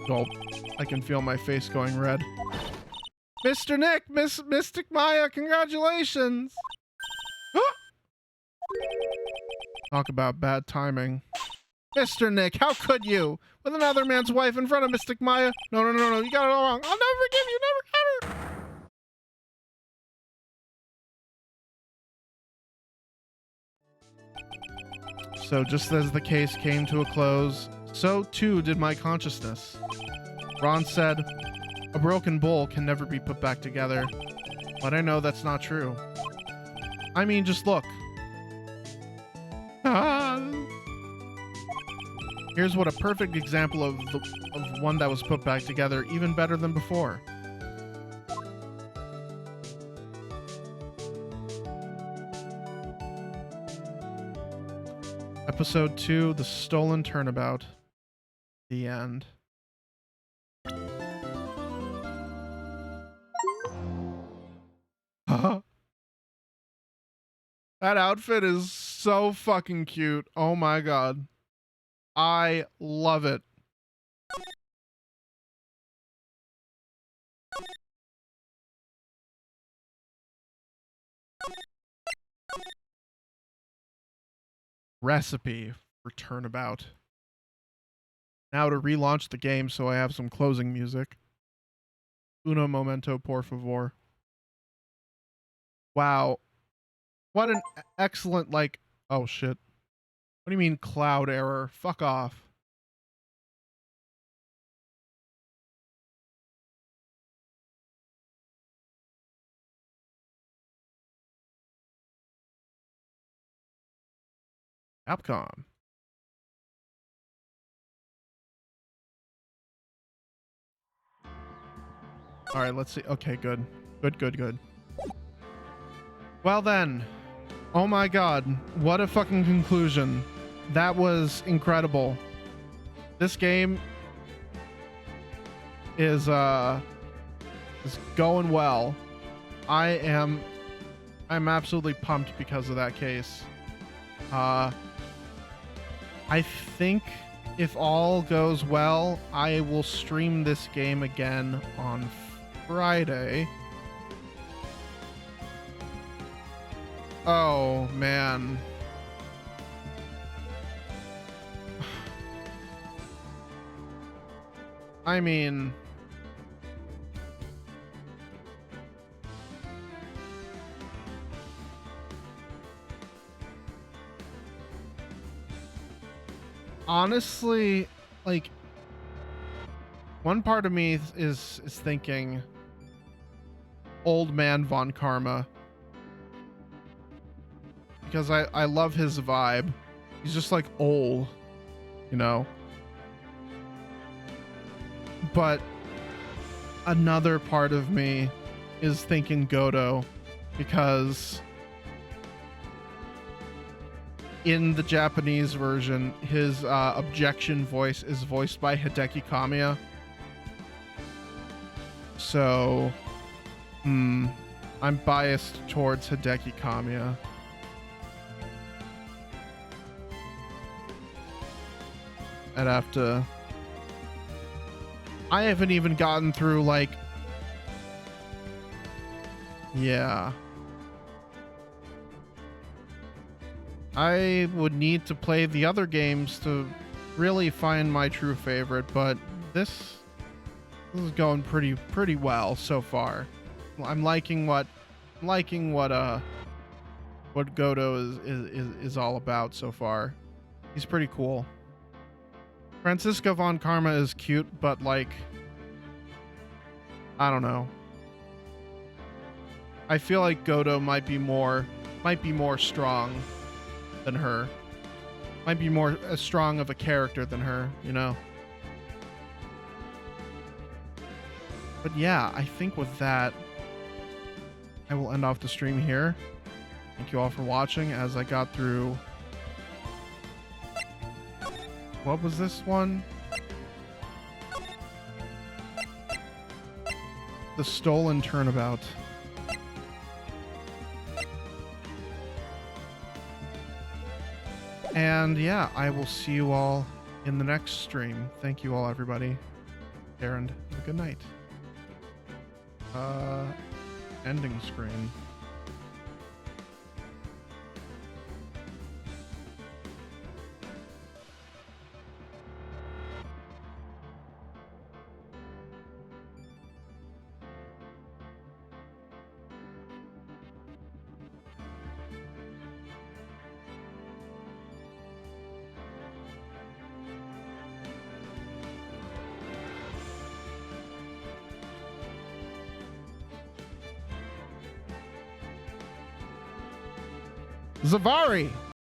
Gulp. I can feel my face going red. Mr. Nick, Mystic Maya, congratulations! Talk about bad timing. Mr. Nick, how could you? With another man's wife in front of Mystic Maya? No, you got it all wrong. I'll never forgive you, never, ever! So just as the case came to a close, so too did my consciousness. Ron said, a broken bowl can never be put back together. But I know that's not true. I mean, just look. Here's what a perfect example of one that was put back together even better than before. Episode 2, The Stolen Turnabout. The end. That outfit is so fucking cute. Oh my god. I love it. Recipe for Turnabout. Now to relaunch the game so I have some closing music. Uno momento, por favor. Wow. What an excellent, like... Oh, shit. What do you mean, cloud error? Fuck off. Capcom. Alright, let's see. Okay, good. Good. Well then. Oh my god. What a fucking conclusion. That was incredible. This game is going well. I'm absolutely pumped because of that case. I think if all goes well, I will stream this game again on Friday. Oh, man. I mean... honestly, like, one part of me is thinking old man Von Karma, because I love his vibe. He's just like old, you know. But another part of me is thinking Godo, because in the Japanese version, his objection voice is voiced by Hideki Kamiya. So, I'm biased towards Hideki Kamiya. I'd have to... I haven't even gotten through, like... Yeah. I would need to play the other games to really find my true favorite, but this is going pretty well so far. I'm liking what Godo is all about so far. He's pretty cool. Francisco Von Karma is cute, but like, I don't know. I feel like Godo might be more strong than her. Might be more as strong of a character than her, you know? But yeah, I think with that, I will end off the stream here. Thank you all for watching as I got through... What was this one? The Stolen Turnabout. And yeah, I will see you all in the next stream. Thank you all, everybody. And have a good night. Ending screen. Zavari!